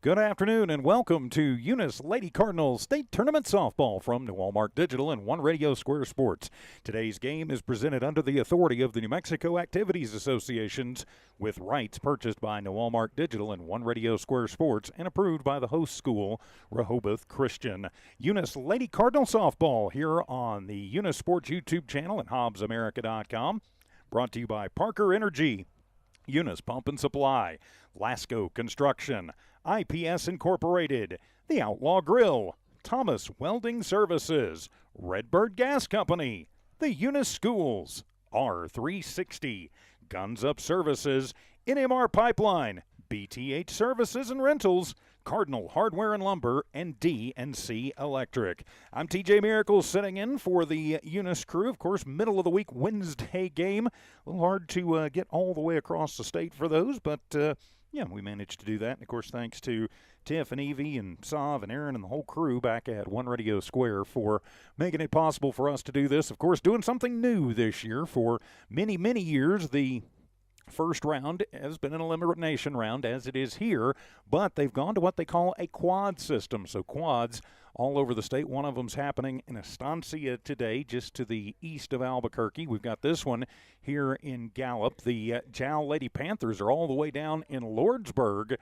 Good afternoon and welcome to Eunice Lady Cardinals State Tournament Softball from New Walmart Digital and One Radio Square Sports. Today's game is presented under the authority of the New Mexico Activities Associations with rights purchased by New Walmart Digital and One Radio Square Sports and approved by the host school, Rehoboth Christian. Eunice Lady Cardinal Softball here on the Eunice Sports YouTube channel and HobbsAmerica.com. Brought to you by Parker Energy, Eunice Pump and Supply, Lasco Construction, IPS Incorporated, The Outlaw Grill, Thomas Welding Services, Redbird Gas Company, the Eunice Schools, R360, Guns Up Services, NMR Pipeline, BTH Services and Rentals, Cardinal Hardware and Lumber, and D&C Electric. I'm TJ Miracle sitting in for the Eunice crew. Of course, middle of the week Wednesday game. A little hard to get all the way across the state for those, but yeah, we managed to do that. And of course, thanks to Tiff and Evie and Sav and Aaron and the whole crew back at One Radio Square for making it possible for us to do this. Of course, doing something new this year. For many, many years, the first round has been an elimination round, as it is here, but they've gone to what they call a quad system. So quads all over the state. One of them's happening in Estancia today, just to the east of Albuquerque. We've got this one here in Gallup. The Jowl Lady Panthers are all the way down in Lordsburg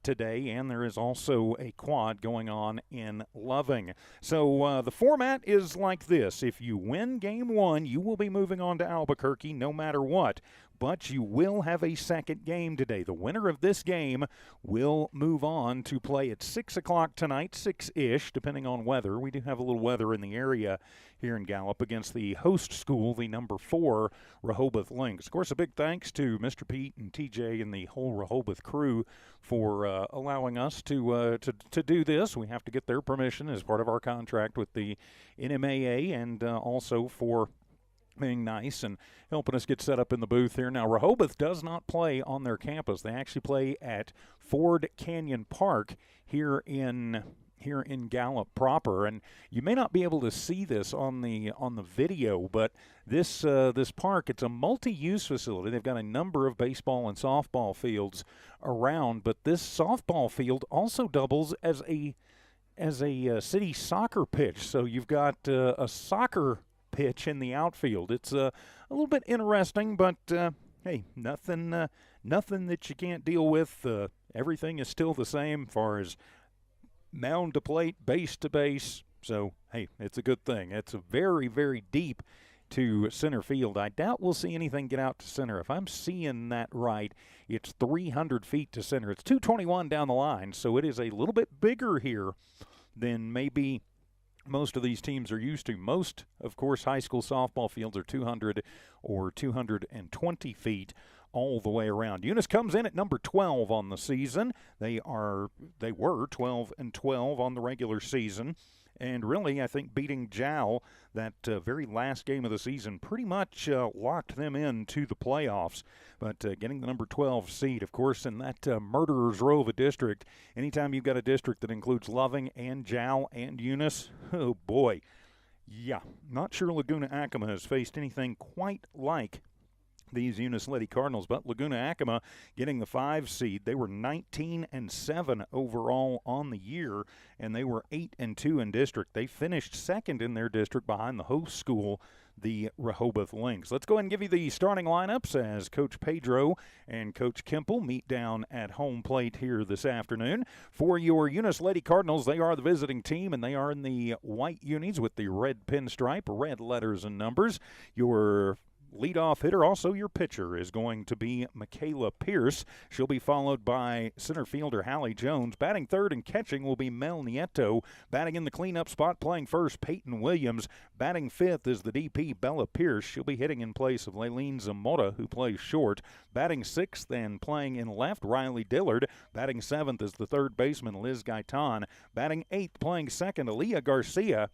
today, and there is also a quad going on in Loving. So the format is like this. If you win game one, you will be moving on to Albuquerque no matter what, but you will have a second game today. The winner of this game will move on to play at 6 o'clock tonight, 6-ish, depending on weather. We do have a little weather in the area here in Gallup against the host school, the number 4 Rehoboth Lynx. Of course, a big thanks to Mr. Pete and TJ and the whole Rehoboth crew for allowing us to do this. We have to get their permission as part of our contract with the NMAA, and also for being nice and helping us get set up in the booth here. Now, Rehoboth does not play on their campus. They actually play at Ford Canyon Park here in Gallup proper, and you may not be able to see this on the video, but this park, it's a multi-use facility. They've got a number of baseball and softball fields around, but this softball field also doubles as a city soccer pitch. So you've got a soccer pitch in the outfield. It's a little bit interesting, but hey, nothing that you can't deal with. Everything is still the same as far as mound to plate, base to base. So, hey, it's a good thing. It's a very, very deep to center field. I doubt we'll see anything get out to center. If I'm seeing that right, it's 300 feet to center. It's 221 down the line, so it is a little bit bigger here than maybe most of these teams are used to. Most, of course, high school softball fields are 200 or 220 feet all the way around. Eunice comes in at number 12 on the season. They were 12-12 on the regular season. And really, I think beating Jowl, that very last game of the season, pretty much locked them into the playoffs. But getting the number 12 seed, of course, in that murderer's row of a district, anytime you've got a district that includes Loving and Jowl and Eunice, oh boy. Yeah, not sure Laguna Acoma has faced anything quite like these Eunice Lady Cardinals, but Laguna Acoma getting the 5 seed. They were 19-7 overall on the year, and they were 8-2 in district. They finished second in their district behind the host school, the Rehoboth Lynx. Let's go ahead and give you the starting lineups as Coach Pedro and Coach Kemple meet down at home plate here this afternoon. For your Eunice Lady Cardinals, they are the visiting team, and they are in the white unis with the red pinstripe, red letters and numbers. Your leadoff hitter, also your pitcher, is going to be Michaela Pierce. She'll be followed by center fielder Hallie Jones. Batting third and catching will be Mel Nieto. Batting in the cleanup spot, playing first, Peyton Williams. Batting fifth is the DP, Bella Pierce. She'll be hitting in place of Leilene Zamora, who plays short. Batting sixth and playing in left, Riley Dillard. Batting seventh is the third baseman, Liz Gaitan. Batting eighth, playing second, Aaliyah Garcia.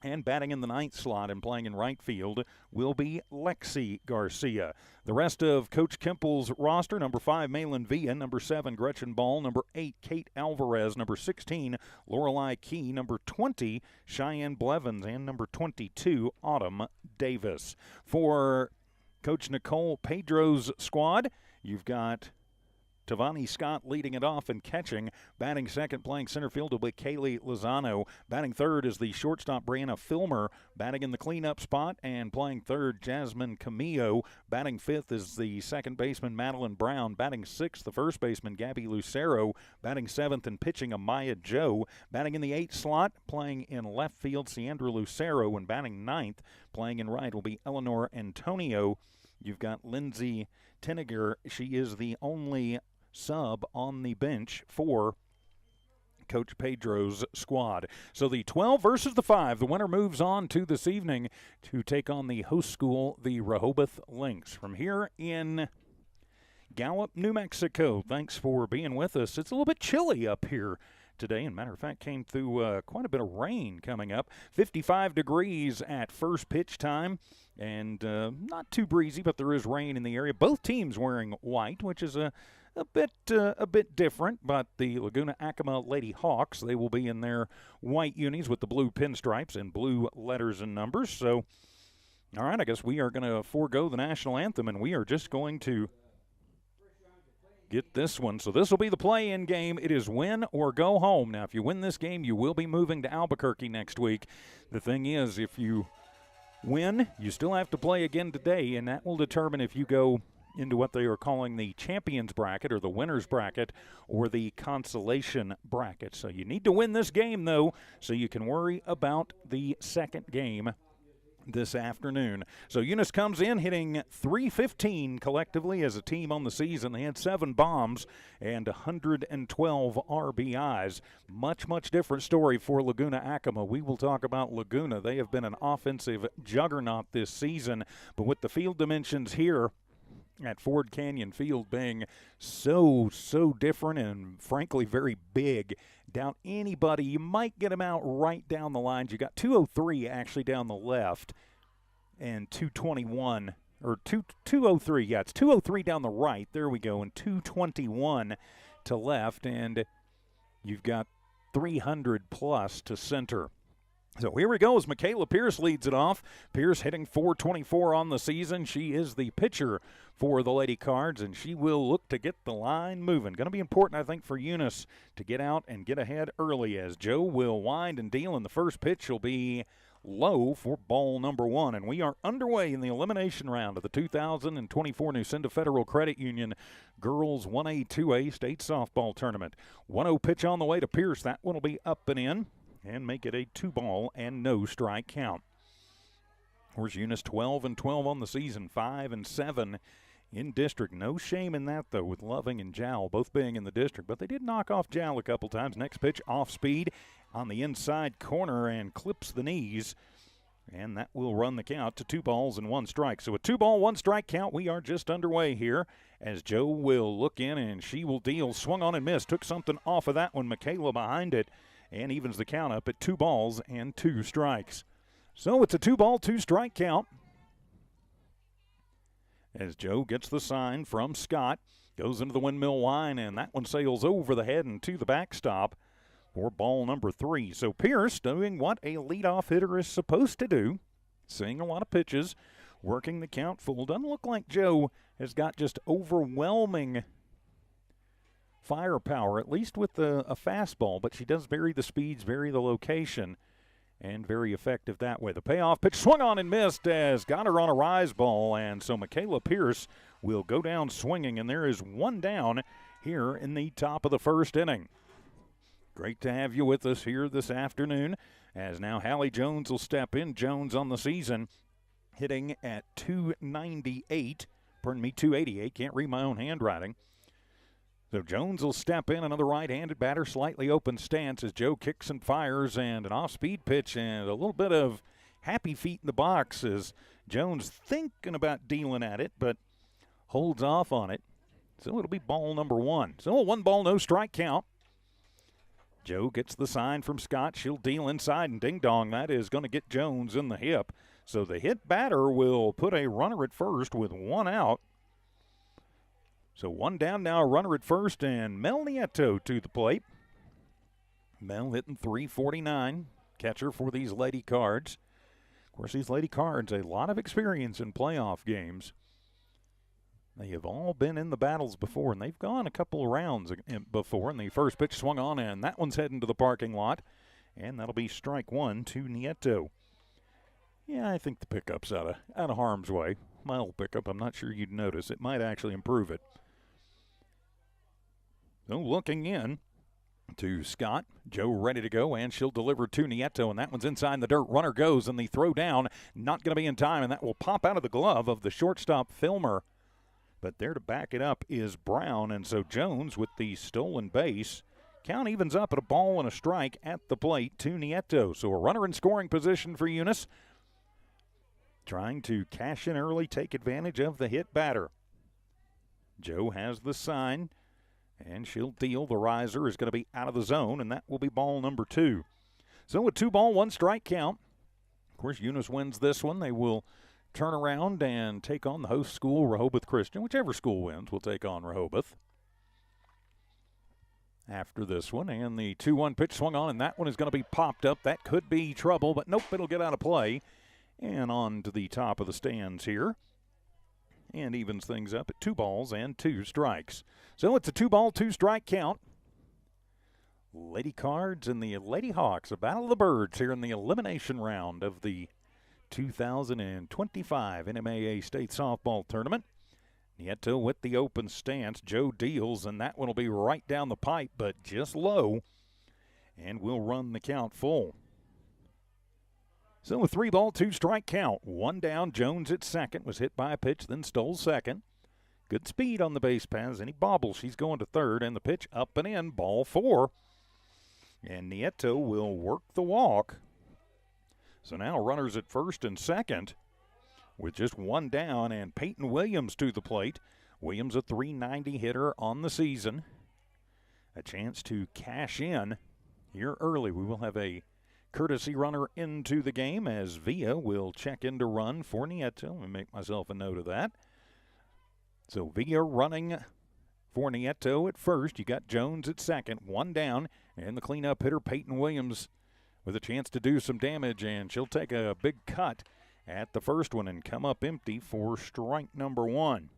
And batting in the ninth slot and playing in right field will be Lexi Garcia. The rest of Coach Kemple's roster: number 5, Malin Villa; number 7, Gretchen Ball; number 8, Kate Alvarez; number 16, Lorelei Key; number 20, Cheyenne Blevins; and number 22, Autumn Davis. For Coach Nicole Pedro's squad, you've got Tavani Scott leading it off and catching. Batting second, playing center field will be Kaylee Lozano. Batting third is the shortstop Brianna Filmer. Batting in the cleanup spot and playing third, Jasmine Camillo. Batting fifth is the second baseman Madeline Brown. Batting sixth, the first baseman Gabby Lucero. Batting seventh and pitching Amaya Joe. Batting in the eighth slot, playing in left field, Ciandra Lucero. And batting ninth, playing in right, will be Eleanor Antonio. You've got Lindsay Tinniger. She is the only sub on the bench for Coach Pedro's squad. So the 12 versus the 5. The winner moves on to this evening to take on the host school, the Rehoboth Lynx. From here in Gallup, New Mexico, thanks for being with us. It's a little bit chilly up here today, and matter of fact came through quite a bit of rain coming up. 55 degrees at first pitch time, and not too breezy, but there is rain in the area. Both teams wearing white, which is a bit different, but the Laguna Acoma Lady Hawks, they will be in their white unis with the blue pinstripes and blue letters and numbers. So, all right, I guess we are going to forego the national anthem, and we are just going to get this one. So this will be the play-in game. It is win or go home. Now, if you win this game, you will be moving to Albuquerque next week. The thing is, if you win, you still have to play again today, and that will determine if you go into what they are calling the champions bracket or the winners bracket or the consolation bracket. So you need to win this game, though, so you can worry about the second game this afternoon. So Eunice comes in hitting .315 collectively as a team on the season. They had 7 bombs and 112 RBIs. Much different story for Laguna Acoma. We will talk about Laguna. They have been an offensive juggernaut this season, but with the field dimensions here at Ford Canyon Field being so different and frankly very big, doubt anybody, you might get them out right down the lines. You got 203 actually down the left and 221 or 203. Yeah, it's 203 down the right. There we go, and 221 to left, and you've got 300 plus to center. So here we go as Michaela Pierce leads it off. Pierce hitting .424 on the season. She is the pitcher for the Lady Cards, and she will look to get the line moving. Going to be important, I think, for Eunice to get out and get ahead early as Joe will wind and deal, and the first pitch will be low for ball number 1. And we are underway in the elimination round of the 2024 Nucinda Federal Credit Union Girls 1A, 2A State Softball Tournament. 1-0 pitch on the way to Pierce. That one will be up and in, and make it a 2-ball and no strike count. Where's Eunice 12-12 on the season, 5-7 in district. No shame in that, though, with Loving and Jowl both being in the district, but they did knock off Jowl a couple times. Next pitch off speed on the inside corner and clips the knees, and that will run the count to 2 balls and 1 strike. So a 2-ball, 1 strike count. We are just underway here as Joe will look in and she will deal. Swung on and missed. Took something off of that one. Michaela behind it, and evens the count up at 2 balls and 2 strikes. So it's a 2-ball, 2 strike count as Joe gets the sign from Scott. Goes into the windmill line, and that one sails over the head and to the backstop for ball number 3. So Pierce doing what a leadoff hitter is supposed to do, seeing a lot of pitches, working the count full. Doesn't look like Joe has got just overwhelming firepower, at least with a fastball, but she does vary the speeds, vary the location, and very effective that way. The payoff pitch swung on and missed as got her on a rise ball, and so Michaela Pierce will go down swinging, and there is 1 down here in the top of the first inning. Great to have you with us here this afternoon, as now Hallie Jones will step in. Jones on the season hitting at 288, 288, can't read my own handwriting. So Jones will step in, another right-handed batter, slightly open stance as Joe kicks and fires, and an off-speed pitch and a little bit of happy feet in the box as Jones thinking about dealing at it, but holds off on it. So it'll be ball number 1. So a 1-ball, no strike count. Joe gets the sign from Scott. She'll deal inside, and ding-dong, that is going to get Jones in the hip. So the hit batter will put a runner at first with 1 out. So 1 down now, a runner at first, and Mel Nieto to the plate. Mel hitting .349, catcher for these Lady Cards. Of course, these Lady Cards, a lot of experience in playoff games. They have all been in the battles before, and they've gone a couple of rounds before. And the first pitch swung on, and that one's heading to the parking lot. And that'll be strike one to Nieto. Yeah, I think the pickup's out of harm's way. My old pickup, I'm not sure you'd notice. It might actually improve it. So looking in to Scott. Joe ready to go, and she'll deliver to Nieto, and that one's inside the dirt. Runner goes, and the throw down not going to be in time, and that will pop out of the glove of the shortstop, Filmer. But there to back it up is Brown, and so Jones with the stolen base. Count evens up at a ball and a strike at the plate to Nieto. So a runner in scoring position for Eunice, trying to cash in early, take advantage of the hit batter. Joe has the sign, and she'll deal. The riser is going to be out of the zone, and that will be ball number 2. So a 2-ball, 1-strike count. Of course, Eunice wins this one. They will turn around and take on the host school, Rehoboth Christian. Whichever school wins will take on Rehoboth after this one. And the 2-1 pitch swung on, and that one is going to be popped up. That could be trouble, but nope, it'll get out of play. And on to the top of the stands here. And evens things up at 2 balls and 2 strikes. So it's a 2-ball, 2-strike count. Lady Cards and the Lady Hawks, a battle of the birds here in the elimination round of the 2025 NMAA State Softball Tournament. Nieto with the open stance. Joe deals, and that one will be right down the pipe, but just low. And we'll run the count full. So a 3-ball, 2-strike count. 1 down. Jones at second. Was hit by a pitch, then stole second. Good speed on the base paths. Any bobble, she's going to third. And the pitch up and in. Ball 4. And Nieto will work the walk. So now runners at first and second with just 1 down. And Peyton Williams to the plate. Williams a .390 hitter on the season. A chance to cash in here early. We will have a courtesy runner into the game as Villa will check in to run for Nieto. Let me make myself a note of that. So Villa running for Nieto at first. You got Jones at second, 1 down, and the cleanup hitter Peyton Williams with a chance to do some damage, and she'll take a big cut at the first one and come up empty for strike number 1.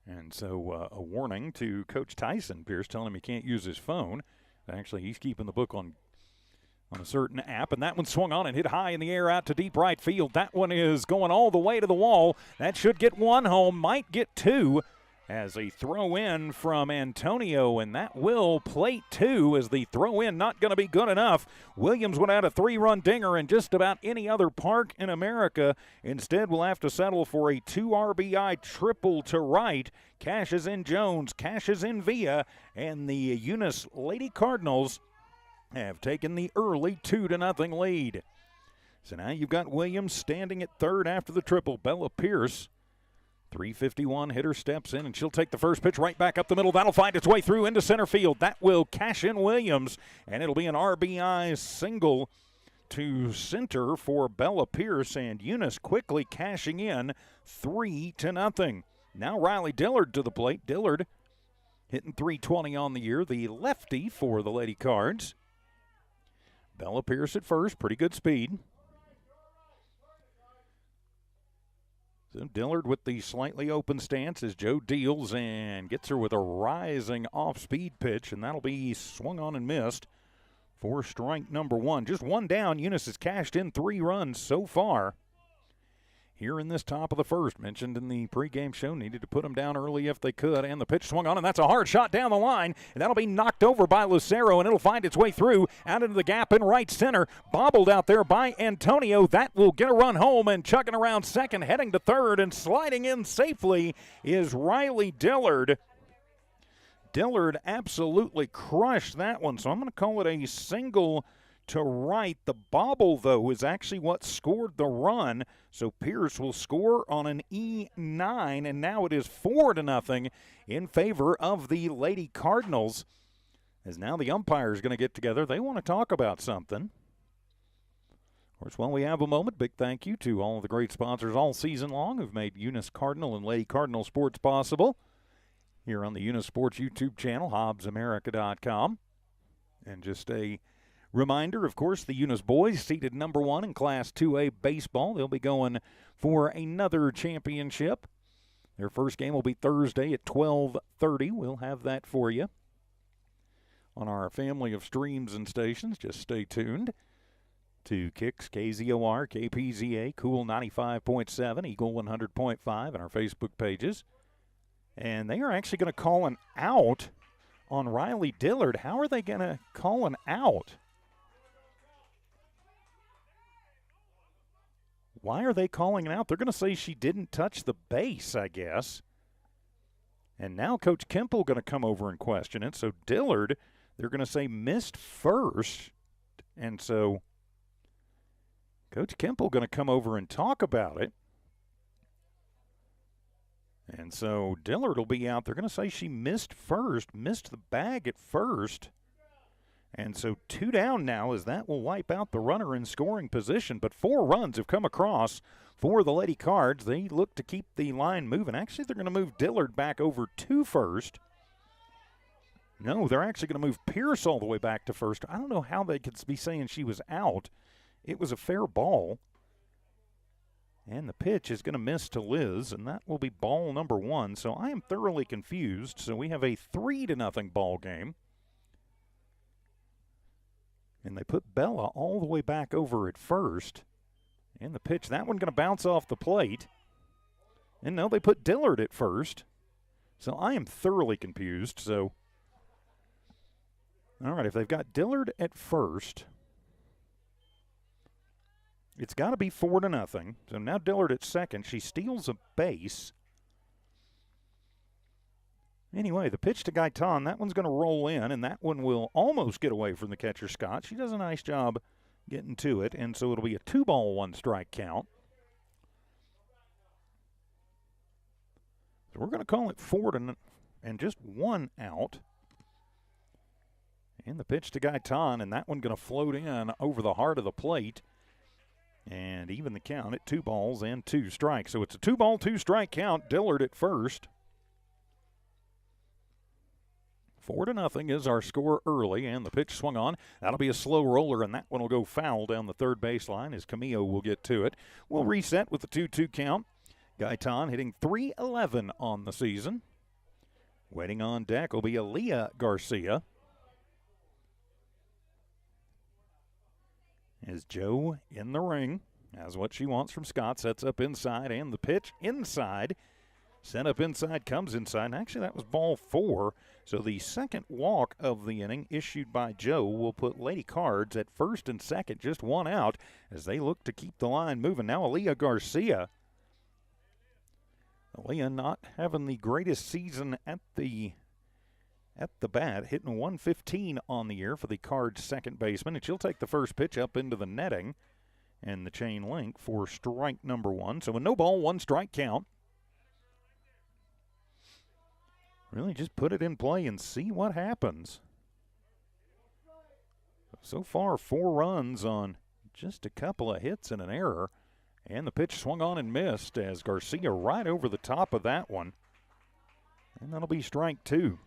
And so a warning to Coach Tyson Pierce, telling him he can't use his phone. Actually, he's keeping the book on a certain app, and that one swung on and hit high in the air out to deep right field. That one is going all the way to the wall. That should get 1 home, might get 2 as a throw in from Antonio, and that will plate 2 as the throw in not going to be good enough. Williams would add a 3-run dinger in just about any other park in America. Instead, we'll have to settle for a 2 RBI triple to right. Cashes in Jones, cashes in Villa, and the Eunice Lady Cardinals have taken the early 2-0 lead. So now you've got Williams standing at third after the triple. Bella Pierce, .351 hitter, steps in, and she'll take the first pitch right back up the middle. That'll find its way through into center field. That will cash in Williams, and it'll be an RBI single to center for Bella Pierce, and Eunice quickly cashing in 3-0. Now Riley Dillard to the plate. Dillard hitting .320 on the year, the lefty for the Lady Cards. Bella Pierce at first, pretty good speed. So Dillard with the slightly open stance as Joe deals and gets her with a rising off-speed pitch, and that'll be swung on and missed for strike number 1. Just 1 down. Eunice has cashed in 3 runs so far here in this top of the first. Mentioned in the pregame show, needed to put them down early if they could, and the pitch swung on, and that's a hard shot down the line, and that'll be knocked over by Lucero, and it'll find its way through out into the gap in right center. Bobbled out there by Antonio. That will get a run home, and chugging around second, heading to third, and sliding in safely is Riley Dillard. Dillard absolutely crushed that one, so I'm going to call it a single to right. The bobble, though, is actually what scored the run. So Pierce will score on an E9, and now it is 4-0 in favor of the Lady Cardinals. As now the umpires are going to get together. They want to talk about something. Of course, while we have a moment, big thank you to all of the great sponsors all season long who've made Eunice Cardinal and Lady Cardinal sports possible here on the Eunice Sports YouTube channel, HobbsAmerica.com. And just a Reminder, of course, the Eunice boys seated number 1 in Class 2A baseball. They'll be going for another championship. Their first game will be Thursday at 12:30. We'll have that for you on our family of streams and stations. Just stay tuned to Kicks, KZOR, KPZA, Cool 95.7, Eagle 100.5, and our Facebook pages. And they are actually going to call an out on Riley Dillard. How are they going to call an out? Why are they calling it out? They're going to say she didn't touch the base, I guess. And now Coach Kemple going to come over and question it. So Dillard, they're going to say missed first. And so Coach Kemple going to come over and talk about it. And so Dillard will be out. They're going to say she missed first, missed the bag at first. And so 2 down now, as that will wipe out the runner in scoring position. But 4 runs have come across for the Lady Cards. They look to keep the line moving. Actually, they're going to move Dillard back over to first. No, they're actually going to move Pierce all the way back to first. I don't know how they could be saying she was out. It was a fair ball. And the pitch is going to miss to Liz, and that will be ball number 1. So I am thoroughly confused. So we have a 3-0 ball game. And they put Bella all the way back over at first. And the pitch, that one going to bounce off the plate. And no, they put Dillard at first. So I am thoroughly confused. So, all right, if they've got Dillard at first, it's got to be 4-0. So now Dillard at second. She steals a base. Anyway, the pitch to Gaitan, that one's going to roll in, and that one will almost get away from the catcher, Scott. She does a nice job getting to it, and so it'll be a 2-ball, 1-strike count. So we're going to call it 4 and just 1 out. And the pitch to Gaitan, and that one going to float in over the heart of the plate. And even the count at 2 balls and 2 strikes. So it's a 2-ball, 2-strike count. Dillard at first. 4-0 is our score early, and the pitch swung on. That'll be a slow roller, and that one will go foul down the third baseline as Camillo will get to it. We'll reset with the 2-2 count. Gaitan hitting .311 on the season. Waiting on deck will be Aaliyah Garcia. As Joe in the ring, has what she wants from Scott, sets up inside, and the pitch inside. Sent up inside, comes inside, and actually that was ball 4. So the second walk of the inning issued by Joe will put Lady Cards at first and second, just 1 out, as they look to keep the line moving. Now Aaliyah Garcia. Aaliyah not having the greatest season at the bat, hitting .115 on the year for the Cards second baseman, and she'll take the first pitch up into the netting and the chain link for strike number 1. So a 0-ball, 1-strike count. Really just put it in play and see what happens. So far, 4 runs on just a couple of hits and an error. And the pitch swung on and missed as Garcia right over the top of that one. And that'll be strike 2.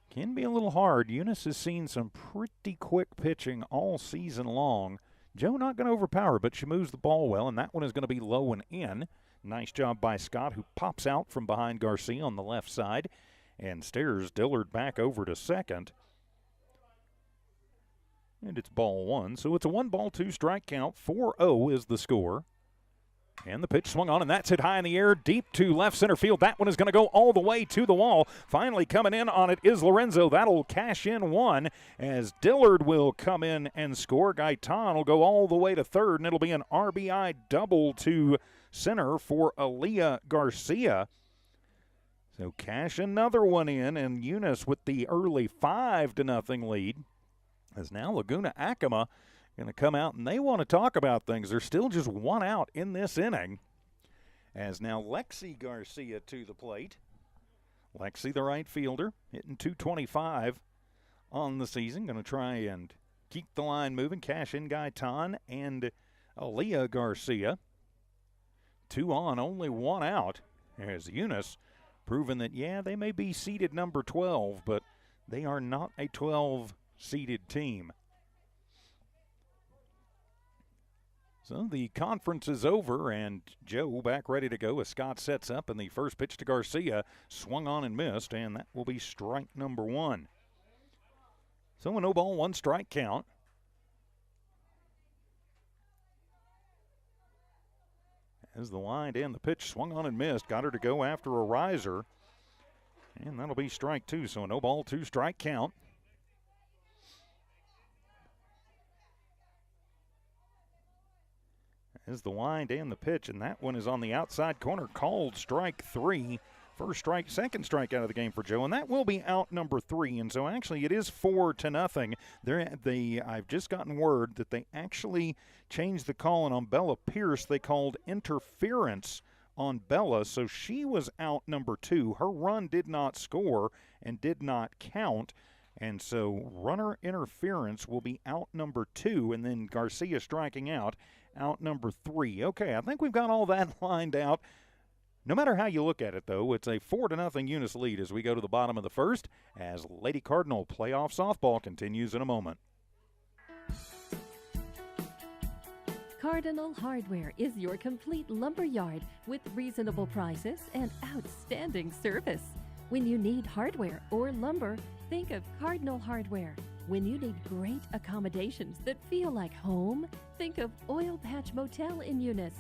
Can be a little hard. Eunice has seen some pretty quick pitching all season long. Joe not going to overpower, but she moves the ball well, and that one is going to be low and in. Nice job by Scott, who pops out from behind Garcia on the left side and stares Dillard back over to second. And it's ball 1, so it's a 1-ball, 2-strike count. 4-0 is the score. And the pitch swung on, and that's hit high in the air, deep to left center field. That one is going to go all the way to the wall. Finally coming in on it is Lorenzo. That'll cash in 1 as Dillard will come in and score. Gaitan will go all the way to third, and it'll be an RBI double to center for Aaliyah Garcia. So cash another one in, and Eunice with the early 5-0 lead. As now Laguna Acoma going to come out, and they want to talk about things. There's still just 1 out in this inning. As now Lexi Garcia to the plate. Lexi, the right fielder, hitting .225 on the season. Going to try and keep the line moving. Cash in Gaitan and Aaliyah Garcia. 2 on, only 1 out. As Eunice proving that, yeah, they may be seeded number 12, but they are not a 12-seeded team. So the conference is over, and Joe back ready to go as Scott sets up, and the first pitch to Garcia swung on and missed, and that will be strike number one. So a no ball, one strike count. As the wind and the pitch swung on and missed, got her to go after a riser, and that'll be strike two. So a no ball, two strike count. As the wind and the pitch, and that one is on the outside corner, called strike three. First strike, second strike out of the game for Joe, and that will be out number three. And so actually it is 4-0. I've just gotten word that they actually changed the call, and on Bella Pierce they called interference on Bella, so she was out number two. Her run did not score and did not count. And so runner interference will be out number two, and then Garcia striking out number three. Okay, I think we've got all that lined out. No matter how you look at it, though, it's a 4-0 Eunice lead as we go to the bottom of the first, as Lady Cardinal playoff softball continues in a moment. Cardinal Hardware is your complete lumber yard with reasonable prices and outstanding service. When you need hardware or lumber, think of Cardinal Hardware. When you need great accommodations that feel like home, think of Oil Patch Motel in Eunice.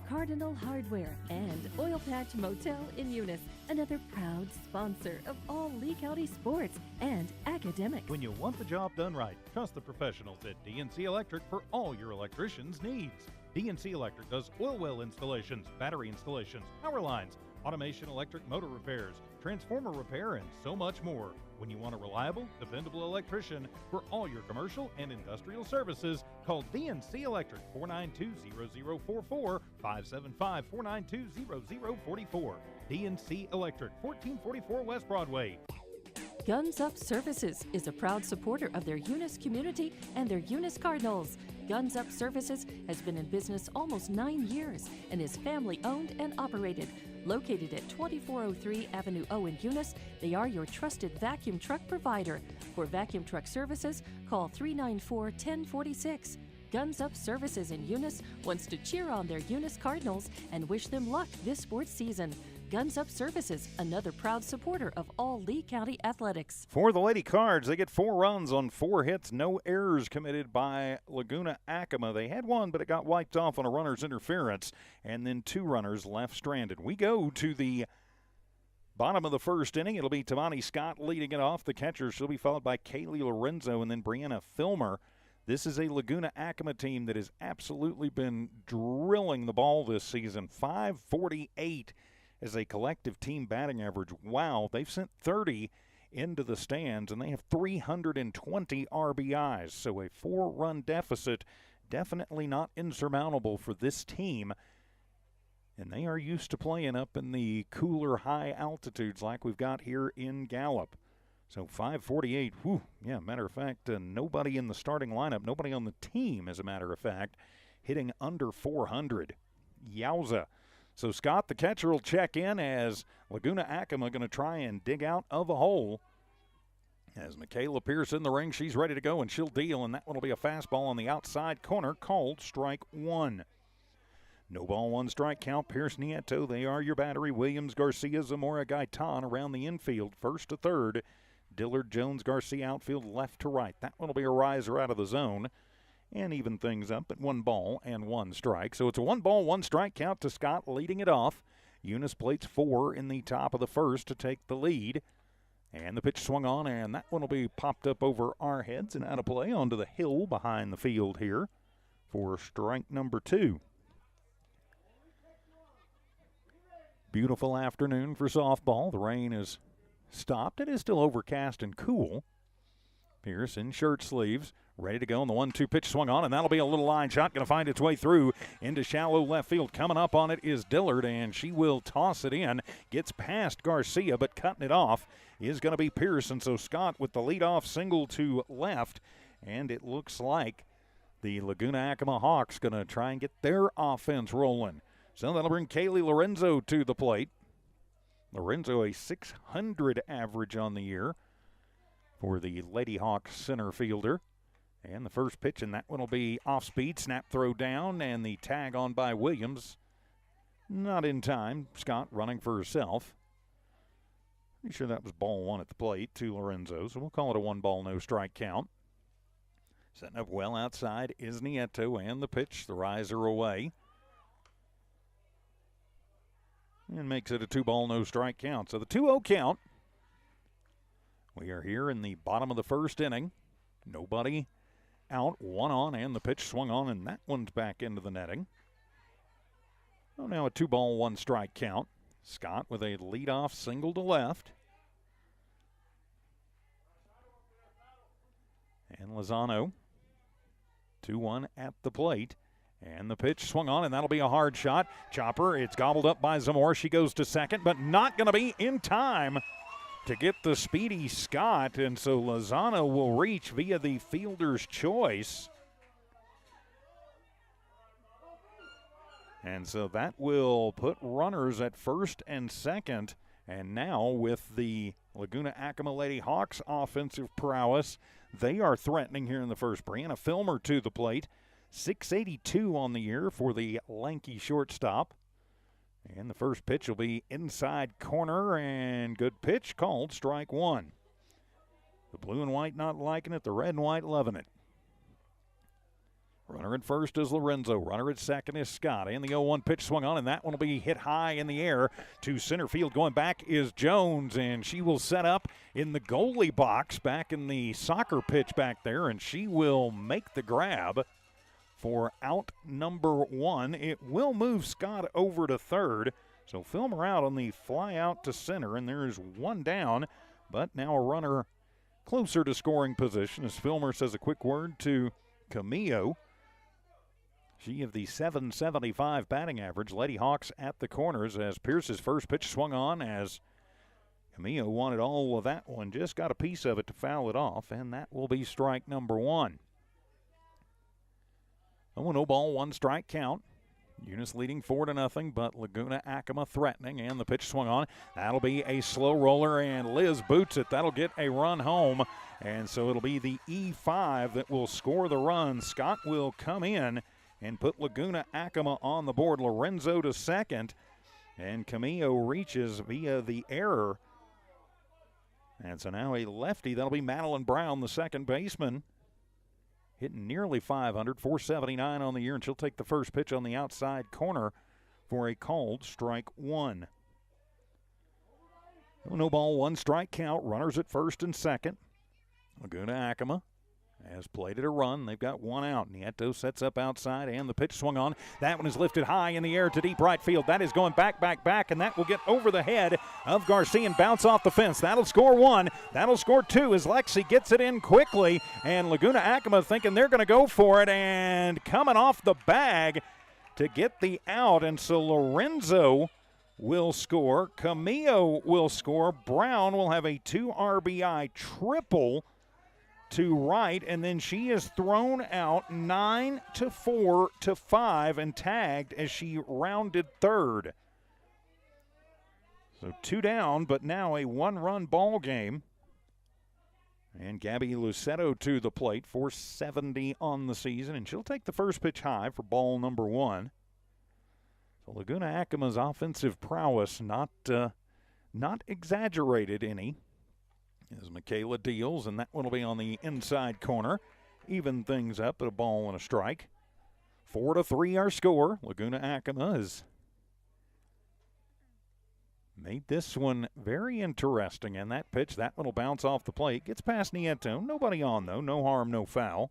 Cardinal Hardware and Oil Patch Motel in Eunice, another proud sponsor of all Lee County sports and academics. When you want the job done right, trust the professionals at DNC Electric for all your electrician's needs. DNC Electric does oil well installations, battery installations, power lines, automation electric motor repairs, transformer repair, and so much more. When you want a reliable, dependable electrician for all your commercial and industrial services, call DNC Electric 492-0044, 575-492-0044. DNC Electric, 1444 West Broadway. Guns Up Services is a proud supporter of their Eunice community and their Eunice Cardinals. Guns Up Services has been in business almost 9 years and is family owned and operated. Located at 2403 Avenue O in Eunice, they are your trusted vacuum truck provider. For vacuum truck services, call 394-1046. Guns Up Services in Eunice wants to cheer on their Eunice Cardinals and wish them luck this sports season. Guns Up Services, another proud supporter of all Lee County athletics. For the Lady Cards, they get 4 runs on 4 hits, no errors committed by Laguna Acoma. They had one, but it got wiped off on a runner's interference, and then 2 runners left stranded. We go to the bottom of the first inning. It'll be Tamani Scott leading it off. The catcher, she'll be followed by Kaylee Lorenzo and then Brianna Filmer. This is a Laguna Acoma team that has absolutely been drilling the ball this season. 548 as a collective team batting average. Wow, they've sent 30 into the stands, and they have 320 RBIs. So a 4-run deficit, definitely not insurmountable for this team. And they are used to playing up in the cooler high altitudes like we've got here in Gallup. So 548, matter of fact, nobody in the starting lineup, nobody on the team, as a matter of fact, hitting under 400. Yowza. So Scott, the catcher, will check in as Laguna Acoma going to try and dig out of a hole. As Michaela Pierce in the ring, she's ready to go, and she'll deal, and that one will be a fastball on the outside corner, called strike one. No ball, 1 strike count. Pierce, Nieto, they are your battery. Williams, Garcia, Zamora, Gaitan around the infield, first to third. Dillard, Jones, Garcia outfield, left to right. That one will be a riser out of the zone and even things up at 1 ball and 1 strike. So it's a 1 ball, 1 strike count to Scott leading it off. Eunice plates 4 in the top of the first to take the lead. And the pitch swung on, and that one will be popped up over our heads and out of play onto the hill behind the field here for strike number 2. Beautiful afternoon for softball. The rain is stopped. It is still overcast and cool. Pierce in shirt sleeves, ready to go, and the 1-2 pitch swung on, and that'll be a little line shot, going to find its way through into shallow left field. Coming up on it is Dillard, and she will toss it in. Gets past Garcia, but cutting it off is going to be Pierce, and so Scott with the leadoff single to left, and it looks like the Laguna Acoma Hawks going to try and get their offense rolling. So that'll bring Kaylee Lorenzo to the plate. Lorenzo a 600 average on the year for the Lady Hawks center fielder. And the first pitch, and that one will be off speed, snap throw down, and the tag on by Williams. Not in time. Scott running for herself. Pretty sure that was ball one at the plate to Lorenzo, so we'll call it a 1-ball, no strike count. Setting up well outside is Nieto, and the pitch, the riser away. And makes it a 2-ball, no strike count. So the 2-0 count. We are here in the bottom of the first inning. Nobody out, 1 on, and the pitch swung on, and that one's back into the netting. So now a 2-ball, 1 strike count. Scott with a leadoff single to left. And Lozano, 2-1 at the plate. And the pitch swung on, and that'll be a hard shot. Chopper, it's gobbled up by Zamora. She goes to second, but not going to be in time to get the speedy Scott. And so Lozano will reach via the fielder's choice. And so that will put runners at first and second. And now with the Laguna Acoma Lady Hawks offensive prowess, they are threatening here in the first. Brianna Filmer to the plate. 682 on the year for the lanky shortstop. And the first pitch will be inside corner, and good pitch called strike 1. The blue and white not liking it, the red and white loving it. Runner at first is Lorenzo. Runner at second is Scott. And the 0-1 pitch swung on, and that one will be hit high in the air to center field. Going back is Jones, and she will set up in the goalie box back in the soccer pitch back there, and she will make the grab for out number 1. It will move Scott over to third. So Filmer out on the fly out to center, and there's 1 down, but now a runner closer to scoring position as Filmer says a quick word to Camillo. She of the .775 batting average. Lady Hawks at the corners as Pierce's first pitch swung on as Camillo wanted all of that one. Just got a piece of it to foul it off, and that will be strike number 1. 0-ball, 1 strike count. Eunice leading 4-0, but Laguna Acoma threatening, and the pitch swung on. That'll be a slow roller, and Liz boots it. That'll get a run home, and so it'll be the E5 that will score the run. Scott will come in and put Laguna Acoma on the board. Lorenzo to second, and Camillo reaches via the error. And so now a lefty. That'll be Madeline Brown, the second baseman. Hitting nearly 500, 479 on the year, and she'll take the first pitch on the outside corner for a called strike 1. 0-ball, 1 strike count. Runners at first and second. Laguna Acoma has plated a run. They've got 1 out. Nieto sets up outside, and the pitch swung on. That one is lifted high in the air to deep right field. That is going back, and that will get over the head of Garcia and bounce off the fence. That'll score 1. That'll score 2 as Lexi gets it in quickly, and Laguna Acoma thinking they're going to go for it, and coming off the bag to get the out. And so Lorenzo will score. Camillo will score. Brown will have a 2 RBI triple to right, and then she is thrown out 9-4-5 and tagged as she rounded third. So 2 down, but now a 1-run ball game. And Gabby Lucetto to the plate, 470 on the season, and she'll take the first pitch high for ball number 1. So Laguna Acoma's offensive prowess not exaggerated any. As Michaela deals, and that one will be on the inside corner. Even things up at a ball and a strike. 4-3 our score. Laguna Acoma has made this one very interesting. And that pitch, that one will bounce off the plate. Gets past Nieto. Nobody on, though. No harm, no foul.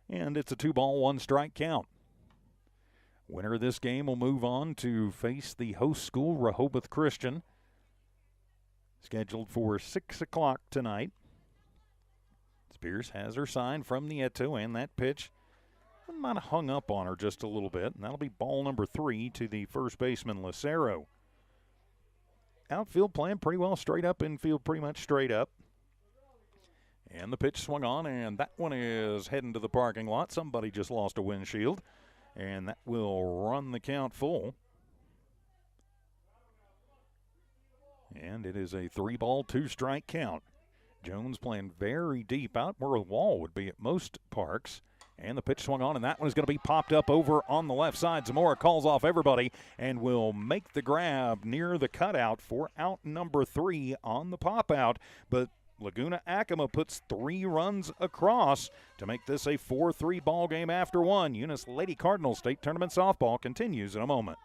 And it's a 2-ball, 1 strike count. Winner of this game will move on to face the host school, Rehoboth Christian. Scheduled for 6 o'clock tonight. Spears has her sign from Nieto, and that pitch might have hung up on her just a little bit, and that'll be ball number 3 to the first baseman, Lucero. Outfield playing pretty well straight up, infield pretty much straight up. And the pitch swung on, and that one is heading to the parking lot. Somebody just lost a windshield, and that will run the count full. And it is a 3-ball, 2 strike count. Jones playing very deep out where a wall would be at most parks. And the pitch swung on, and that one is going to be popped up over on the left side. Zamora calls off everybody and will make the grab near the cutout for out number 3 on the pop out. But Laguna Acoma puts 3 runs across to make this a 4-3 ball game after 1. Eunice Lady Cardinals State Tournament Softball continues in a moment.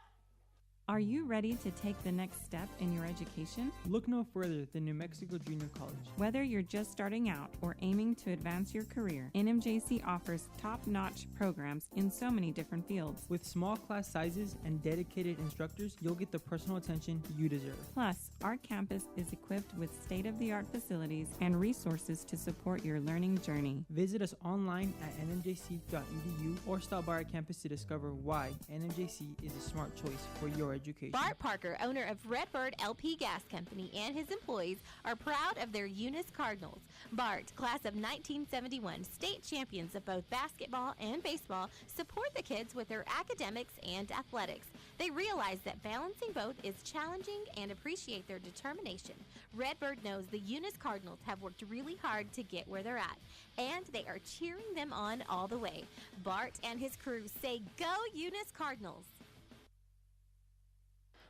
Are you ready to take the next step in your education? Look no further than New Mexico Junior College. Whether you're just starting out or aiming to advance your career, NMJC offers top-notch programs in so many different fields. With small class sizes and dedicated instructors, you'll get the personal attention you deserve. Plus, our campus is equipped with state-of-the-art facilities and resources to support your learning journey. Visit us online at nmjc.edu or stop by our campus to discover why NMJC is a smart choice for your education. Bart Parker, owner of Redbird LP Gas Company, and his employees are proud of their Eunice Cardinals. Bart, class of 1971, state champions of both basketball and baseball, support the kids with their academics and athletics. They realize that balancing both is challenging and appreciate their determination. Redbird knows the Eunice Cardinals have worked really hard to get where they're at, and they are cheering them on all the way. Bart and his crew say, "Go Eunice Cardinals!"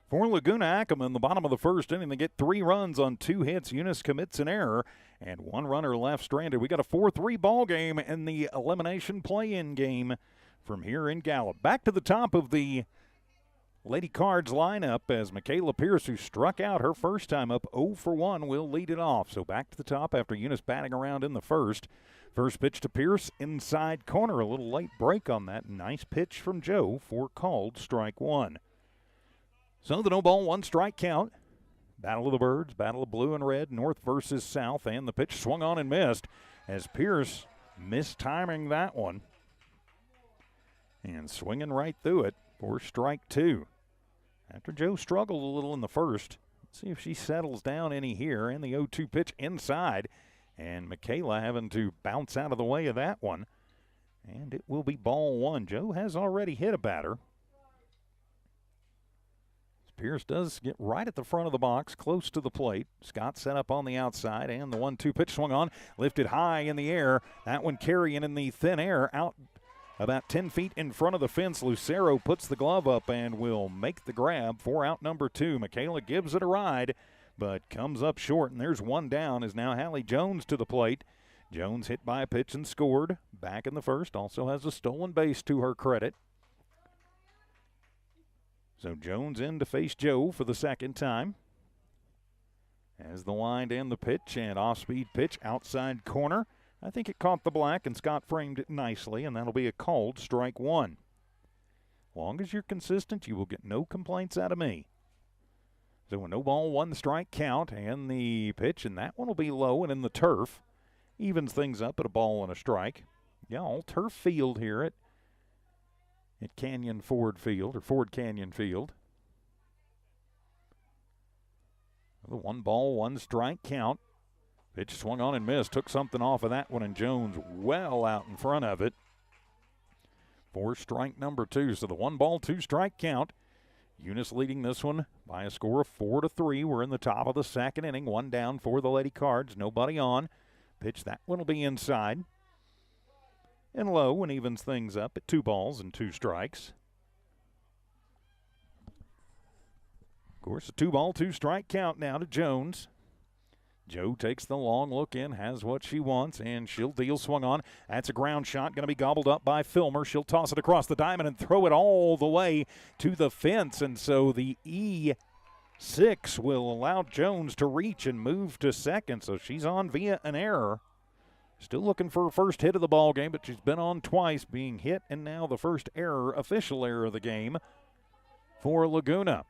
For Laguna Acoma in the bottom of the first inning, they get 3 runs on 2 hits. Eunice commits an error, and 1 runner left stranded. We got a 4-3 ball game in the elimination play-in game from here in Gallup. Back to the top of the Lady Cards lineup as Michaela Pierce, who struck out her first time up 0 for 1, will lead it off. So back to the top after Eunice batting around in the first. First pitch to Pierce, inside corner. A little late break on that. Nice pitch from Joe for called strike 1. So the no ball, 1 strike count. Battle of the Birds, battle of blue and red, north versus south, and the pitch swung on and missed as Pierce mistiming that one and swinging right through it for strike 2. After Joe struggled a little in the first, let's see if she settles down any here, and the 0-2 pitch inside, and Michaela having to bounce out of the way of that one, and it will be ball 1. Joe has already hit a batter. Pierce does get right at the front of the box, close to the plate. Scott set up on the outside, and the 1-2 pitch swung on, lifted high in the air. That one carrying in the thin air out about 10 feet in front of the fence. Lucero puts the glove up and will make the grab for out number 2. Michaela gives it a ride, but comes up short, and there's 1 down as now Hallie Jones to the plate. Jones hit by a pitch and scored back in the first. Also has a stolen base to her credit. So Jones in to face Joe for the second time. As the wind and the pitch, and off-speed pitch outside corner. I think it caught the black, and Scott framed it nicely, and that'll be a called strike 1. Long as you're consistent, you will get no complaints out of me. So a no ball, 1 strike count, and the pitch, and that one will be low and in the turf. Evens things up at a ball and a strike. Yeah, all turf field here at Canyon Ford Field, or Ford Canyon Field. The 1 ball, 1 strike count. Pitch swung on and missed. Took something off of that one, and Jones well out in front of it for strike number 2. So the 1 ball, 2 strike count. Eunice leading this one by a score of 4-3. We're in the top of the second inning. 1 down for the Lady Cards. Nobody on. Pitch, that one will be inside and low, and evens things up at 2 balls and 2 strikes. Of course, a 2 ball, 2 strike count now to Jones. Joe takes the long look in, has what she wants, and she'll deal swung on. That's a ground shot, going to be gobbled up by Filmer. She'll toss it across the diamond and throw it all the way to the fence, and so the E6 will allow Jones to reach and move to second, so she's on via an error. Still looking for her first hit of the ball game, but she's been on twice, being hit, and now the first error, official error of the game for Laguna.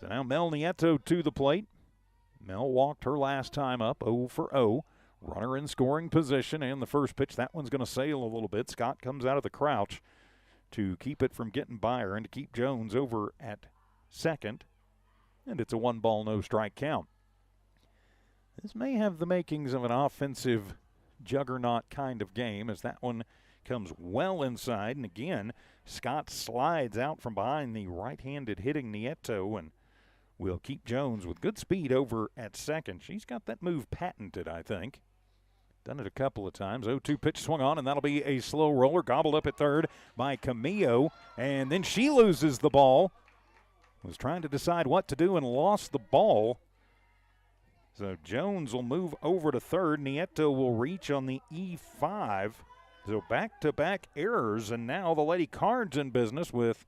So now Mel Nieto to the plate. Mel walked her last time up, 0 for 0. Runner in scoring position, and the first pitch, that one's going to sail a little bit. Scott comes out of the crouch to keep it from getting by her and to keep Jones over at second. And it's a 1 ball, no strike count. This may have the makings of an offensive juggernaut kind of game, as that one comes well inside. And again, Scott slides out from behind the right-handed hitting Nieto and will keep Jones with good speed over at second. She's got that move patented, I think. Done it a couple of times. 0-2 pitch swung on, and that'll be a slow roller. Gobbled up at third by Camillo, and then she loses the ball. Was trying to decide what to do and lost the ball. So Jones will move over to third. Nieto will reach on the E5. So back-to-back errors, and now the Lady Cards in business with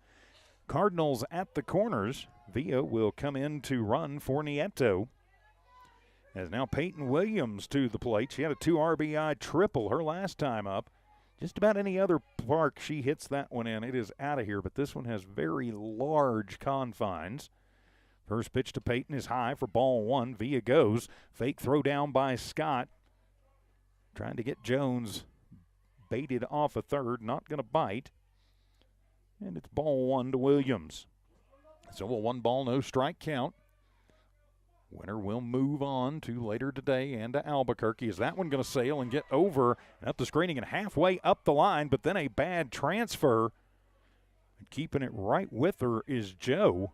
Cardinals at the corners. Villa will come in to run for Nieto. As now Peyton Williams to the plate. She had a 2 RBI triple her last time up. Just about any other park she hits that one in, it is out of here, but this one has very large confines. First pitch to Peyton is high for ball 1. Villa goes. Fake throw down by Scott. Trying to get Jones baited off a third, not going to bite. And it's ball 1 to Williams. So a 1 ball, no strike count. Winner will move on to later today and to Albuquerque. Is that one going to sail and get over and up the screening and halfway up the line, but then a bad transfer. And keeping it right with her is Joe.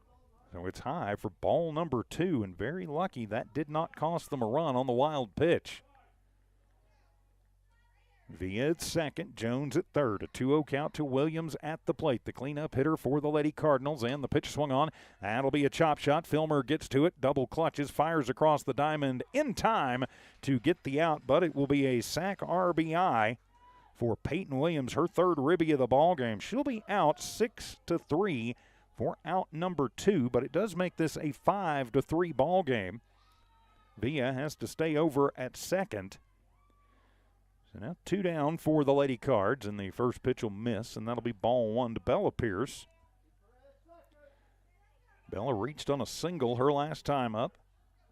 So it's high for ball number 2, and very lucky that did not cost them a run on the wild pitch. Villa at second, Jones at third. A 2-0 count to Williams at the plate. The cleanup hitter for the Lady Cardinals, and the pitch swung on. That'll be a chop shot. Filmer gets to it, double clutches, fires across the diamond in time to get the out, but it will be a sac RBI for Peyton Williams, her third ribby of the ball game. She'll be out 6-3 for out number 2, but it does make this a 5-3 ball game. Villa has to stay over at second. So now 2 down for the Lady Cards, and the first pitch will miss, and that'll be ball 1 to Bella Pierce. Bella reached on a single her last time up,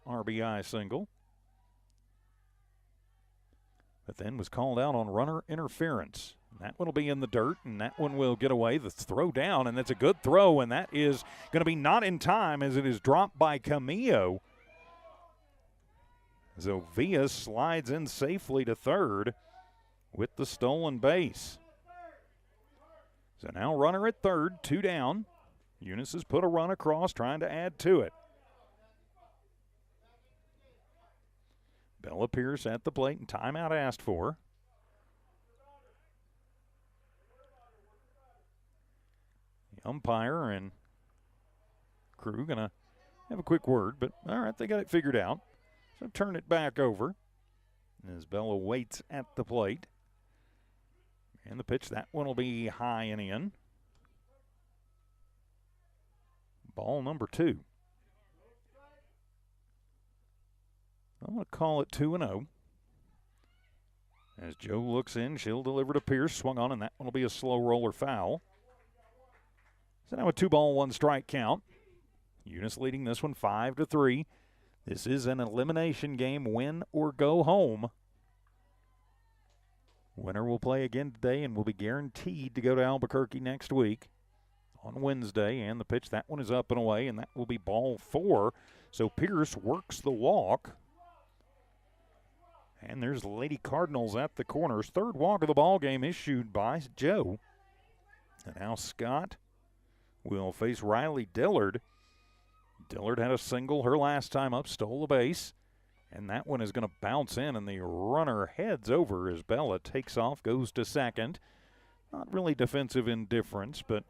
RBI single. But then was called out on runner interference. That one will be in the dirt, and that one will get away. The throw down, and that's a good throw, and that is going to be not in time as it is dropped by Camillo. So Villa slides in safely to third with the stolen base. So now runner at third, 2 down. Eunice has put a run across, trying to add to it. Bella Pierce at the plate, and timeout asked for. The umpire and crew going to have a quick word, but all right, they got it figured out. So turn it back over as Bella waits at the plate. And the pitch, that one will be high and in. Ball number 2. I'm going to call it 2-0. As Joe looks in, she'll deliver to Pierce. Swung on, and that one will be a slow roller foul. So now a 2-ball, 1 strike count. Eunice leading this one 5-3. This is an elimination game, win or go home. Winner will play again today and will be guaranteed to go to Albuquerque next week on Wednesday. And the pitch, that one is up and away, and that will be ball 4. So Pierce works the walk. And there's the Lady Cardinals at the corners. Third walk of the ball game issued by Joe. And now Scott will face Riley Dillard. Dillard had a single her last time up, stole the base. And that one is going to bounce in, and the runner heads over as Bella takes off, goes to second. Not really defensive indifference, but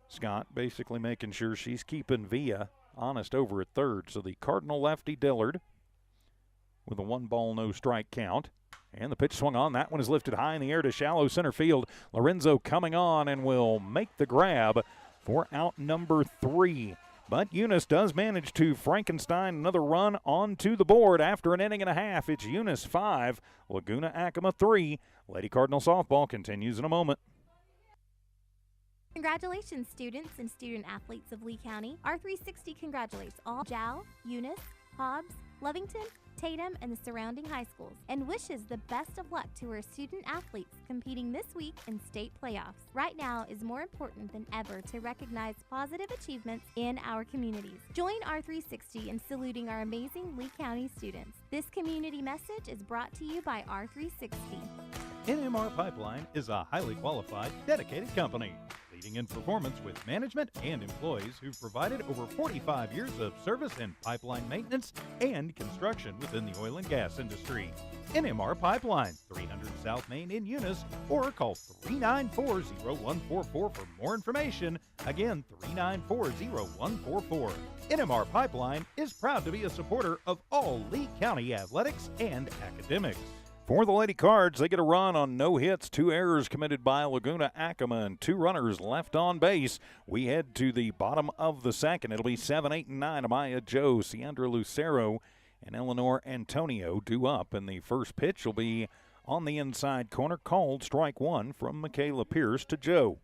Scott basically making sure she's keeping Villa honest over at third. So the Cardinal lefty Dillard with a 1-ball, no strike count. And the pitch swung on. That one is lifted high in the air to shallow center field. Lorenzo coming on and will make the grab for out number 3. But Eunice does manage to Frankenstein another run onto the board after an inning and a half. It's Eunice 5, Laguna Acoma 3. Lady Cardinal softball continues in a moment. Congratulations, students and student athletes of Lee County. R360 congratulates all Jal, Eunice, Hobbs, Lovington, Tatum, and the surrounding high schools, and wishes the best of luck to our student athletes competing this week in state playoffs. Right now is more important than ever to recognize positive achievements in our communities. Join R360 in saluting our amazing Lee County students. This community message is brought to you by R360. NMR Pipeline is a highly qualified, dedicated company. leading in performance with management and employees who've provided over 45 years of service in pipeline maintenance and construction within the oil and gas industry. NMR Pipeline, 300 South Main in Eunice, or call 394-0144 for more information. Again, 394-0144. NMR Pipeline is proud to be a supporter of all Lee County athletics and academics. For the Lady Cards, they get a run on no hits, 2 errors committed by Laguna Acoma, and 2 runners left on base. We head to the bottom of the second. It'll be 7, 8, and 9. Amaya Joe, Ciandra Lucero, and Eleanor Antonio due up, and the first pitch will be on the inside corner, called strike 1 from Michaela Pierce to Joe.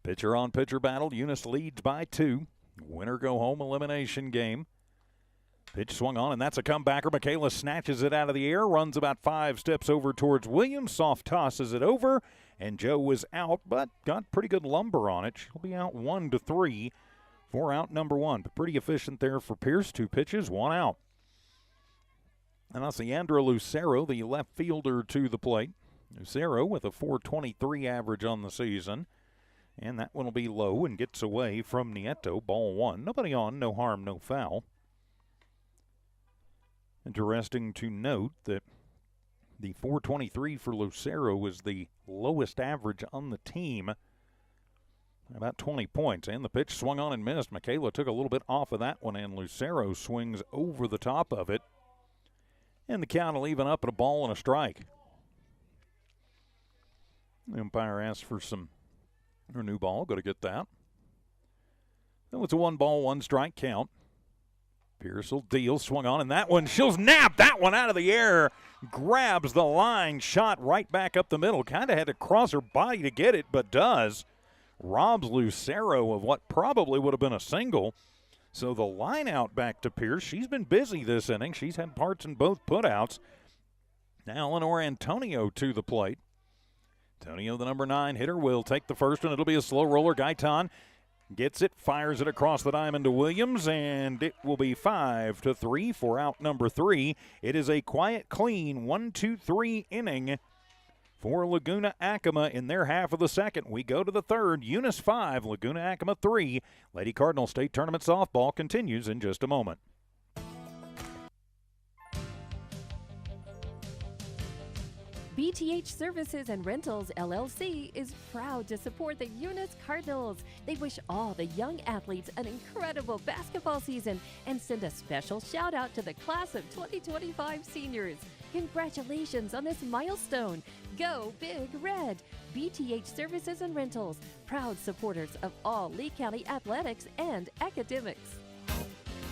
Pitcher-on-pitcher battle. Eunice leads by 2. Winner-go-home elimination game. Pitch swung on, and that's a comebacker. Michaela snatches it out of the air, runs about 5 steps over towards Williams, soft tosses it over, and Joe was out, but got pretty good lumber on it. She'll be out 1-3 for out number 1, but pretty efficient there for Pierce. 2 pitches, 1 out. And that's Leandra Lucero, the left fielder, to the plate. Lucero with a .423 average on the season. And that one will be low and gets away from Nieto. Ball 1. Nobody on, no harm, no foul. Interesting to note that the .423 for Lucero is the lowest average on the team. About 20 points. And the pitch swung on and missed. Michaela took a little bit off of that one, and Lucero swings over the top of it. And the count will even up at a ball and a strike. The umpire asks for a new ball. Got to get that. So it's a 1-ball, 1-strike count. Pierce will deal, swung on, and that one, she'll nab that one out of the air. Grabs the line, shot right back up the middle. Kind of had to cross her body to get it, but does. Robs Lucero of what probably would have been a single. So the line out back to Pierce. She's been busy this inning. She's had parts in both putouts. Now Eleanor Antonio to the plate. Antonio, the number 9 hitter, will take the first one. It'll be a slow roller. Gaitan gets it, fires it across the diamond to Williams, and it will be 5-3 for out number 3. It is a quiet, clean 1-2-3 inning for Laguna Acoma in their half of the second. We go to the third. Eunice 5, Laguna Acoma 3. Lady Cardinal State Tournament softball continues in just a moment. BTH Services and Rentals, LLC, is proud to support the Eunice Cardinals. They wish all the young athletes an incredible basketball season and send a special shout out to the class of 2025 seniors. Congratulations on this milestone. Go Big Red. BTH Services and Rentals, proud supporters of all Lee County athletics and academics.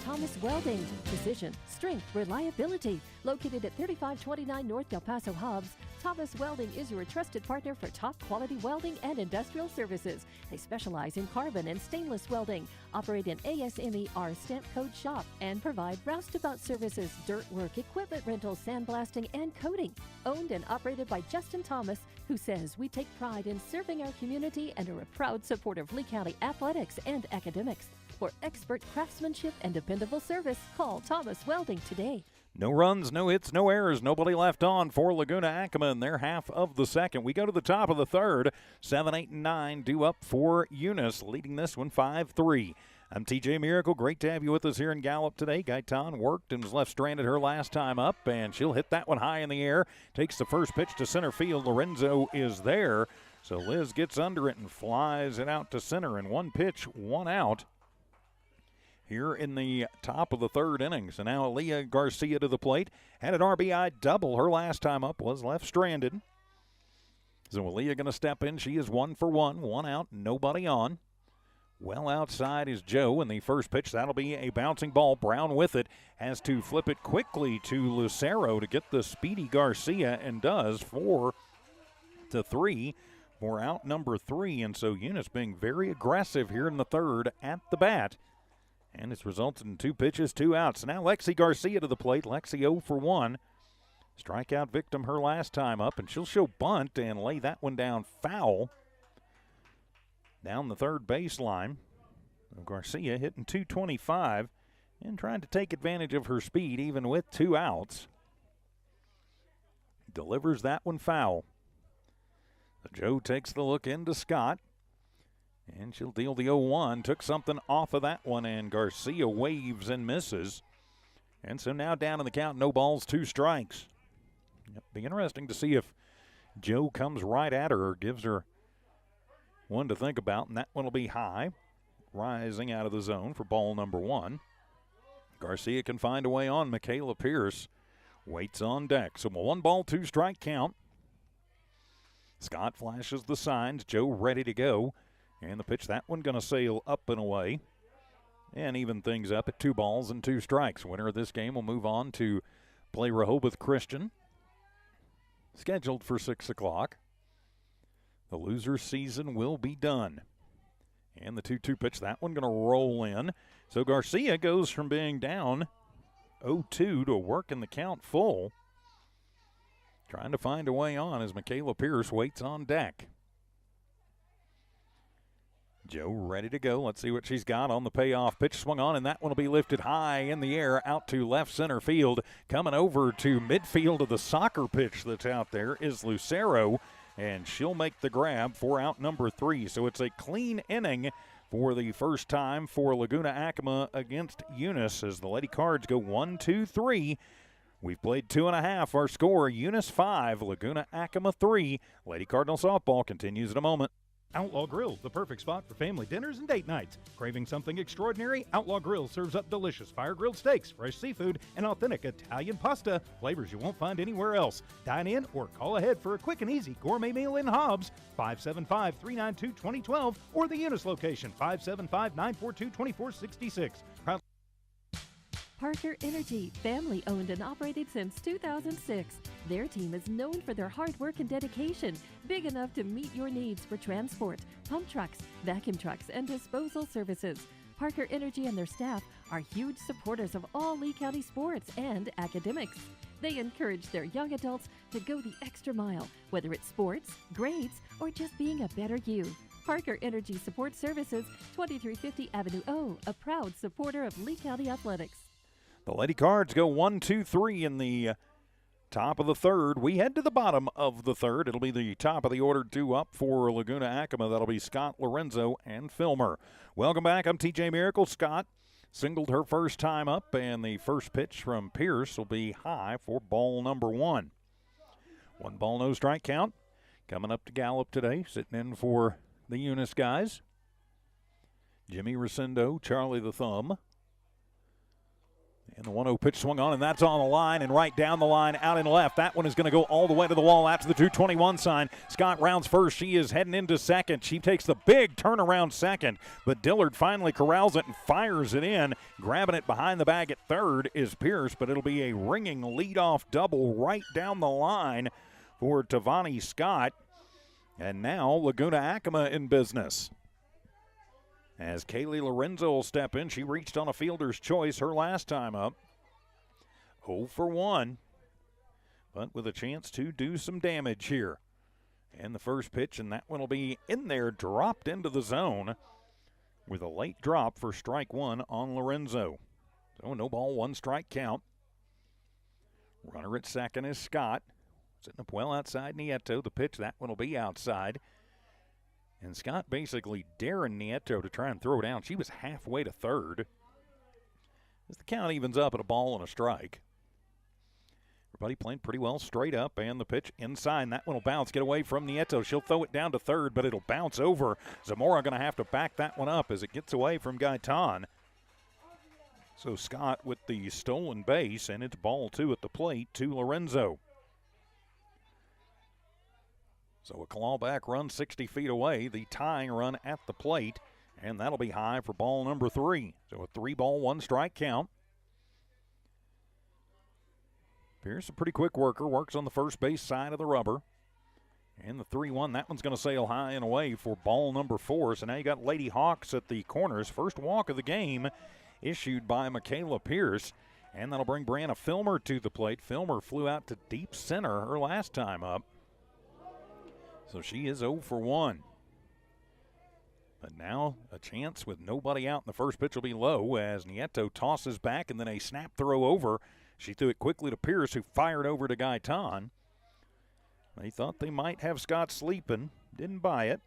Thomas Welding, precision, strength, reliability. Located at 3529 North Del Paso Hobbs, Thomas Welding is your trusted partner for top quality welding and industrial services. They specialize in carbon and stainless welding, operate an ASME R stamp code shop, and provide roustabout services, dirt work, equipment rental, sandblasting, and coating. Owned and operated by Justin Thomas, who says we take pride in serving our community and are a proud supporter of Lee County athletics and academics. For expert craftsmanship and dependable service, call Thomas Welding today. No runs, no hits, no errors, nobody left on for Laguna Acoma in their half of the second. We go to the top of the third. 7, 8, and 9 due up for Eunice, leading this one 5-3. I'm TJ Miracle. Great to have you with us here in Gallup today. Gaitan worked and was left stranded her last time up, and she'll hit that one high in the air. Takes the first pitch to center field. Lorenzo is there. So Liz gets under it and flies it out to center. And 1 pitch, 1 out here in the top of the third inning. So now Aaliyah Garcia to the plate. Had an RBI double her last time up, was left stranded. So Aaliyah going to step in. She is 1 for 1, 1 out, nobody on. Well outside is Joe, and the first pitch, that'll be a bouncing ball. Brown with it, has to flip it quickly to Lucero to get the speedy Garcia, and does. 4-3 for out number 3. And so Eunice being very aggressive here in the third at the bat. And it's resulted in 2 pitches, 2 outs. Now Lexi Garcia to the plate. Lexi 0 for 1. Strikeout victim her last time up, and she'll show bunt and lay that one down foul. Down the third baseline. Garcia hitting .225 and trying to take advantage of her speed even with 2 outs. Delivers that one foul. So Joe takes the look into Scott. And she'll deal the 0-1. Took something off of that one, and Garcia waves and misses. And so now down in the count, no balls, 2 strikes. It'll be interesting to see if Joe comes right at her or gives her one to think about, and that one will be high, rising out of the zone for ball number 1. Garcia can find a way on. Michaela Pierce waits on deck. So 1 ball, 2 strike count. Scott flashes the signs. Joe ready to go. And the pitch, that one going to sail up and away. And even things up at 2 balls and 2 strikes. Winner of this game will move on to play Rehoboth Christian. Scheduled for 6 o'clock. The loser's season will be done. And the 2-2 pitch, that one going to roll in. So Garcia goes from being down 0-2 to working the count full. Trying to find a way on as Michaela Pierce waits on deck. Joe ready to go. Let's see what she's got on the payoff pitch. Swung on, and that one will be lifted high in the air out to left center field. Coming over to midfield of the soccer pitch that's out there is Lucero, and she'll make the grab for out number 3. So it's a clean inning for the first time for Laguna Acoma against Eunice as the Lady Cards go 1-2-3. We've played 2.5. Our score, Eunice 5, Laguna Acoma 3. Lady Cardinal softball continues in a moment. Outlaw Grill, the perfect spot for family dinners and date nights. Craving something extraordinary? Outlaw Grill serves up delicious fire-grilled steaks, fresh seafood, and authentic Italian pasta, flavors you won't find anywhere else. Dine in or call ahead for a quick and easy gourmet meal in Hobbs, 575-392-2012, or the Eunice location, 575-942-2466. Parker Energy, family owned and operated since 2006. Their team is known for their hard work and dedication, big enough to meet your needs for transport, pump trucks, vacuum trucks, and disposal services. Parker Energy and their staff are huge supporters of all Lee County sports and academics. They encourage their young adults to go the extra mile, whether it's sports, grades, or just being a better you. Parker Energy Support Services, 2350 Avenue O, a proud supporter of Lee County Athletics. The Lady Cards go 1-2-3 in the top of the third. We head to the bottom of the third. It'll be the top of the order due up for Laguna Acoma. That'll be Scott Lorenzo and Filmer. Welcome back. I'm TJ Miracle. Scott singled her first time up, and the first pitch from Pierce will be high for ball number 1. 1 ball, no strike count. Coming up to Gallup today, sitting in for the Eunice guys. Jimmy Rosendo, Charlie the Thumb. And the 1-0 pitch swung on, and that's on the line and right down the line, out and left. That one is going to go all the way to the wall after the 221 sign. Scott rounds first. She is heading into second. She takes the big turnaround second, but Dillard finally corrals it and fires it in. Grabbing it behind the bag at third is Pierce, but it'll be a ringing leadoff double right down the line for Tavani Scott. And now Laguna Acoma in business. As Kaylee Lorenzo will step in, she reached on a fielder's choice her last time up. 0 for 1, but with a chance to do some damage here. And the first pitch, and that one will be in there, dropped into the zone with a late drop for strike 1 on Lorenzo. So no ball, 1 strike count. Runner at second is Scott. Sitting up well outside Nieto. The pitch, that one will be outside. And Scott basically daring Nieto to try and throw down. She was halfway to third. As the count evens up at a ball and a strike. Everybody playing pretty well straight up, and the pitch inside. That one will bounce, get away from Nieto. She'll throw it down to third, but it'll bounce over. Zamora going to have to back that one up as it gets away from Gaitan. So Scott with the stolen base, and it's ball 2 at the plate to Lorenzo. So a clawback run 60 feet away, the tying run at the plate, and that'll be high for ball number 3. So a 3 ball, 1 strike count. Pierce, a pretty quick worker, works on the first base side of the rubber. And the 3-1, that one's going to sail high and away for ball number 4. So now you got Lady Hawks at the corners. First walk of the game issued by Michaela Pierce. And that'll bring Brianna Filmer to the plate. Filmer flew out to deep center her last time up. So she is 0 for 1. But now a chance with nobody out, and the first pitch will be low as Nieto tosses back and then a snap throw over. She threw it quickly to Pierce, who fired over to Gaitan. They thought they might have Scott sleeping. Didn't buy it.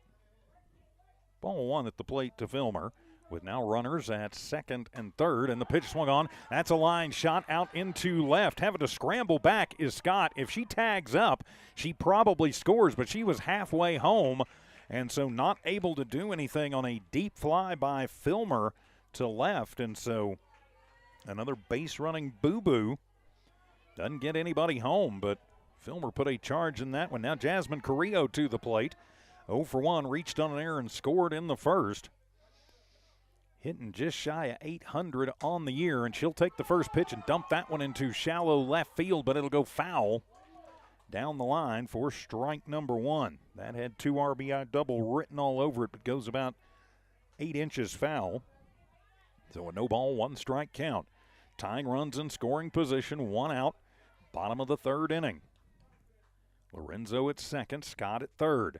Ball one at the plate to Filmer, with now runners at second and third, and the pitch swung on. That's a line shot out into left. Having to scramble back is Scott. If she tags up, she probably scores, but she was halfway home, and so not able to do anything on a deep fly by Filmer to left, and so another base running boo-boo. Doesn't get anybody home, but Filmer put a charge in that one. Now Jasmine Carrillo to the plate. 0 for 1, reached on an error and scored in the first. Hitting just shy of 800 on the year, and she'll take the first pitch and dump that one into shallow left field, but it'll go foul down the line for strike number 1. That had 2 RBI double written all over it, but goes about 8 inches foul. So a no ball, 1 strike count. Tying runs in scoring position, 1 out. Bottom of the third inning. Lorenzo at second, Scott at third.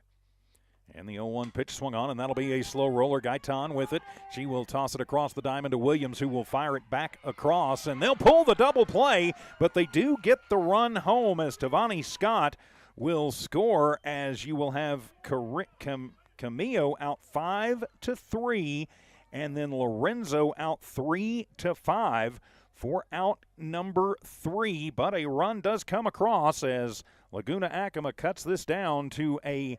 And the 0-1 pitch swung on, and that'll be a slow roller. Gaitan with it. She will toss it across the diamond to Williams, who will fire it back across, and they'll pull the double play, but they do get the run home as Tavani Scott will score, as you will have Camillo out 5-3, and then Lorenzo out 3-5 for out number 3. But a run does come across as Laguna Acoma cuts this down to a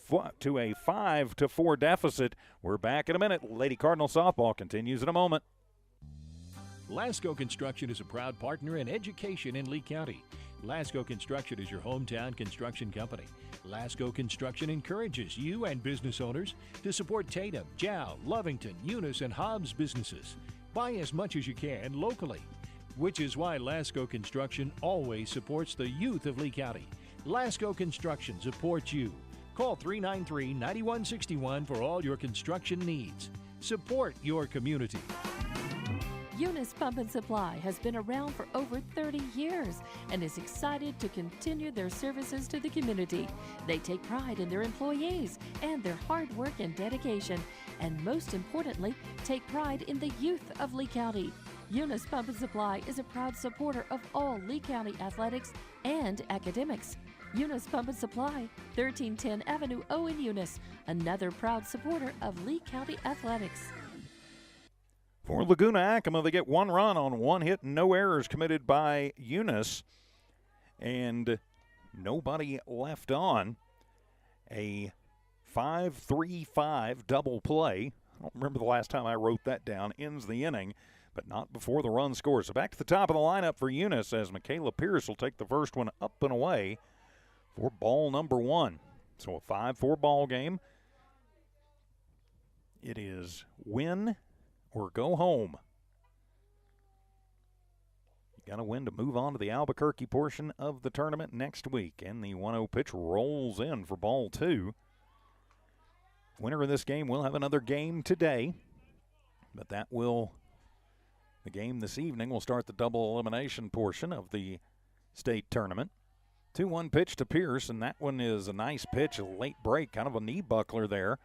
5-4 deficit. We're back in a minute. Lady Cardinal softball continues in a moment. Lasco Construction is a proud partner in education in Lee County. Lasco Construction is your hometown construction company. Lasco Construction encourages you and business owners to support Tatum, Jow, Lovington, Eunice, and Hobbs businesses. Buy as much as you can locally, which is why Lasco Construction always supports the youth of Lee County. Lasco Construction supports you. Call 393-9161 for all your construction needs. Support your community. Eunice Pump and Supply has been around for over 30 years and is excited to continue their services to the community. They take pride in their employees and their hard work and dedication, and most importantly, take pride in the youth of Lee County. Eunice Pump and Supply is a proud supporter of all Lee County athletics and academics. Eunice Pump and Supply, 1310 Avenue O in Eunice, another proud supporter of Lee County athletics. For Laguna Acoma, they get 1 run on 1 hit, no errors committed by Eunice, and nobody left on. A 5-3-5 double play. I don't remember the last time I wrote that down. Ends the inning, but not before the run scores. So back to the top of the lineup for Eunice as Michaela Pierce will take the first one up and away for ball number 1. So a 5-4 ball game. It is win or go home. You got to win to move on to the Albuquerque portion of the tournament next week. And the 1-0 pitch rolls in for ball 2. Winner of this game will have another game today, but the game this evening will start the double elimination portion of the state tournament. 2-1 pitch to Pierce, and that one is a nice pitch, a late break, kind of a knee buckler there.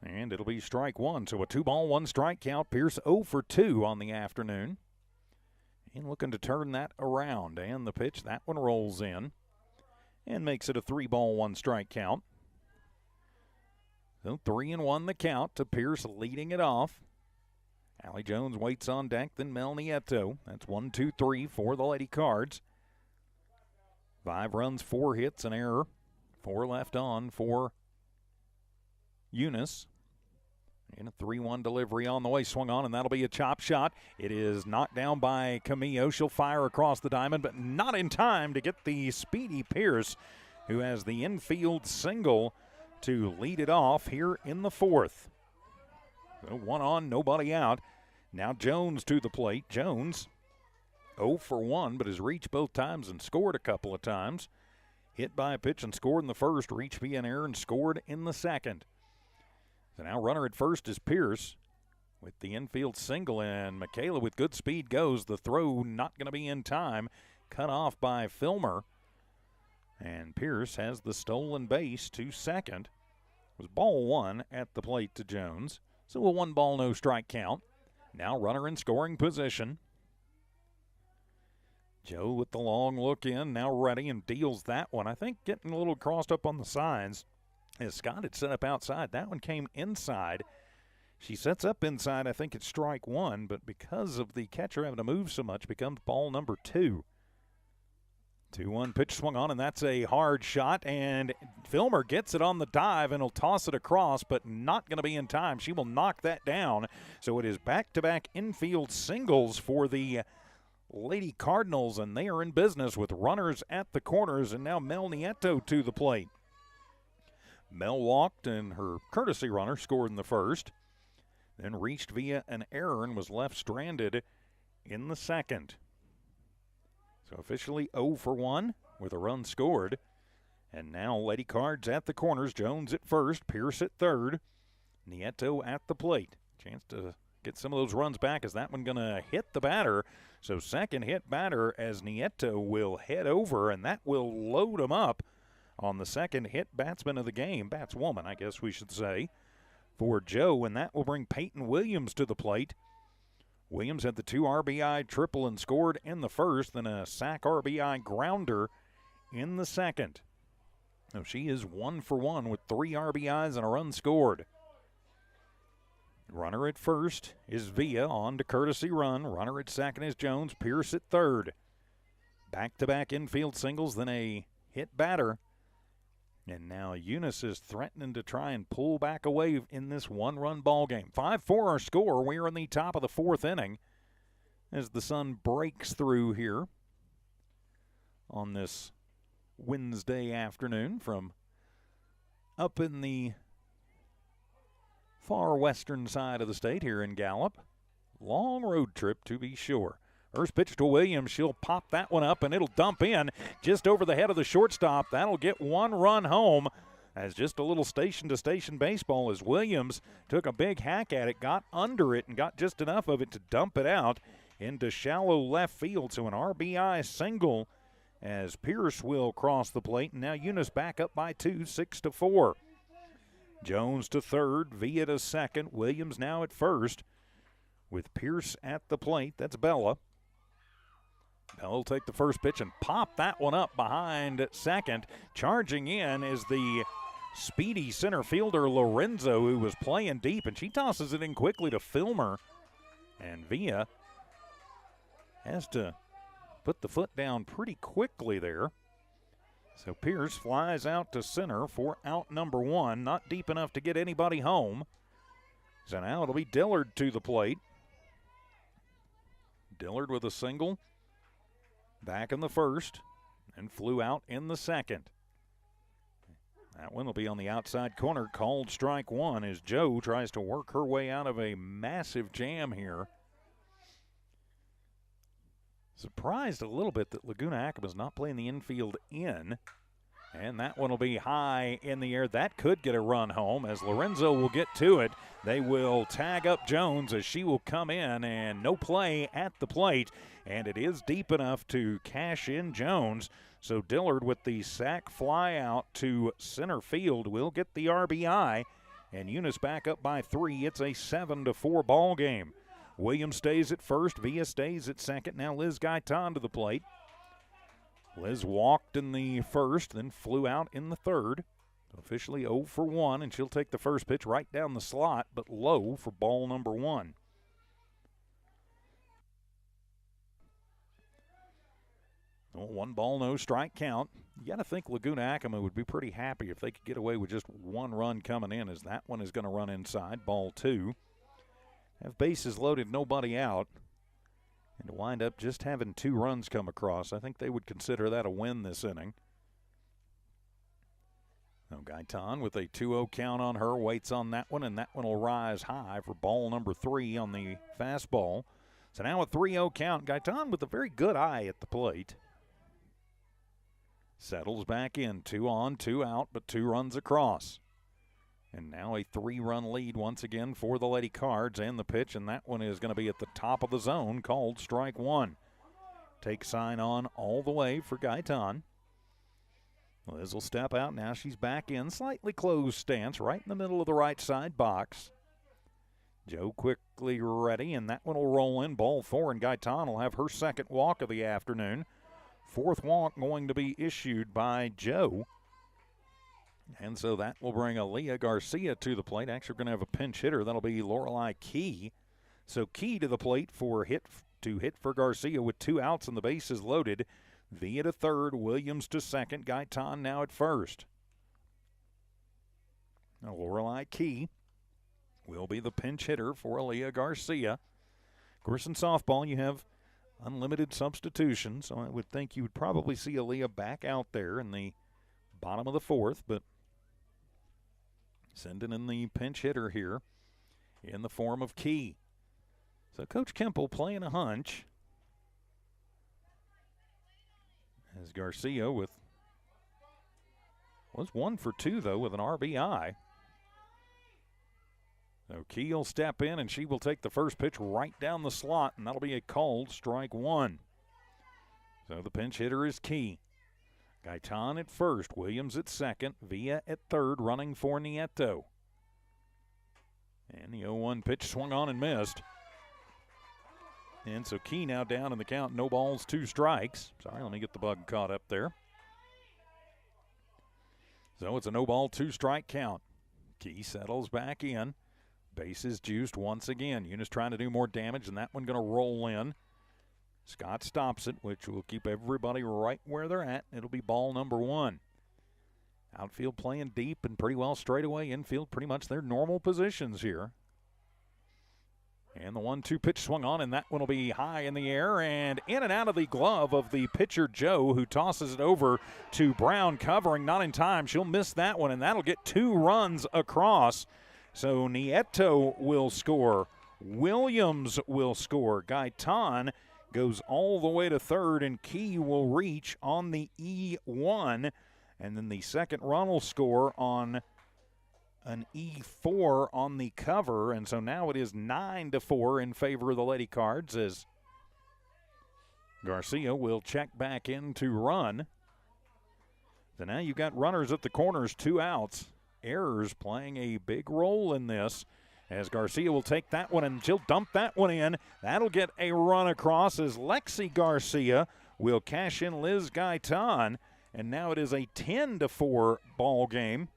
And it'll be strike 1, so a 2-ball, 1 strike count. Pierce 0 for 2 on the afternoon. And looking to turn that around. And the pitch, that one rolls in and makes it a 3-ball, 1 strike count. So 3-1 the count to Pierce leading it off. Allie Jones waits on deck, then Mel Nieto. That's 1, 2, 3 for the Lady Cards. 5 runs, 4 hits, an error. 4 left on for Eunice. And a 3-1 delivery on the way, swung on, and that'll be a chop shot. It is knocked down by Camillo. She'll fire across the diamond, but not in time to get the speedy Pierce, who has the infield single to lead it off here in the 4th. So 1 on, nobody out. Now Jones to the plate. Jones 0 for 1, but has reached both times and scored a couple of times. Hit by a pitch and scored in the first. Reached via an error and scored in the second. So now runner at first is Pierce with the infield single, and Michaela with good speed goes. The throw not going to be in time. Cut off by Filmer. And Pierce has the stolen base to second. It was ball 1 at the plate to Jones. So a 1-ball, no strike count. Now runner in scoring position. Joe with the long look in, now ready and deals that one. I think getting a little crossed up on the sides as Scott had set up outside. That one came inside. She sets up inside. I think it's strike one, but because of the catcher having to move so much, becomes ball number 2. 2-1 pitch swung on, and that's a hard shot, and Filmer gets it on the dive and will toss it across, but not going to be in time. She will knock that down. So it is back-to-back infield singles for the Lady Cardinals, and they are in business with runners at the corners, and now Mel Nieto to the plate. Mel walked, and her courtesy runner scored in the first, then reached via an error and was left stranded in the second. So officially 0 for 1 with a run scored. And now Lady Cards at the corners. Jones at first, Pierce at third, Nieto at the plate. Chance to get some of those runs back. Is that one going to hit the batter? So second hit batter as Nieto will head over, and that will load him up on the second hit batsman of the game. Batswoman, I guess we should say, for Joe, and that will bring Peyton Williams to the plate. Williams had the 2 RBI triple and scored in the first, then a sac RBI grounder in the second. So she is 1 for 1 with 3 RBIs and a run scored. Runner at first is Villa on to courtesy run. Runner at second is Jones. Pierce at third. Back-to-back infield singles, then a hit batter. And now Eunice is threatening to try and pull back away in this one-run ball game. 5-4 our score. We are in the top of the 4th inning as the sun breaks through here on this Wednesday afternoon from up in the far western side of the state here in Gallup. Long road trip to be sure. First pitch to Williams. She'll pop that one up, and it'll dump in just over the head of the shortstop. That'll get 1 run home as just a little station-to-station baseball as Williams took a big hack at it, got under it, and got just enough of it to dump it out into shallow left field. So an RBI single as Pierce will cross the plate, and now Eunice back up by 2, 6-4. Jones to third, Villa to second, Williams now at first with Pierce at the plate. That's Bella. Bella will take the first pitch and pop that one up behind second. Charging in is the speedy center fielder Lorenzo, who was playing deep, and she tosses it in quickly to Filmer. And Villa has to put the foot down pretty quickly there. So Pierce flies out to center for out number 1. Not deep enough to get anybody home. So now it'll be Dillard to the plate. Dillard with a single. Back in the first and flew out in the second. That one will be on the outside corner, called strike 1 as Joe tries to work her way out of a massive jam here. Surprised a little bit that Laguna Acoma is not playing the infield in. And that one will be high in the air. That could get a run home as Lorenzo will get to it. They will tag up Jones as she will come in, and no play at the plate. And it is deep enough to cash in Jones. So Dillard with the sac fly out to center field will get the RBI. And Eunice back up by 3. It's a 7-4 ball game. Williams stays at first. Villa stays at second. Now Liz Gaitan to the plate. Liz walked in the first, then flew out in the third. Officially 0 for 1, and she'll take the first pitch right down the slot, but low for ball number 1. Well, 1 ball, no strike count. You got to think Laguna Acoma would be pretty happy if they could get away with just 1 run coming in, as that one is going to run inside, ball 2. Have bases loaded, nobody out. And to wind up just having 2 runs come across, I think they would consider that a win this inning. Now Gaitan with a 2-0 count on her, waits on that one, and that one will rise high for ball number 3 on the fastball. So now a 3-0 count. Gaitan with a very good eye at the plate. Settles back in, 2 on, 2 out, but 2 runs across. And now a 3-run lead once again for the Lady Cards, and the pitch, and that one is going to be at the top of the zone, called strike 1. Take sign on all the way for Gaitan. Liz will step out now. She's back in, slightly closed stance, right in the middle of the right side box. Joe quickly ready, and that one will roll in, ball 4, and Gaitan will have her second walk of the afternoon. 4th walk going to be issued by Joe. And so that will bring Aaliyah Garcia to the plate. Actually, we're going to have a pinch hitter. That'll be Lorelei Key. So Key to the plate for hit for Garcia with 2 outs and the bases loaded. Villa to third, Williams to second, Gaitan now at first. Now Lorelei Key will be the pinch hitter for Aaliyah Garcia. Of course, in softball, you have unlimited substitutions, so I would think you would probably see Aaliyah back out there in the bottom of the 4th, but sending in the pinch hitter here in the form of Key. So Coach Kemple playing a hunch as Garcia was 1 for 2, though, with an RBI. So Key will step in, and she will take the first pitch right down the slot, and that'll be a called strike 1. So the pinch hitter is Key. Gaitan at first, Williams at second, Villa at third, running for Nieto. And the 0-1 pitch swung on and missed. And so Key now down in the count, no balls, 2 strikes. Sorry, let me get the bug caught up there. So it's a no ball, 2 strike count. Key settles back in. Bases juiced once again. Eunice trying to do more damage, and that one going to roll in. Scott stops it, which will keep everybody right where they're at. It'll be ball number 1. Outfield playing deep and pretty well straight away. Infield pretty much their normal positions here. And the 1-2 pitch swung on, and that one will be high in the air and in and out of the glove of the pitcher, Joe, who tosses it over to Brown, covering, not in time. She'll miss that one, and that'll get 2 runs across. So Nieto will score. Williams will score. Gaitan goes all the way to third, and Key will reach on the E1. And then the second run will score on an E4 on the cover, and so now it is 9-4 in favor of the Lady Cards as Garcia will check back in to run. So now you've got runners at the corners, 2 outs. Errors playing a big role in this as Garcia will take that one and she'll dump that one in. That'll get a run across as Lexi Garcia will cash in Liz Gaitan, and now it is a 10-4 ball game.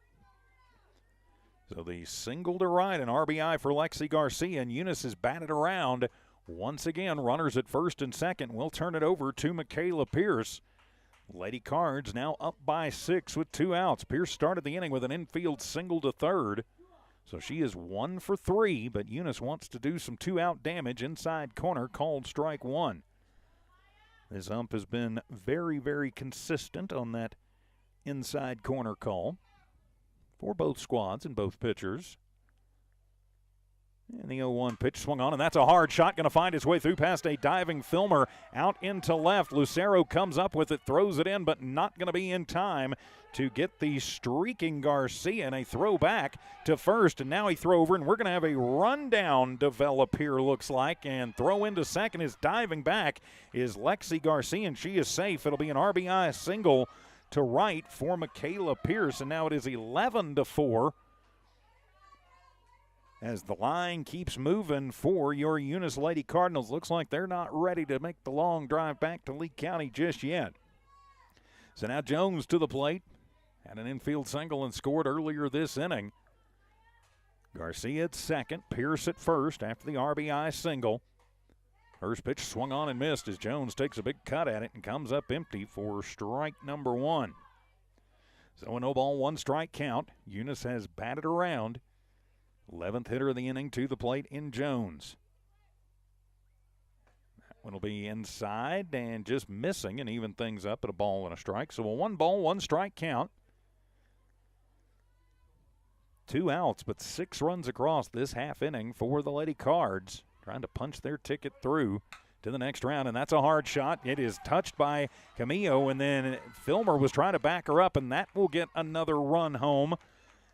So the single to right, an RBI for Lexi Garcia, and Eunice is batted around. Once again, runners at first and second. We'll turn it over to Michaela Pierce. Lady Cards now up by 6 with 2 outs. Pierce started the inning with an infield single to third. So she is 1 for 3, but Eunice wants to do some 2-out damage inside corner, called strike 1. This ump has been very, very consistent on that inside corner call for both squads and both pitchers. And the 0-1 pitch swung on, and that's a hard shot, going to find its way through past a diving Filmer out into left. Lucero comes up with it, throws it in, but not going to be in time to get the streaking Garcia, and a throw back to first, and now he throw over, and we're going to have a rundown develop here, looks like, and throw into second. Is diving back is Lexi Garcia, and she is safe. It'll be an RBI single to right for Michaela Pierce, and now it is 11-4 as the line keeps moving for your Eunice Lady Cardinals. Looks like they're not ready to make the long drive back to Lee County just yet. So now Jones to the plate. Had an infield single and scored earlier this inning. Garcia at second, Pierce at first after the RBI single. First pitch swung on and missed as Jones takes a big cut at it and comes up empty for strike number 1. So a no ball, 1 strike count. Eunice has batted around. 11th hitter of the inning to the plate in Jones. That one will be inside and just missing and even things up at a ball and a strike. So a 1 ball, 1 strike count. 2 outs, but 6 runs across this half inning for the Lady Cards, trying to punch their ticket through to the next round, and that's a hard shot. It is touched by Camillo, and then Filmer was trying to back her up, and that will get another run home.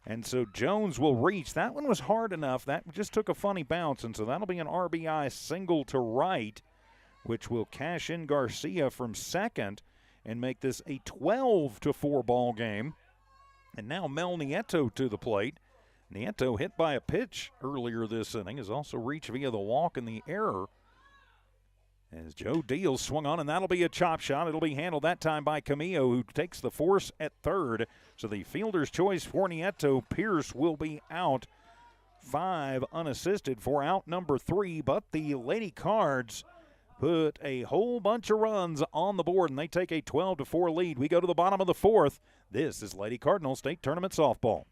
And so Jones will reach. That one was hard enough. That just took a funny bounce, and so that'll be an RBI single to right, which will cash in Garcia from second and make this a 12-4 ball game. And now Mel Nieto to the plate. Nieto, hit by a pitch earlier this inning, has also reached via the walk and the error. As Joe Deal swung on, and that'll be a chop shot. It'll be handled that time by Camillo, who takes the force at third. So the fielder's choice for Nieto. Pierce will be out 5 unassisted for out number 3, but the Lady Cards put a whole bunch of runs on the board, and they take a 12-4 lead. We go to the bottom of the 4th. This is Lady Cardinal State Tournament Softball.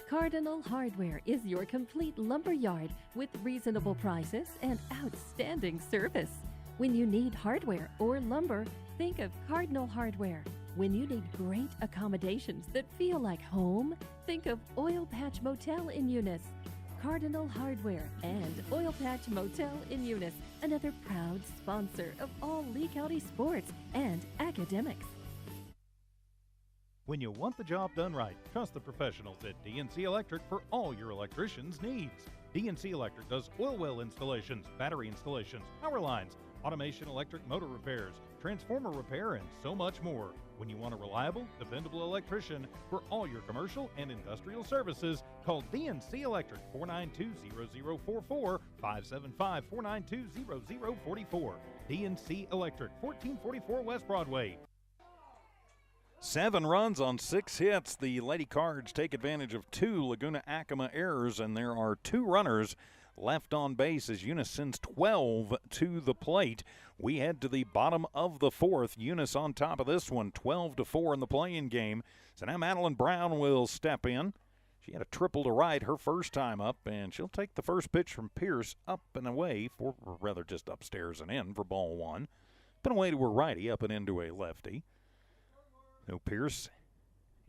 Cardinal Hardware is your complete lumber yard with reasonable prices and outstanding service. When you need hardware or lumber, think of Cardinal Hardware. When you need great accommodations that feel like home, think of Oil Patch Motel in Eunice. Cardinal Hardware and Oil Patch Motel in Eunice, another proud sponsor of all Lee County sports and academics. When you want the job done right, trust the professionals at DNC Electric for all your electrician's needs. DNC Electric does oil well installations, battery installations, power lines, automation electric motor repairs, transformer repair, and so much more. When you want a reliable, dependable electrician for all your commercial and industrial services, call DNC Electric 492-0044, 575-492-0044. DNC Electric, 1444 West Broadway. 7 runs on 6 hits. The Lady Cards take advantage of 2 Laguna Acoma errors, and there are 2 runners left on base as Eunice sends 12 to the plate. We head to the bottom of the 4th. Eunice on top of this one, 12-4 in the play-in game. So now Madeline Brown will step in. She had a triple to right her first time up, and she'll take the first pitch from Pierce up and away, or rather just upstairs and in for ball 1. Up and away to her righty, up and into a lefty. So Pierce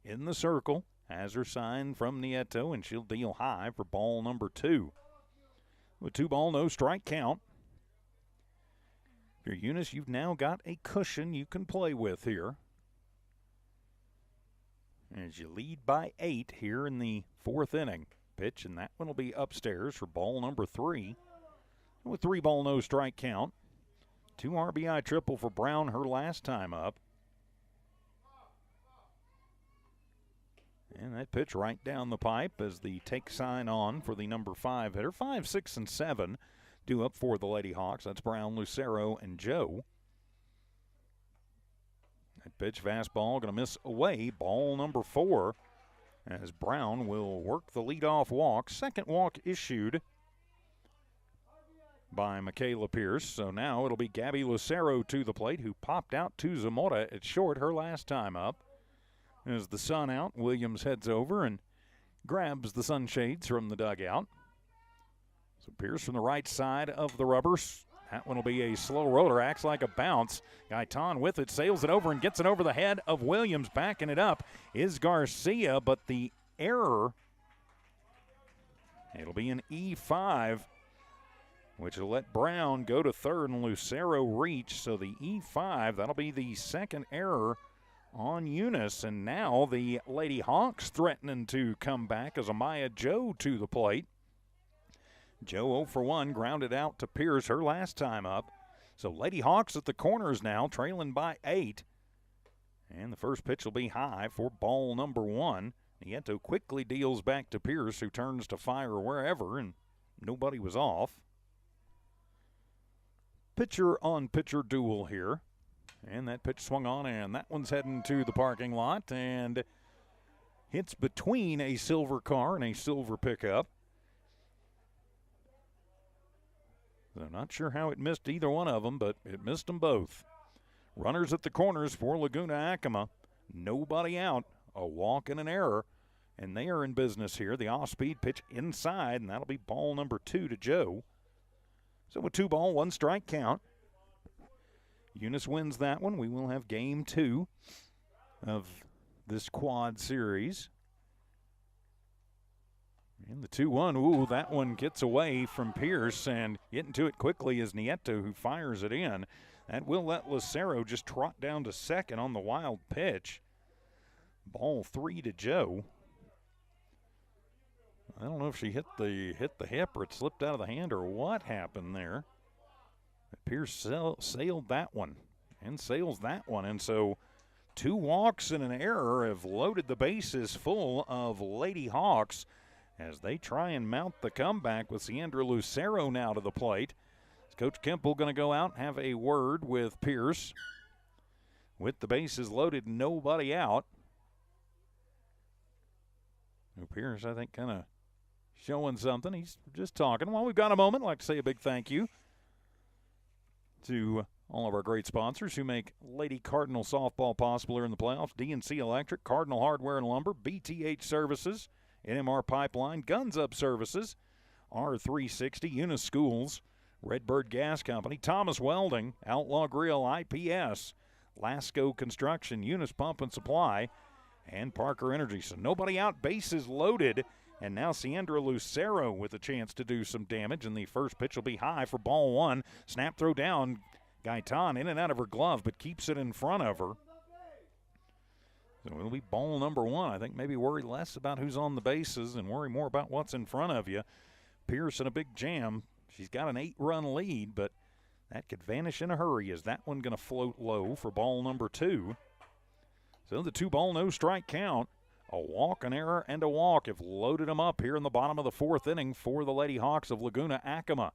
in the circle, has her sign from Nieto, and she'll deal high for ball number 2. With 2 ball, no strike count. If you're Eunice, you've now got a cushion you can play with here. As you lead by 8 here in the 4th inning. Pitch, and that one will be upstairs for ball number 3. With 3 ball, no strike count. 2 RBI triple for Brown her last time up. And that pitch right down the pipe as the take sign on for the number 5 hitter. 5, 6, and 7 due up for the Lady Hawks. That's Brown, Lucero, and Joe. That pitch fastball going to miss away. Ball number 4 as Brown will work the leadoff walk. Second walk issued by Michaela Pierce. So now it'll be Gabby Lucero to the plate, who popped out to Zamora at short her last time up. As the sun out, Williams heads over and grabs the sunshades from the dugout. So Pierce from the right side of the rubbers. That one will be a slow roller, acts like a bounce. Gaitan with it, sails it over and gets it over the head of Williams. Backing it up is Garcia, but the error, it'll be an E5, which will let Brown go to third and Lucero reach. So the E5, that'll be the second error on Eunice, and now the Lady Hawks threatening to come back as Amaya Joe to the plate. Joe 0 for 1, grounded out to Pierce her last time up. So Lady Hawks at the corners now, trailing by 8. And the first pitch will be high for ball number 1. Nieto quickly deals back to Pierce, who turns to fire wherever, and nobody was off. Pitcher-on-pitcher duel here. And that pitch swung on, and that one's heading to the parking lot and hits between a silver car and a silver pickup. So not sure how it missed either one of them, but it missed them both. Runners at the corners for Laguna Acoma. Nobody out. A walk and an error, and they are in business here. The off-speed pitch inside, and that'll be ball number 2 to Joe. So with 2 ball, 1 strike count. Eunice wins that one. We will have game 2 of this quad series. And the 2-1, ooh, that one gets away from Pierce, and getting to it quickly is Nieto, who fires it in. That will let Lucero just trot down to second on the wild pitch. Ball 3 to Joe. I don't know if she hit the hip or it slipped out of the hand or what happened there. Pierce sailed that one and sails that one. And so 2 walks and an error have loaded the bases full of Lady Hawks as they try and mount the comeback with Sandra Lucero now to the plate. Is Coach Kemple going to go out and have a word with Pierce? With the bases loaded, nobody out. Pierce, I think, kind of showing something. He's just talking. Well, we've got a moment. I'd like to say a big thank you to all of our great sponsors who make Lady Cardinal softball possible here in the playoffs. DNC Electric, Cardinal Hardware and Lumber, BTH Services, NMR Pipeline, Guns Up Services, R360, Eunice Schools, Redbird Gas Company, Thomas Welding, Outlaw Grill, IPS, Lasco Construction, Eunice Pump and Supply, and Parker Energy. So nobody out, bases loaded, and now Sandra Lucero with a chance to do some damage, and the first pitch will be high for ball one. Snap throw down. Gaitan in and out of her glove, but keeps it in front of her. So it'll be ball number one. I think maybe worry less about who's on the bases and worry more about what's in front of you. Pierce in a big jam. She's got an 8-run lead, but that could vanish in a hurry. Is that one going to float low for ball number two? So the 2-ball, no strike count. A walk, an error, and a walk have loaded them up here in the bottom of the fourth inning for the Lady Hawks of Laguna Acoma.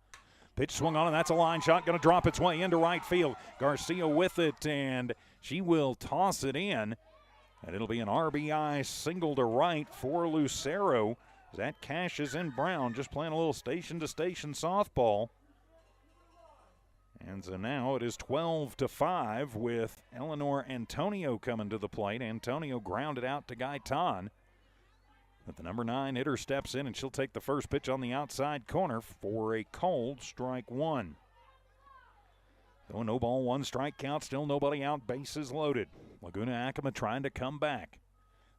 Pitch swung on, and that's a line shot. Going to drop its way into right field. Garcia with it, and she will toss it in. And it'll be an RBI single to right for Lucero. That cashes in Brown, just playing a little station-to-station softball. And so now it is 12-5 with Eleanor Antonio coming to the plate. Antonio grounded out to Gaitan. But the number 9 hitter steps in, and she'll take the first pitch on the outside corner for a called strike one. So no ball, 1 strike count, still nobody out, bases loaded. Laguna Acoma trying to come back.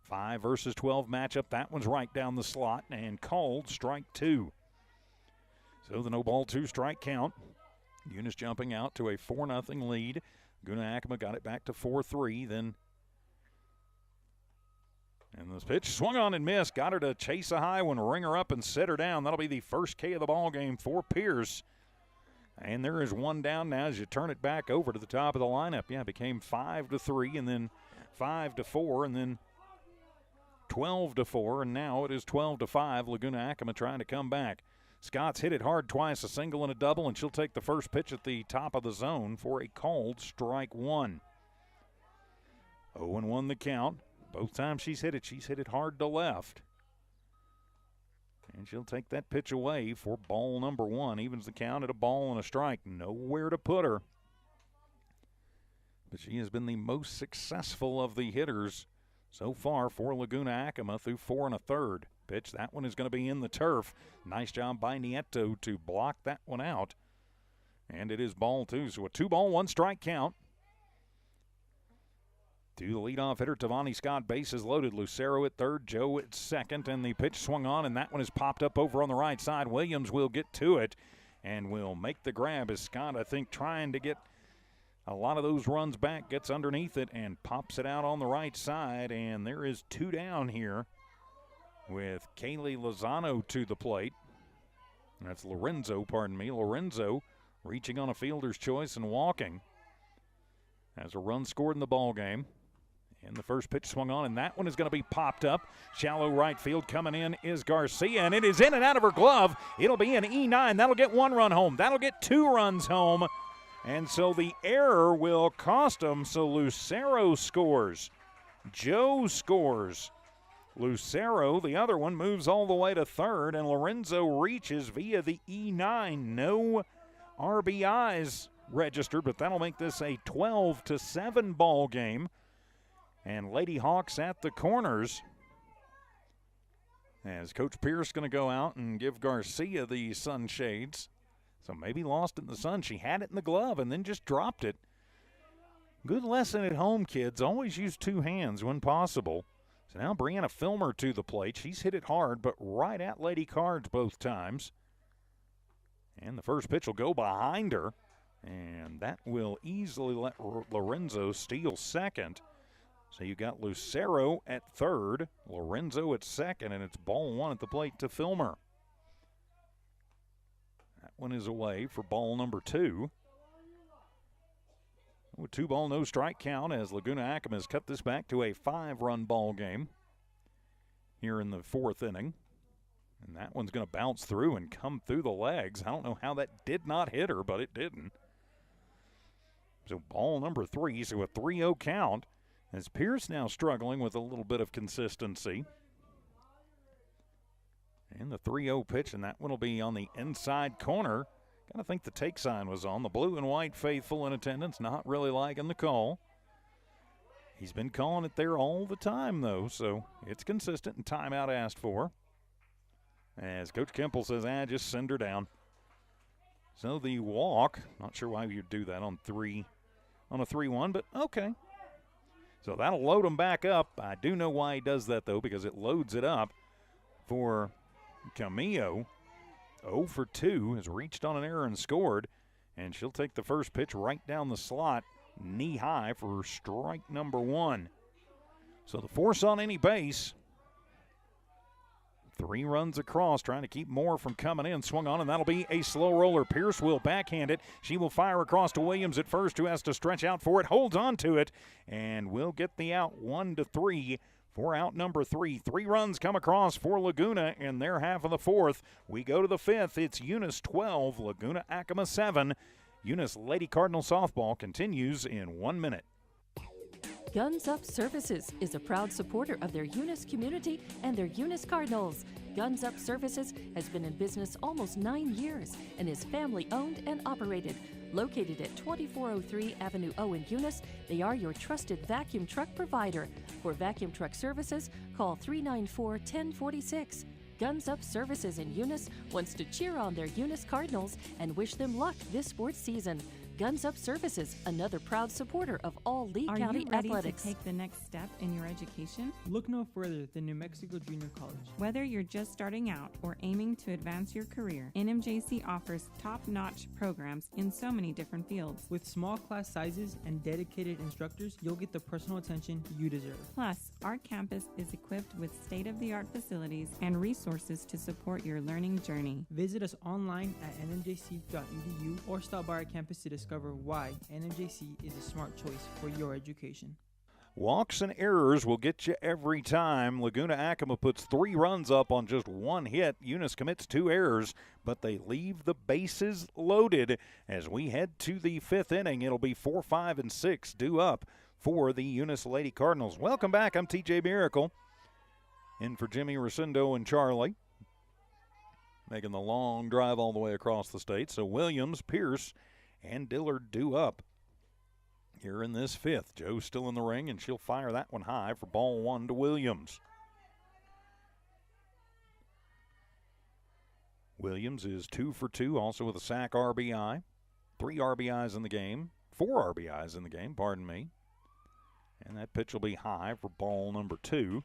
5 versus 12 matchup. That one's right down the slot and called strike 2. So the no ball, 2 strike count. Eunice jumping out to a 4-0 lead. Laguna Acoma got it back to 4-3. Then and this pitch swung on and missed. Got her to chase a high one, ring her up and set her down. That'll be the first K of the ball game for Pierce. And there is one down now as you turn it back over to the top of the lineup. Yeah, it became 5-3 and then 5-4 and then 12-4. And now it is 12-5. Laguna Acoma trying to come back. Scott's hit it hard twice, a single and a double, and she'll take the first pitch at the top of the zone for a called strike one. 0-1 the count. Both times she's hit it hard to left. And she'll take that pitch away for ball number one. Evens the count at a ball and a strike. Nowhere to put her. But she has been the most successful of the hitters so far for Laguna Acoma through 4 1/3. Pitch, that one is going to be in the turf. Nice job by Nieto to block that one out. And it is ball two. So a 2-ball, 1 strike count. To the leadoff hitter, Tavani Scott, bases loaded. Lucero at third, Joe at second, and the pitch swung on, and that one is popped up over on the right side. Williams will get to it and will make the grab as Scott, I think, trying to get a lot of those runs back, gets underneath it and pops it out on the right side, and there is 2 down here with Kaylee Lozano to the plate. That's Lorenzo, Lorenzo reaching on a fielder's choice and walking. Has a run scored in the ball game. And the first pitch swung on, and that one is going to be popped up. Shallow right field coming in is Garcia, and it is in and out of her glove. It'll be an E9. That'll get 1 run home. That'll get 2 runs home. And so the error will cost them. So Lucero scores. Joe scores. Lucero, the other one, moves all the way to third, and Lorenzo reaches via the E9. No RBIs registered, but that'll make this a 12-7 ball game. And Lady Hawks at the corners. As Coach Pierce going to go out and give Garcia the sunshades. So maybe lost it in the sun. She had it in the glove and then just dropped it. Good lesson at home, kids. Always use 2 hands when possible. So now Brianna Filmer to the plate. She's hit it hard, but right at Lady Cards both times. And the first pitch will go behind her. And that will easily let Lorenzo steal second. So you got Lucero at third, Lorenzo at second, and it's ball 1 at the plate to Filmer. That one is away for ball number 2. With 2-ball, no strike count as Laguna Acoma has cut this back to a 5-run ball game here in the 4th inning. And that one's going to bounce through and come through the legs. I don't know how that did not hit her, but it didn't. So ball number 3, so a 3-0 count. As Pierce now struggling with a little bit of consistency. And the 3-0 pitch, and that one will be on the inside corner. Gotta think the take sign was on. The blue and white faithful in attendance, not really liking the call. He's been calling it there all the time, though, so it's consistent and timeout asked for. As Coach Kemple says, just send her down. So the walk, not sure why you'd do that on a 3-1, but okay. So that'll load them back up. I do know why he does that, though, because it loads it up for Camillo. 0 for 2, has reached on an error and scored, and she'll take the first pitch right down the slot, knee high for strike number 1. So the force on any base. 3 runs across, trying to keep more from coming in. Swung on, and that'll be a slow roller. Pierce will backhand it. She will fire across to Williams at first, who has to stretch out for it. Holds on to it, and will get the out 1-3 for out number 3. 3 runs come across for Laguna in their half of the 4th. We go to the 5th. It's Eunice 12, Laguna Acoma 7. Eunice Lady Cardinal softball continues in 1 minute. Guns Up Services is a proud supporter of their Eunice community and their Eunice Cardinals. Guns Up Services has been in business almost 9 years and is family owned and operated. Located at 2403 Avenue O in Eunice, they are your trusted vacuum truck provider. For vacuum truck services, call 394-1046. Guns Up Services in Eunice wants to cheer on their Eunice Cardinals and wish them luck this sports season. Guns Up Services, another proud supporter of all Lee County Are you ready athletics. to take the next step in your education? Look no further than New Mexico Junior College. Whether you're just starting out or aiming to advance your career, NMJC offers top-notch programs in so many different fields. With small class sizes and dedicated instructors, you'll get the personal attention you deserve. Plus, our campus is equipped with state-of-the-art facilities and resources to support your learning journey. Visit us online at nmjc.edu or stop by our campus to discover why NMJC is a smart choice for your education. Walks and errors will get you every time. Laguna Acoma puts 3 runs up on just 1 hit. Eunice commits 2 errors, but they leave the bases loaded. As we head to the 5th inning, it'll be 4, 5, and 6 due up for the Eunice Lady Cardinals. Welcome back. I'm TJ Miracle. In for Jimmy Rosendo and Charlie. Making the long drive all the way across the state. So Williams, Pierce, and Dillard due up here in this 5th. Joe's still in the ring, and she'll fire that one high for ball 1 to Williams. Williams is 2 for 2, also with a sack RBI. 3 RBIs in the game. 4 RBIs in the game, pardon me. And that pitch will be high for ball number 2.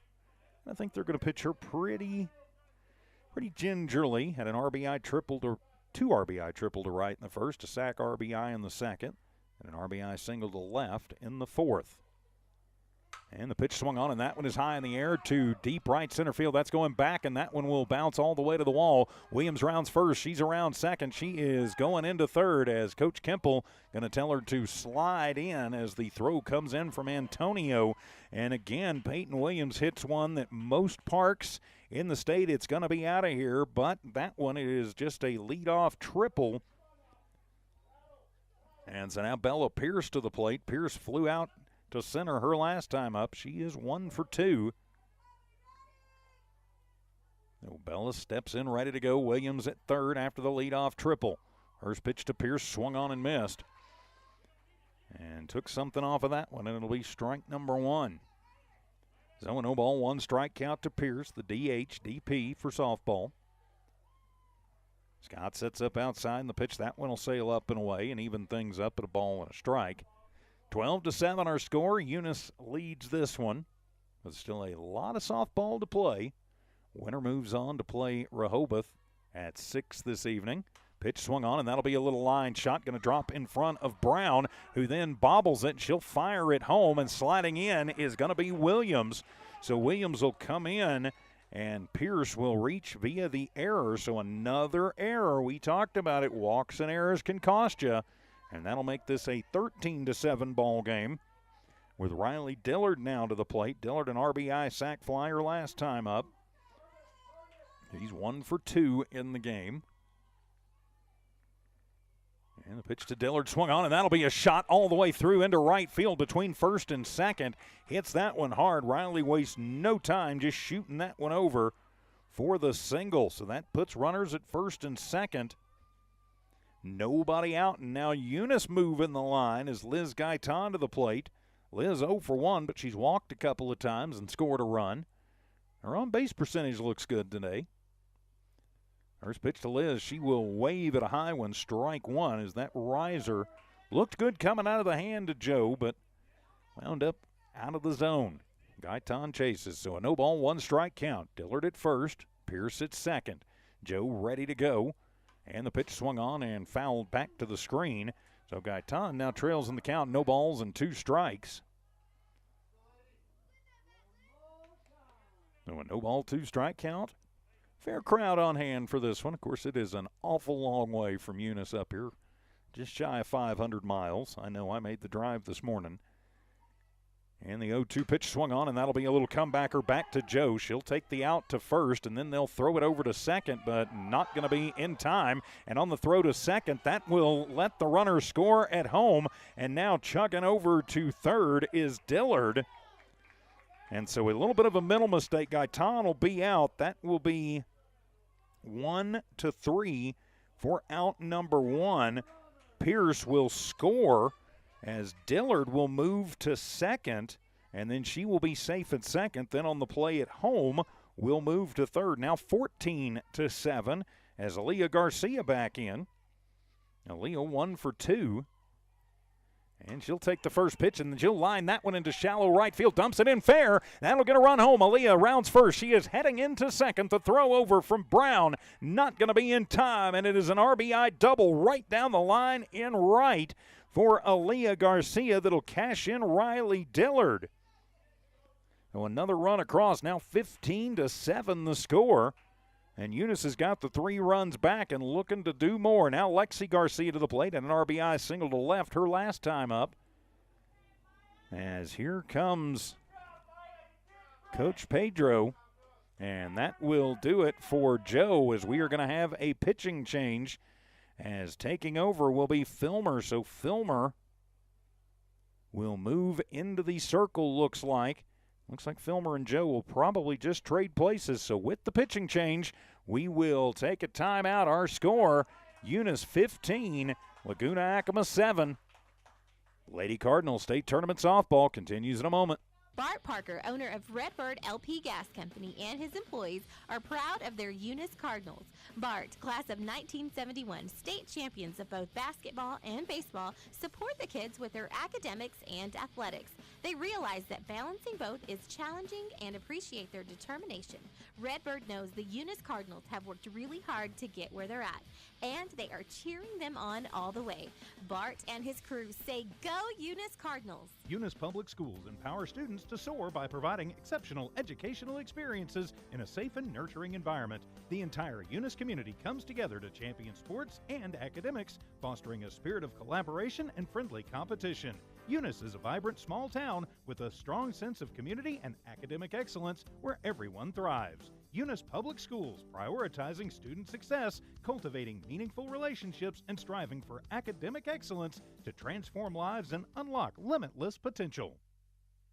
I think they're going to pitch her pretty gingerly. Had an RBI triple to 2 RBI triple to right in the first, a sack RBI in the second, and an RBI single to left in the 4th. And the pitch swung on, and that one is high in the air to deep right center field. That's going back, and that one will bounce all the way to the wall. Williams rounds first. She's around second. She is going into third as Coach Kemple going to tell her to slide in as the throw comes in from Antonio. And again, Peyton Williams hits one that most parks in the state, it's going to be out of here, but that one is just a leadoff triple. And so now Bella Pierce to the plate. Pierce flew out to center her last time up. She is 1 for 2. So Bella steps in ready to go. Williams at third after the leadoff triple. First pitch to Pierce swung on and missed. And took something off of that one, and it'll be strike number 1. So no ball, 1 strike count to Pierce, the DH, DP for softball. Scott sets up outside, and the pitch, that one will sail up and away and even things up at a ball and a strike. 12-7 our score. Eunice leads this one. But still a lot of softball to play. Winner moves on to play Rehoboth at 6 this evening. Pitch swung on, and that'll be a little line shot. Going to drop in front of Brown, who then bobbles it. She'll fire it home, and sliding in is going to be Williams. So Williams will come in, and Pierce will reach via the error. So another error. We talked about it. Walks and errors can cost you, and that'll make this a 13-7 ball game with Riley Dillard now to the plate. Dillard, an RBI sac flyer last time up. He's 1 for 2 in the game. And the pitch to Dillard swung on, and that'll be a shot all the way through into right field between first and second. Hits that one hard. Riley wastes no time just shooting that one over for the single. So that puts runners at first and second. Nobody out, and now Eunice moving the line as Liz Gaitan to the plate. Liz 0 for 1, but she's walked a couple of times and scored a run. Her on-base percentage looks good today. First pitch to Liz. She will wave at a high one, strike one, as that riser looked good coming out of the hand to Joe, but wound up out of the zone. Gaitan chases, so a no ball, 1 strike count. Dillard at first, Pierce at second. Joe ready to go, and the pitch swung on and fouled back to the screen. So Gaitan now trails in the count, no balls and 2 strikes. So a no ball, 2 strike count. Fair crowd on hand for this one. Of course, it is an awful long way from Eunice up here, just shy of 500 miles. I know I made the drive this morning. And the 0-2 pitch swung on, and that'll be a little comebacker back to Joe. She'll take the out to first, and then they'll throw it over to second, but not going to be in time. And on the throw to second, that will let the runner score at home. And now chugging over to third is Dillard. And so a little bit of a mental mistake. Gaitan will be out. That will be 1-3 for out number 1. Pierce will score as Dillard will move to second, and then she will be safe at second. Then on the play at home, will move to third. Now 14-7 as Aaliyah Garcia back in. Aaliyah 1 for 2. And she'll take the first pitch, and then she'll line that one into shallow right field. Dumps it in fair. That'll get a run home. Aaliyah rounds first. She is heading into second. The throw over from Brown not going to be in time, and it is an RBI double right down the line in right for Aaliyah Garcia that'll cash in Riley Dillard. So another run across. Now 15-7 the score. And Eunice has got the 3 runs back and looking to do more. Now Lexi Garcia to the plate and an RBI single to left her last time up. As here comes Coach Pedro. And that will do it for Joe as we are going to have a pitching change. As taking over will be Filmer. So Filmer will move into the circle, looks like. Looks like Filmer and Joe will probably just trade places. So with the pitching change, we will take a timeout. Our score, Eunice 15, Laguna Acoma 7. Lady Cardinal State Tournament Softball continues in a moment. Bart Parker, owner of Redbird LP Gas Company, and his employees are proud of their Eunice Cardinals. Bart, class of 1971, state champions of both basketball and baseball, support the kids with their academics and athletics. They realize that balancing both is challenging and appreciate their determination. Redbird knows the Eunice Cardinals have worked really hard to get where they're at, and they are cheering them on all the way. Bart and his crew say, "Go Eunice Cardinals!" Eunice Public Schools empower students to soar by providing exceptional educational experiences in a safe and nurturing environment. The entire Eunice community comes together to champion sports and academics, fostering a spirit of collaboration and friendly competition. Eunice is a vibrant small town with a strong sense of community and academic excellence where everyone thrives. Eunice Public Schools, prioritizing student success, cultivating meaningful relationships, and striving for academic excellence to transform lives and unlock limitless potential.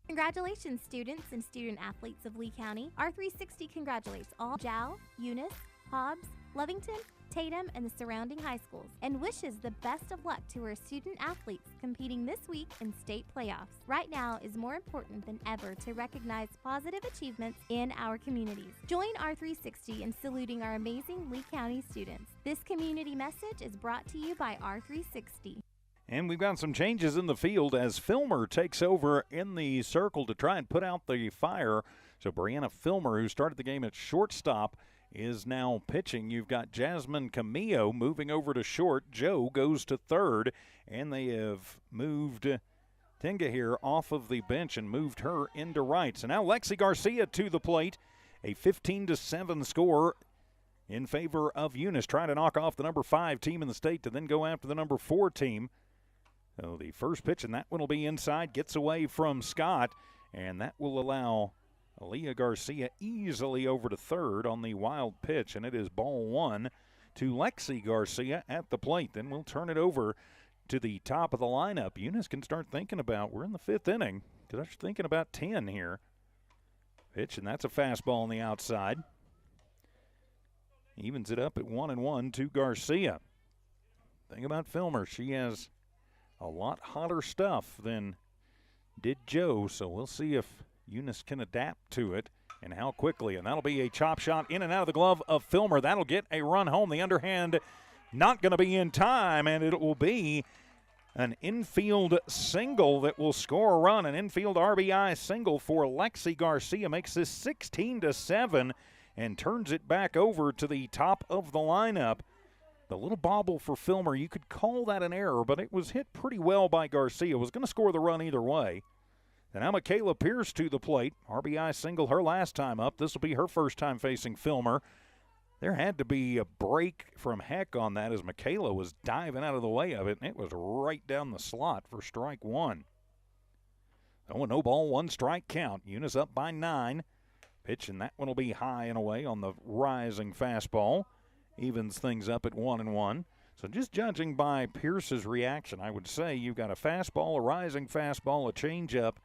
Congratulations, students and student athletes of Lee County. R360 congratulates all Jow, Eunice, Hobbs, Lovington, Tatum, and the surrounding high schools, and wishes the best of luck to our student athletes competing this week in state playoffs. Right now is more important than ever to recognize positive achievements in our communities. Join R360 in saluting our amazing Lee County students. This community message is brought to you by R360. And we've got some changes in the field as Filmer takes over in the circle to try and put out the fire. So Brianna Filmer, who started the game at shortstop, is now pitching. You've got Jasmine Camillo moving over to short. Joe goes to third, and they have moved Tenga here off of the bench and moved her into right. So now Lexi Garcia to the plate, a 15-7 score in favor of Eunice, trying to knock off the number 5 team in the state to then go after the number 4 team. So the first pitch, and that one will be inside, gets away from Scott, and that will allow Leah Garcia easily over to third on the wild pitch, and it is ball one to Lexi Garcia at the plate. Then we'll turn it over to the top of the lineup. Eunice can start thinking about, we're in the fifth inning, because they're thinking about 10 here. Pitch, and that's a fastball on the outside. Evens it up at 1-1 to Garcia. Thing about Filmer, she has a lot hotter stuff than did Joe, so we'll see if Eunice can adapt to it and how quickly. And that'll be a chop shot in and out of the glove of Filmer. That'll get a run home. The underhand not going to be in time, and it will be an infield single that will score a run. An infield RBI single for Lexi Garcia makes this 16-7 and turns it back over to the top of the lineup. The little bobble for Filmer, you could call that an error, but it was hit pretty well by Garcia. Was going to score the run either way. And now Michaela Pierce to the plate. RBI single her last time up. This will be her first time facing Filmer. There had to be a break from heck on that as Michaela was diving out of the way of it, and it was right down the slot for strike one. Oh, no ball, one strike count. Eunice up by 9. Pitch, and that one will be high and away on the rising fastball. Evens things up at 1-1. So just judging by Pierce's reaction, I would say you've got a fastball, a rising fastball, a changeup,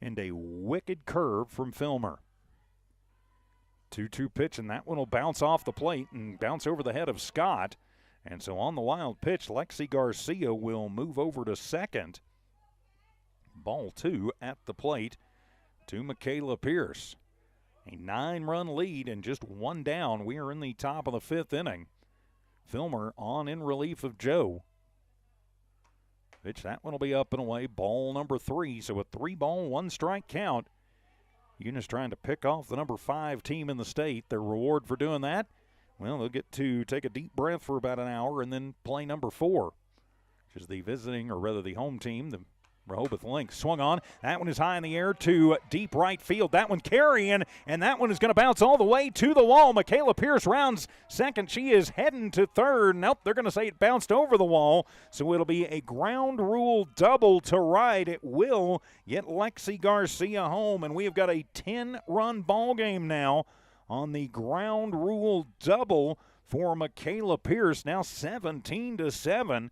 and a wicked curve from Filmer. 2-2 pitch, and that one will bounce off the plate and bounce over the head of Scott. And so on the wild pitch, Lexi Garcia will move over to second. Ball 2 at the plate to Michaela Pierce. A 9-run lead and just one down. We are in the top of the 5th inning. Filmer on in relief of Joe. Pitch, that one will be up and away. Ball number 3. So a 3-ball, 1-strike count. Eunice trying to pick off the number 5 team in the state. Their reward for doing that, well, they'll get to take a deep breath for about an hour and then play number 4, which is the visiting, or rather the home team, the Rehoboth Lynx. Swung on. That one is high in the air to deep right field. That one carrying, and that one is going to bounce all the way to the wall. Michaela Pierce rounds second. She is heading to third. Nope, they're going to say it bounced over the wall, so it'll be a ground rule double to right. It will get Lexi Garcia home, and we have got a 10-run ball game now on the ground rule double for Michaela Pierce. Now 17-7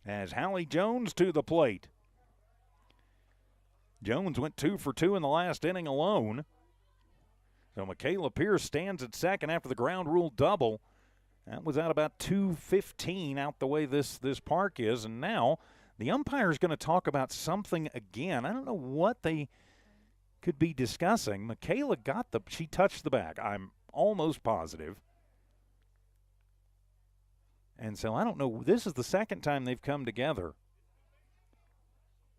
as Hallie Jones to the plate. Jones went 2 for 2 in the last inning alone. So Michaela Pierce stands at second after the ground rule double. That was at about 2:15 out the way this park is. And now the umpire is going to talk about something again. I don't know what they could be discussing. Michaela she touched the bag. I'm almost positive. And so I don't know. This is the second time they've come together.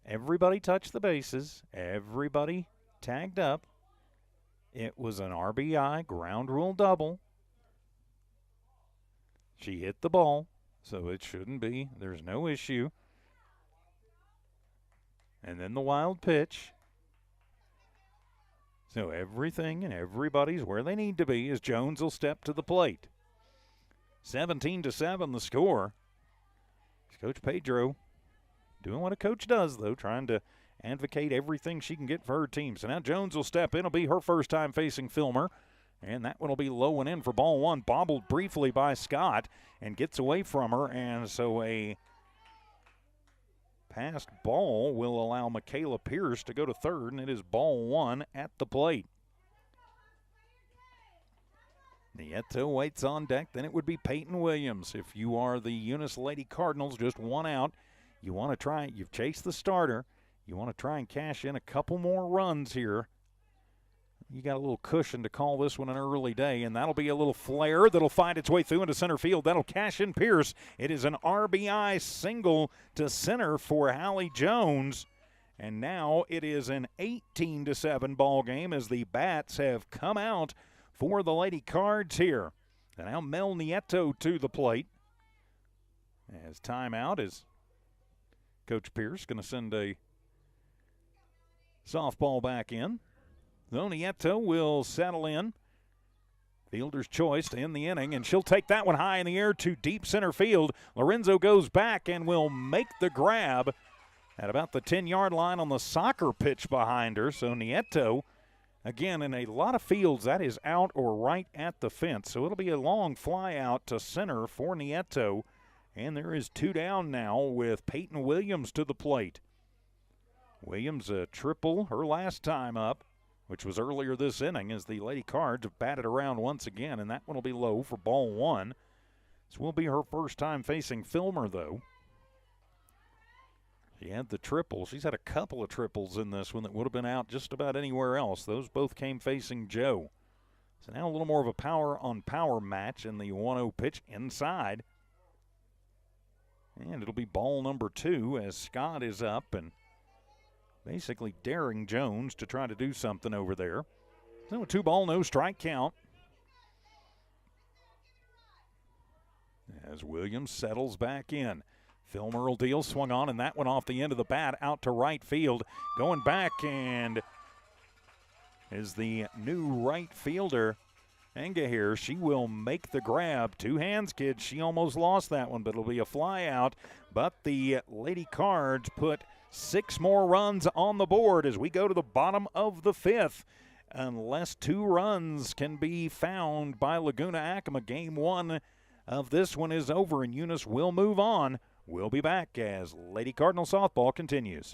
Everybody touched the bases. Everybody tagged up. It was an RBI ground rule double. She hit the ball, so it shouldn't be. There's no issue. And then the wild pitch. So everything and everybody's where they need to be as Jones will step to the plate. 17-7 the score. Coach Pedro doing what a coach does, though, trying to advocate everything she can get for her team. So now Jones will step in. It'll be her first time facing Filmer. And that one will be low and in for ball 1. Bobbled briefly by Scott and gets away from her. And so a passed ball will allow Michaela Pierce to go to third. And it is ball 1 at the plate. Nieto waits on deck. Then it would be Peyton Williams. If you are the Eunice Lady Cardinals, just one out. You want to try, you've chased the starter. You want to try and cash in a couple more runs here. You got a little cushion to call this one an early day, and that'll be a little flare that'll find its way through into center field. That'll cash in Pierce. It is an RBI single to center for Hallie Jones. And now it is an 18-7 ball game as the bats have come out for the Lady Cards here. And now Mel Nieto to the plate. As timeout is Coach Pierce going to send a softball back in. So Nieto will settle in. Fielder's choice to end the inning, and she'll take that one high in the air to deep center field. Lorenzo goes back and will make the grab at about the 10-yard line on the soccer pitch behind her. So Nieto Again, in a lot of fields, that is out or right at the fence. So it'll be a long fly out to center for Nieto. And there is 2 down now with Peyton Williams to the plate. Williams a triple her last time up, which was earlier this inning, as the Lady Cards have batted around once again. And that one will be low for ball 1. This will be her first time facing Filmer, though. She had the triple. She's had a couple of triples in this one that would have been out just about anywhere else. Those both came facing Joe. So now a little more of a power-on-power match in the 1-0 pitch inside. And it'll be ball number 2 as Scott is up and basically daring Jones to try to do something over there. So a 2-ball, no strike count. As Williams settles back in. Filmer will deal, swung on, and that one off the end of the bat out to right field. Going back and is the new right fielder, Enga here. She will make the grab. 2 hands, kids. She almost lost that one, but it'll be a fly out. But the Lady Cards put 6 more runs on the board as we go to the bottom of the 5th. Unless 2 runs can be found by Laguna Acoma, game 1 of this one is over, and Eunice will move on. We'll be back as Lady Cardinal softball continues.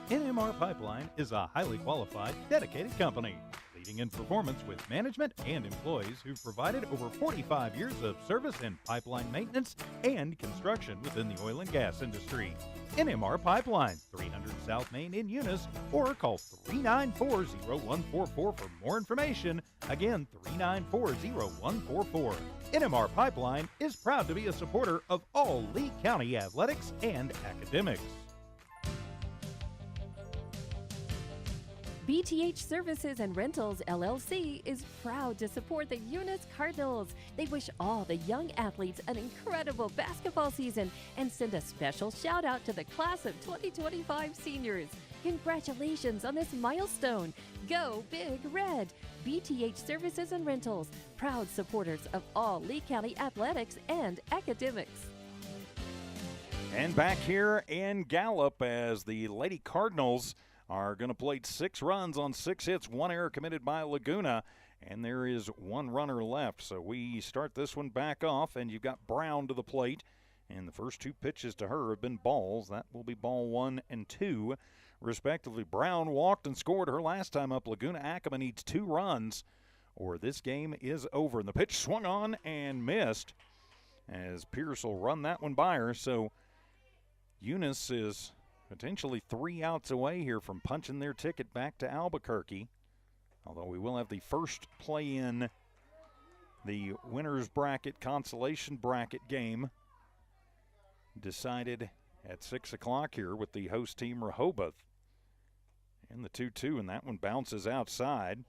NMR Pipeline is a highly qualified, dedicated company, leading in performance with management and employees who've provided over 45 years of service in pipeline maintenance and construction within the oil and gas industry. NMR Pipeline, 300 South Main in Eunice, or call 394-0144 for more information. Again, 394-0144. NMR Pipeline is proud to be a supporter of all Lee County athletics and academics. BTH Services and Rentals, LLC is proud to support the Eunice Cardinals. They wish all the young athletes an incredible basketball season and send a special shout out to the class of 2025 seniors. Congratulations on this milestone. Go Big Red. BTH Services and Rentals, proud supporters of all Lee County athletics and academics. And back here in Gallup as the Lady Cardinals are going to plate 6 runs on 6 hits, 1 error committed by Laguna, and there is 1 runner left. So we start this one back off, and you've got Brown to the plate, and the first 2 pitches to her have been balls. That will be ball 1 and 2, respectively. Brown walked and scored her last time up. Laguna Acoma needs 2 runs, or this game is over. And the pitch swung on and missed, as Pierce will run that one by her. So Eunice is potentially 3 outs away here from punching their ticket back to Albuquerque. Although we will have the first play in the winner's bracket, consolation bracket game decided at 6 o'clock here with the host team Rehoboth. And the 2-2, and that one bounces outside.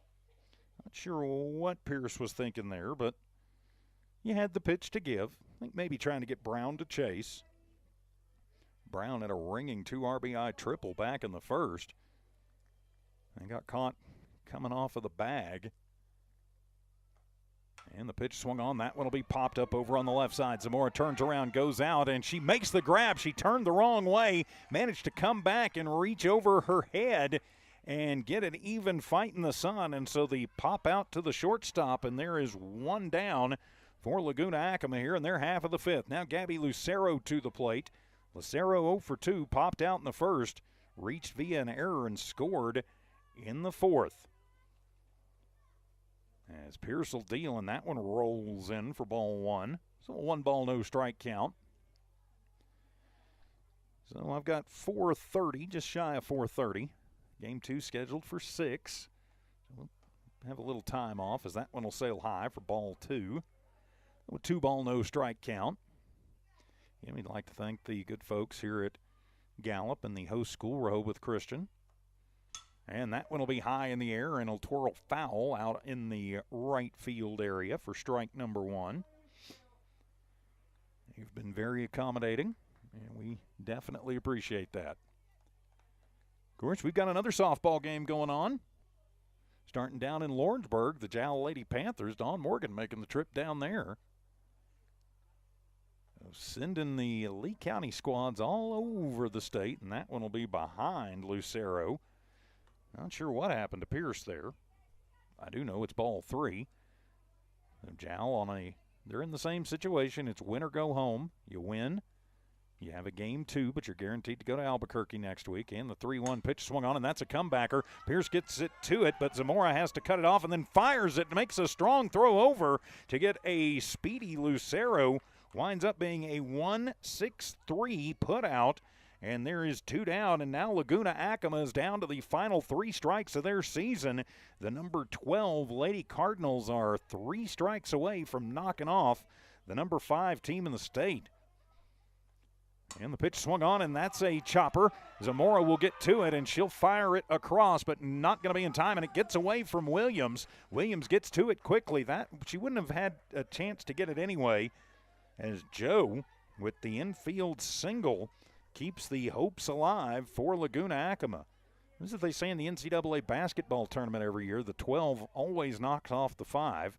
Not sure what Pierce was thinking there, but you had the pitch to give. I think maybe trying to get Brown to chase. Brown had a ringing 2 RBI triple back in the first and got caught coming off of the bag. And the pitch swung on. That one will be popped up over on the left side. Zamora turns around, goes out, and she makes the grab. She turned the wrong way, managed to come back and reach over her head and get an even fight in the sun. And so the pop out to the shortstop, and there is 1 down for Laguna Acoma here in their half of the 5th. Now Gabby Lucero to the plate. Lucero 0 for 2, popped out in the first, reached via an error and scored in the 4th. As Pierce will deal, and that one rolls in for ball 1. So a 1-ball, no strike count. So I've got 4:30, just shy of 4:30. Game 2 scheduled for 6. So we'll have a little time off as that one will sail high for ball 2. A 2-ball, no strike count. And we'd like to thank the good folks here at Gallup and the host school, Rehoboth Christian. And that one will be high in the air and will twirl foul out in the right field area for strike number 1. You've been very accommodating, and we definitely appreciate that. Of course, we've got another softball game going on. Starting down in Lawrenceburg, the Jowl Lady Panthers, Dawn Morgan making the trip down there. Sending the Lee County squads all over the state, and that one will be behind Lucero. Not sure what happened to Pierce there. I do know it's ball 3. Jowl they're in the same situation. It's win or go home. You win. You have a game 2, but you're guaranteed to go to Albuquerque next week. And the 3-1 pitch swung on, and that's a comebacker. Pierce gets it to it, but Zamora has to cut it off and then fires it. Makes a strong throw over to get a speedy Lucero. Winds up being a 1-6-3 put out. And there is 2 down, and now Laguna Acoma is down to the final 3 strikes of their season. The number 12 Lady Cardinals are 3 strikes away from knocking off the number 5 team in the state. And the pitch swung on, and that's a chopper. Zamora will get to it, and she'll fire it across, but not going to be in time, and it gets away from Williams. Williams gets to it quickly. She wouldn't have had a chance to get it anyway, as Joe, with the infield single, keeps the hopes alive for Laguna Acoma. This is what they say in the NCAA basketball tournament every year. The 12 always knocks off the 5.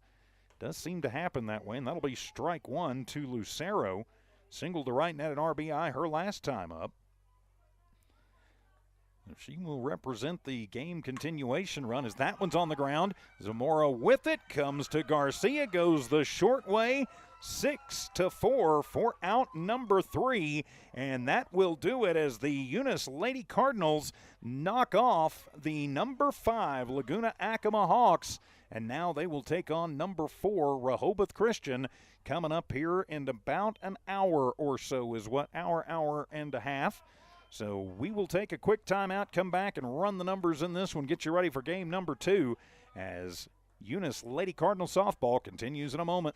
Does seem to happen that way, and that'll be strike 1 to Lucero. Single to right net, an RBI her last time up. She will represent the game continuation run as that one's on the ground. Zamora with it, comes to Garcia, goes the short way. 6-4 for out number 3, and that will do it as the Eunice Lady Cardinals knock off the number 5 Laguna Acoma Hawks, and now they will take on number 4 Rehoboth Christian coming up here in about an hour or so is what, hour and a half. So we will take a quick timeout, come back and run the numbers in this one, get you ready for game number 2 as Eunice Lady Cardinal softball continues in a moment.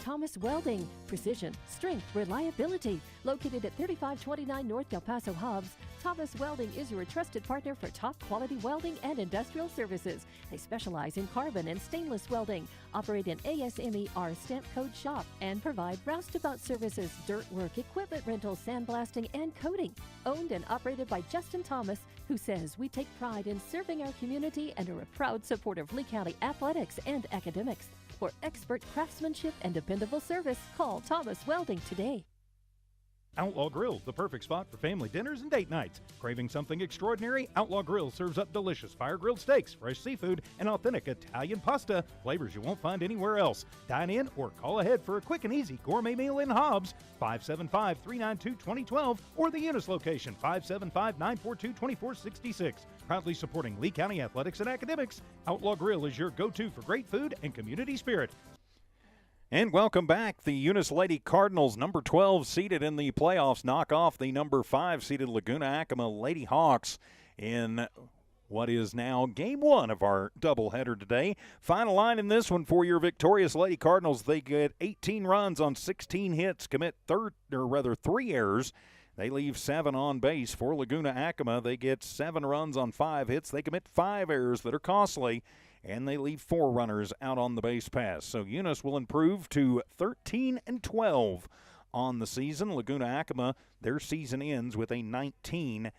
Thomas Welding. Precision, strength, reliability. Located at 3529 North Del Paso Hobbs, Thomas Welding is your trusted partner for top quality welding and industrial services. They specialize in carbon and stainless welding, operate an ASME-R stamp code shop, and provide roustabout services, dirt work, equipment rental, sandblasting, and coating. Owned and operated by Justin Thomas, who says we take pride in serving our community and are a proud supporter of Lee County athletics and academics. For expert craftsmanship and dependable service, call Thomas Welding today. Outlaw Grill, the perfect spot for family dinners and date nights. Craving something extraordinary? Outlaw Grill serves up delicious fire-grilled steaks, fresh seafood, and authentic Italian pasta, flavors you won't find anywhere else. Dine in or call ahead for a quick and easy gourmet meal in Hobbs, 575-392-2012, or the Eunice location, 575-942-2466. Proudly supporting Lee County athletics and academics, Outlaw Grill is your go-to for great food and community spirit. And welcome back. The Eunice Lady Cardinals, number 12 seeded in the playoffs, knock off the number 5 seeded Laguna Acoma Lady Hawks in what is now game 1 of our doubleheader today. Final line in this one for your victorious Lady Cardinals. They get 18 runs on 16 hits, commit 3 errors. They leave 7 on base. For Laguna Acoma, they get 7 runs on 5 hits. They commit 5 errors that are costly, and they leave 4 runners out on the base pass. So Eunice will improve to 13-12 on the season. Laguna Acoma, their season ends with a 19-8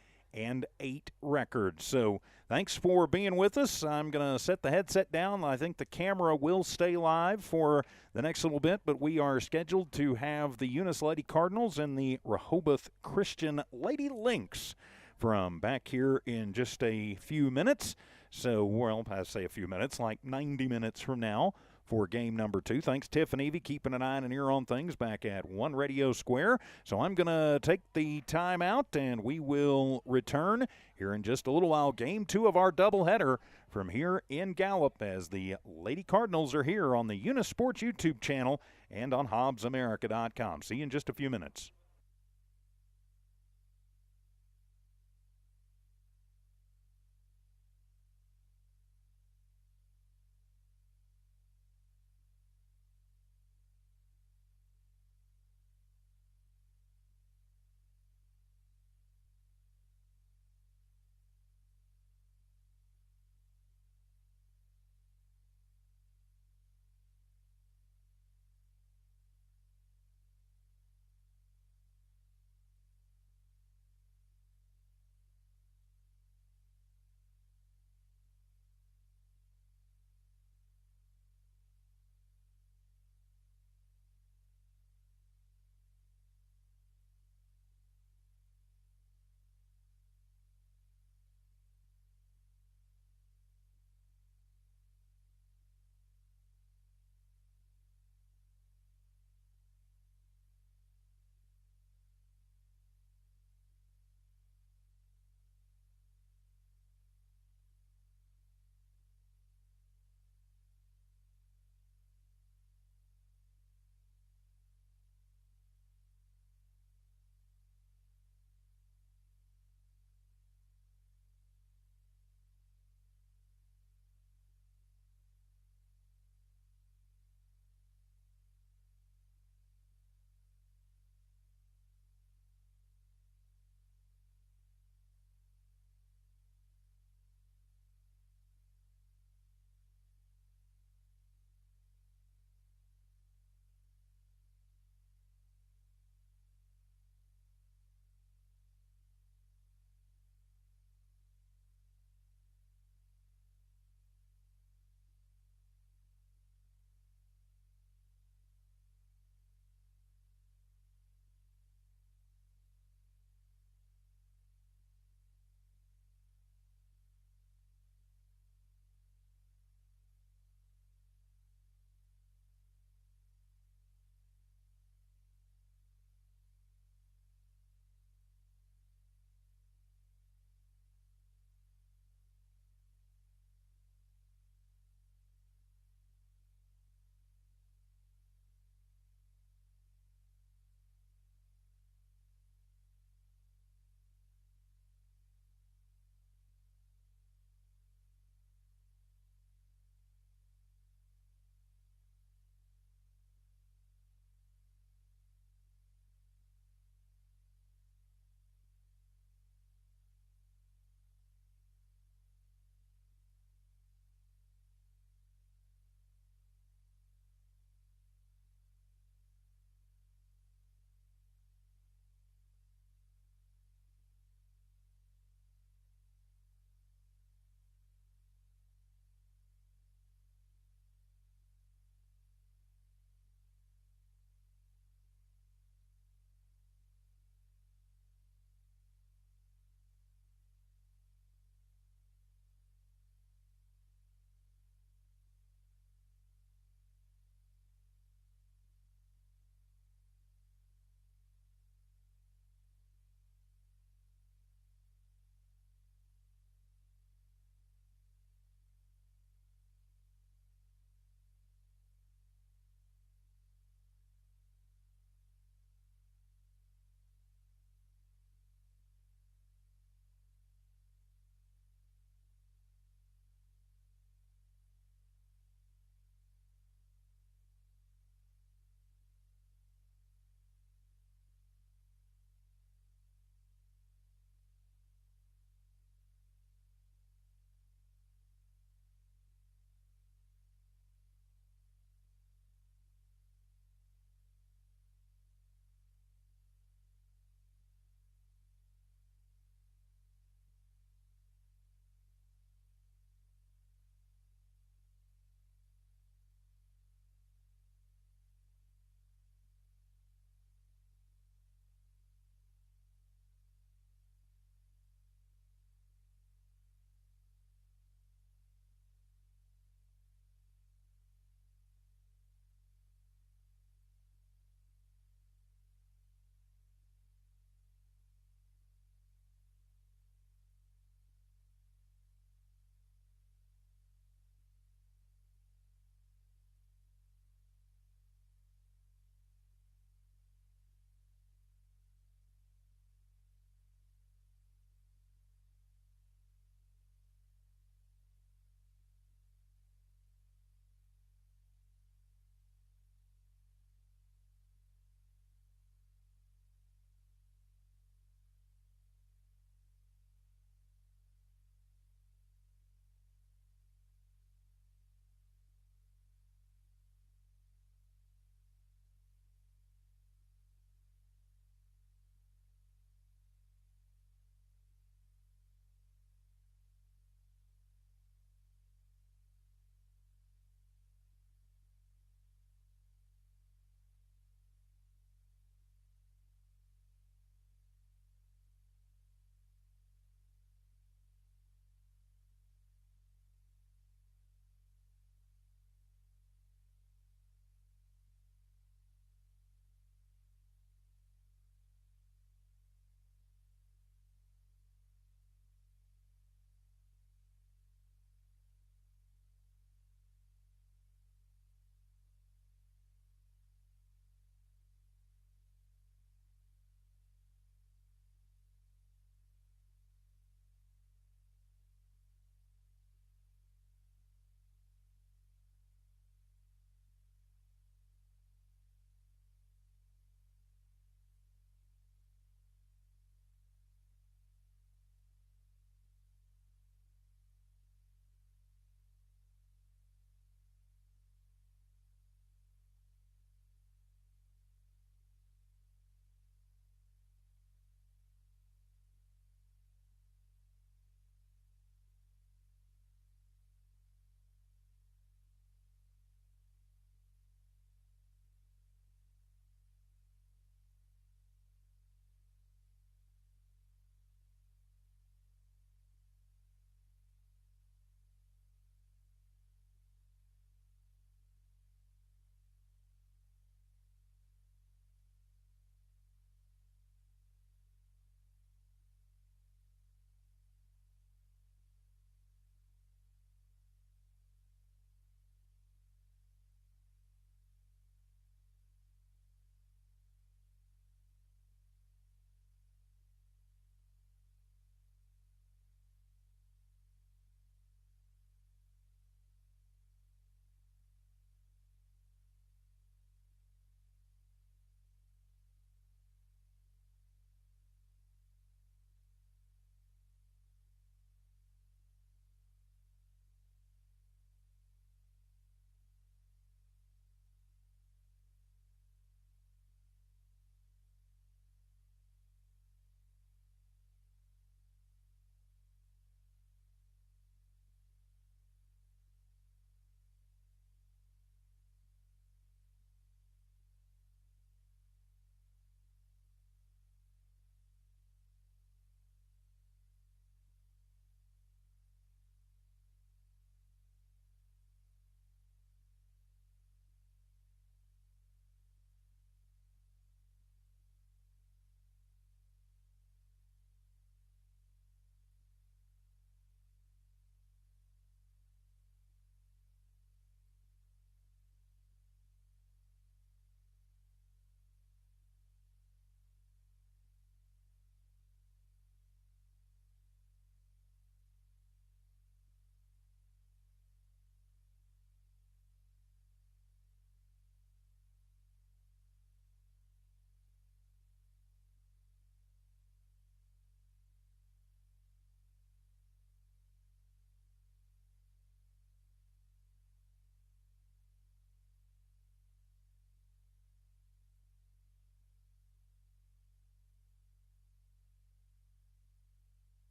record. So thanks for being with us. I'm going to set the headset down. I think the camera will stay live for the next little bit, but we are scheduled to have the Eunice Lady Cardinals and the Rehoboth Christian Lady Lynx from back here in just a few minutes. So, well, I say a few minutes, like 90 minutes from now for game number 2. Thanks, Tiff and Evie, keeping an eye and an ear on things back at One Radio Square. So I'm going to take the time out, and we will return here in just a little while. Game 2 of our doubleheader from here in Gallup as the Lady Cardinals are here on the Eunice Sports YouTube channel and on HobbsAmerica.com. See you in just a few minutes.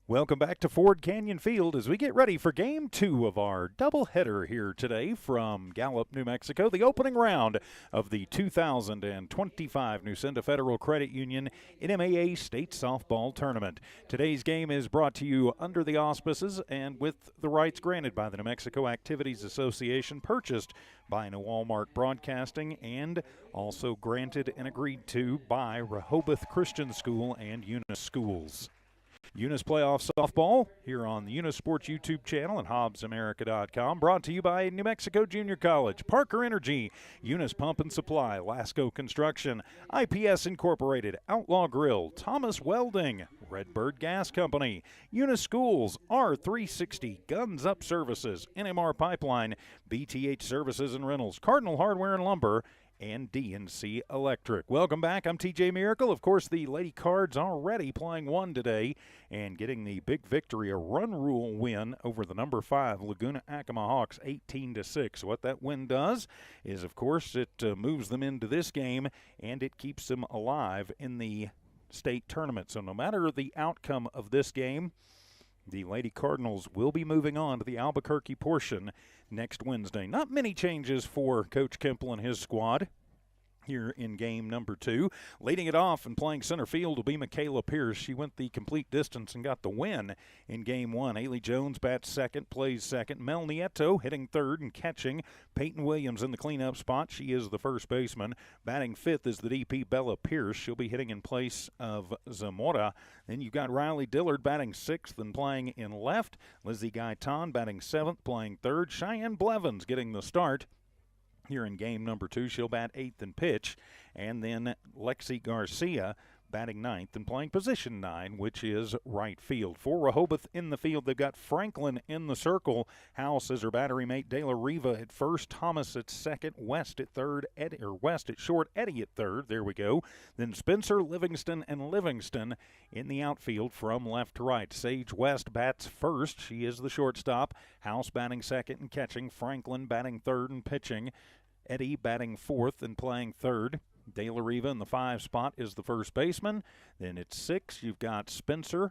Welcome back to Ford Canyon Field as we get ready for Game 2 of our doubleheader here today from Gallup, New Mexico, the opening round of the 2025 Newsenda Federal Credit Union NMAA State Softball Tournament. Today's game is brought to you under the auspices and with the rights granted by the New Mexico Activities Association, purchased by Walmart Broadcasting, and also granted and agreed to by Rehoboth Christian School and Eunice Schools. Eunice Playoff Softball here on the Eunice Sports YouTube channel and HobbsAmerica.com. Brought to you by New Mexico Junior College, Parker Energy, Eunice Pump and Supply, Lasco Construction, IPS Incorporated, Outlaw Grill, Thomas Welding, Redbird Gas Company, Eunice Schools, R360, Guns Up Services, NMR Pipeline, BTH Services and Rentals, Cardinal Hardware and Lumber, and DNC Electric. Welcome back. I'm TJ Miracle. Of course, the Lady Cards already playing one today and getting the big victory, a run rule win over the number 5 Laguna Acoma Hawks, 18-6. What that win does is, of course, it moves them into this game and it keeps them alive in the state tournament. So no matter the outcome of this game, the Lady Cardinals will be moving on to the Albuquerque portion next Wednesday. Not many changes for Coach Kemple and his squad here in game number 2. Leading it off and playing center field will be Michaela Pierce. She went the complete distance and got the win in game 1. Haley Jones bats second, plays second. Mel Nieto hitting third and catching. Peyton Williams in the cleanup spot. She is the first baseman. Batting fifth is the DP Bella Pierce. She'll be hitting in place of Zamora. Then you've got Riley Dillard batting sixth and playing in left. Lizzie Gaitan batting seventh, playing third. Cheyenne Blevins getting the start here in game number 2. She'll bat eighth and pitch. And then Lexi Garcia batting ninth and playing position 9, which is right field. For Rehoboth in the field, they've got Franklin in the circle. House is her battery mate. De La Riva at first, Thomas at second, West at third, West at short, Eddie at third. There we go. Then Spencer, Livingston, and Livingston in the outfield from left to right. Sage West bats first. She is the shortstop. House batting second and catching. Franklin batting third and pitching. Eddie batting fourth and playing third. De La Riva in the 5 spot is the first baseman. Then at 6, you've got Spencer,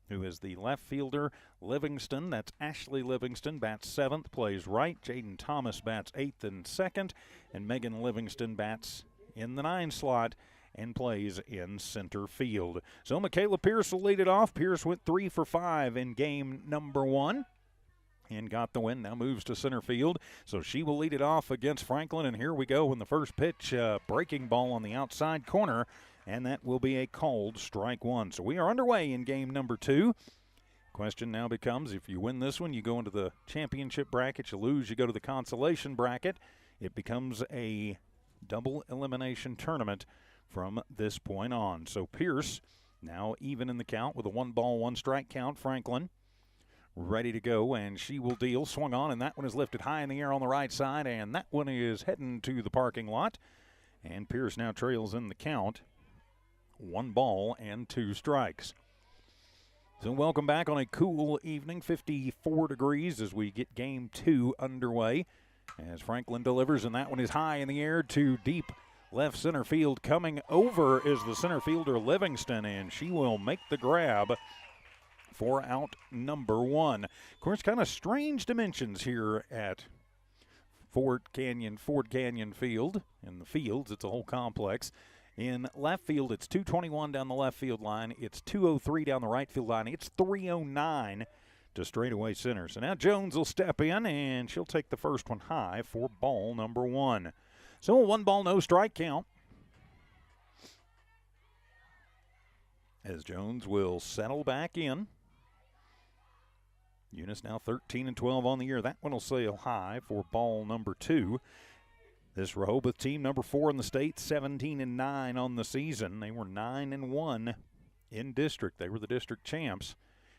who is the left fielder. Livingston, that's Ashley Livingston, bats 7th, plays right. Jaden Thomas bats 8th and 2nd. And Megan Livingston bats in the 9 slot and plays in center field. So Michaela Pierce will lead it off. Pierce went 3 for 5 in game number 1. And got the win. Now moves to center field. So she will lead it off against Franklin. And here we go in the first pitch. Breaking ball on the outside corner. And that will be a called strike 1. So we are underway in game number 2. Question now becomes, if you win this one, you go into the championship bracket. You lose, you go to the consolation bracket. It becomes a double elimination tournament from this point on. So Pierce now even in the count with a 1-ball, 1-strike count. Franklin ready to go, and she will deal. Swung on, and that one is lifted high in the air on the right side, and that one is heading to the parking lot. And Pierce now trails in the count. 1 ball and 2 strikes. So welcome back on a cool evening, 54 degrees as we get game 2 underway. As Franklin delivers, and that one is high in the air to deep left center field. Coming over is the center fielder Livingston, and she will make the grab for out number 1. Of course, kind of strange dimensions here at Ford Canyon Field. In the fields, it's a whole complex. In left field, it's 221 down the left field line. It's 203 down the right field line. It's 309 to straightaway center. So now Jones will step in, and she'll take the first one high for ball number 1. So a 1-ball, no strike count. As Jones will settle back in. Eunice now 13-12 on the year. That one will sail high for ball number 2. This Rehoboth team, number 4 in the state, 17-9 on the season. They were 9-1 in district. They were the district champs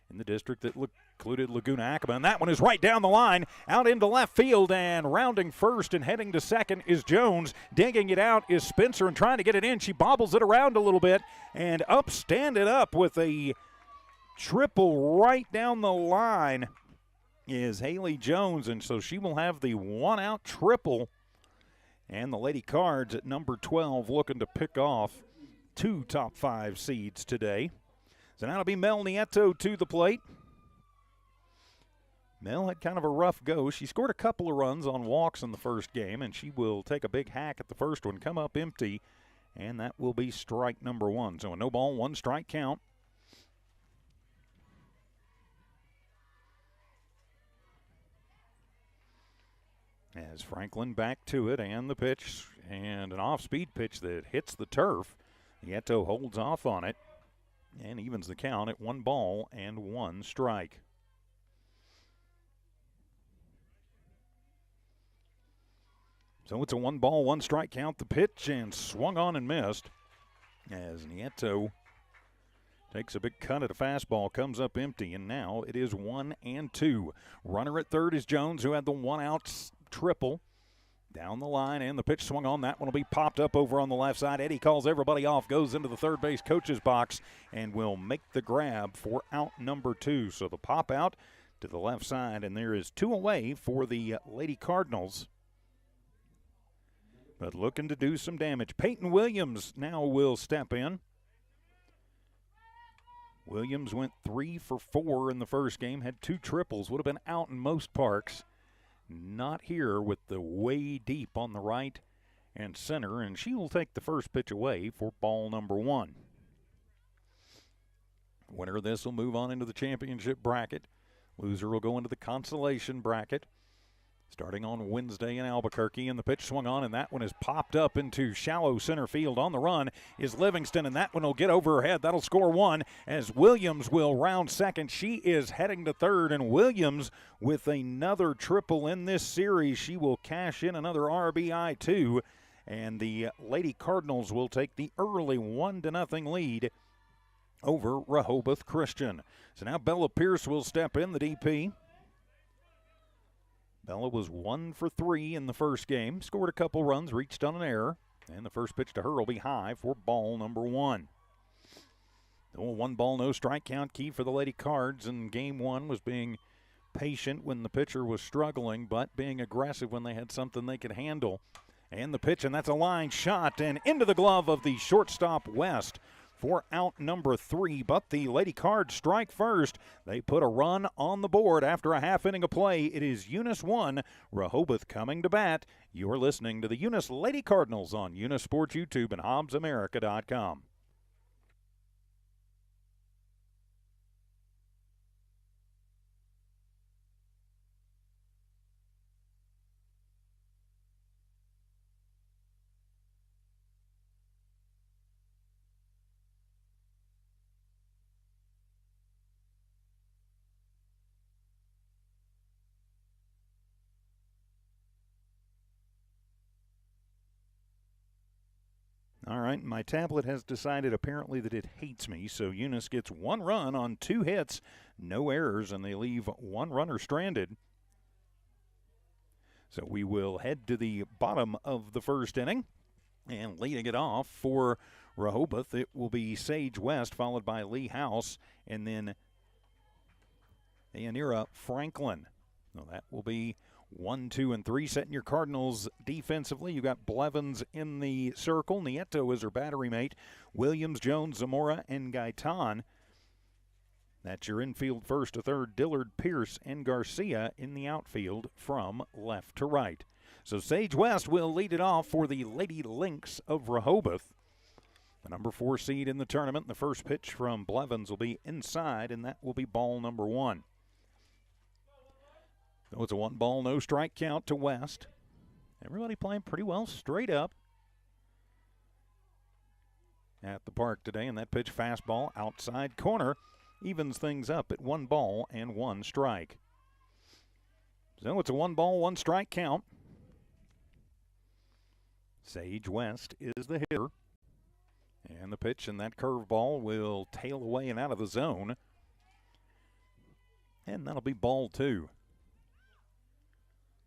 in the district that included Laguna Acoma. And that one is right down the line, out into left field, and rounding first and heading to second is Jones. Digging it out is Spencer and trying to get it in. She bobbles it around a little bit, and standing up with a triple right down the line is Haley Jones, and so she will have the 1-out triple. And the Lady Cards at number 12 looking to pick off 2 top 5 seeds today. So now it'll be Mel Nieto to the plate. Mel had kind of a rough go. She scored a couple of runs on walks in the first game, and she will take a big hack at the first one, come up empty, and that will be strike number one. So a no ball, one strike count. As Franklin back to it, and the pitch, and an off-speed pitch that hits the turf. Nieto holds off on it and evens the count at 1 ball and 1 strike. So it's a 1 ball, 1 strike count. The pitch and swung on and missed as Nieto takes a big cut at a fastball, comes up empty, and now it is 1-2. Runner at third is Jones, who had the 1-out triple down the line, and the pitch swung on. That one will be popped up over on the left side. Eddie calls everybody off, goes into the third base coach's box, and will make the grab for out number 2. So the pop out to the left side, and there is 2 away for the Lady Cardinals, but looking to do some damage. Peyton Williams now will step in. Williams went 3 for 4 in the first game, had 2 triples, would have been out in most parks. Not here with the way deep on the right and center, and she will take the first pitch away for ball number 1. Winner of this will move on into the championship bracket. Loser will go into the consolation bracket. Starting on Wednesday in Albuquerque, and the pitch swung on, and that one is popped up into shallow center field. On the run is Livingston, and that one will get over her head. That'll score 1 as Williams will round second. She is heading to third, and Williams with another triple in this series. She will cash in another RBI too, and the Lady Cardinals will take the early 1-0 lead over Rehoboth Christian. So now Bella Pierce will step in, the DP. Bella was 1 for 3 in the first game, scored a couple runs, reached on an error, and the first pitch to her will be high for ball number 1. The 1 ball, no strike count key for the Lady Cards in game 1 was being patient when the pitcher was struggling, but being aggressive when they had something they could handle. And the pitch, and that's a line shot, and into the glove of the shortstop West for out number 3, but the Lady Cards strike first. They put a run on the board after a half inning of play. It is Eunice 1, Rehoboth coming to bat. You're listening to the Eunice Lady Cardinals on Eunice Sports YouTube and HobbsAmerica.com. All right, my tablet has decided apparently that it hates me, so Eunice gets 1 run on 2 hits, no errors, and they leave 1 runner stranded. So we will head to the bottom of the first inning, and leading it off for Rehoboth, it will be Sage West, followed by Lee House, and then Yanira Franklin. Now that will be 1, 2, and 3. Setting your Cardinals defensively. You got Blevins in the circle. Nieto is her battery mate. Williams, Jones, Zamora, and Gaitan. That's your infield first to third. Dillard, Pierce, and Garcia in the outfield from left to right. So Sage West will lead it off for the Lady Lynx of Rehoboth. The number 4 seed in the tournament. The first pitch from Blevins will be inside, and that will be ball number 1. So it's a 1 ball, no strike count to West. Everybody playing pretty well straight up at the park today. And that pitch fastball outside corner evens things up at 1 ball and 1 strike. So it's a 1 ball, 1 strike count. Sage West is the hitter. And the pitch and that curveball will tail away and out of the zone. And that'll be ball 2.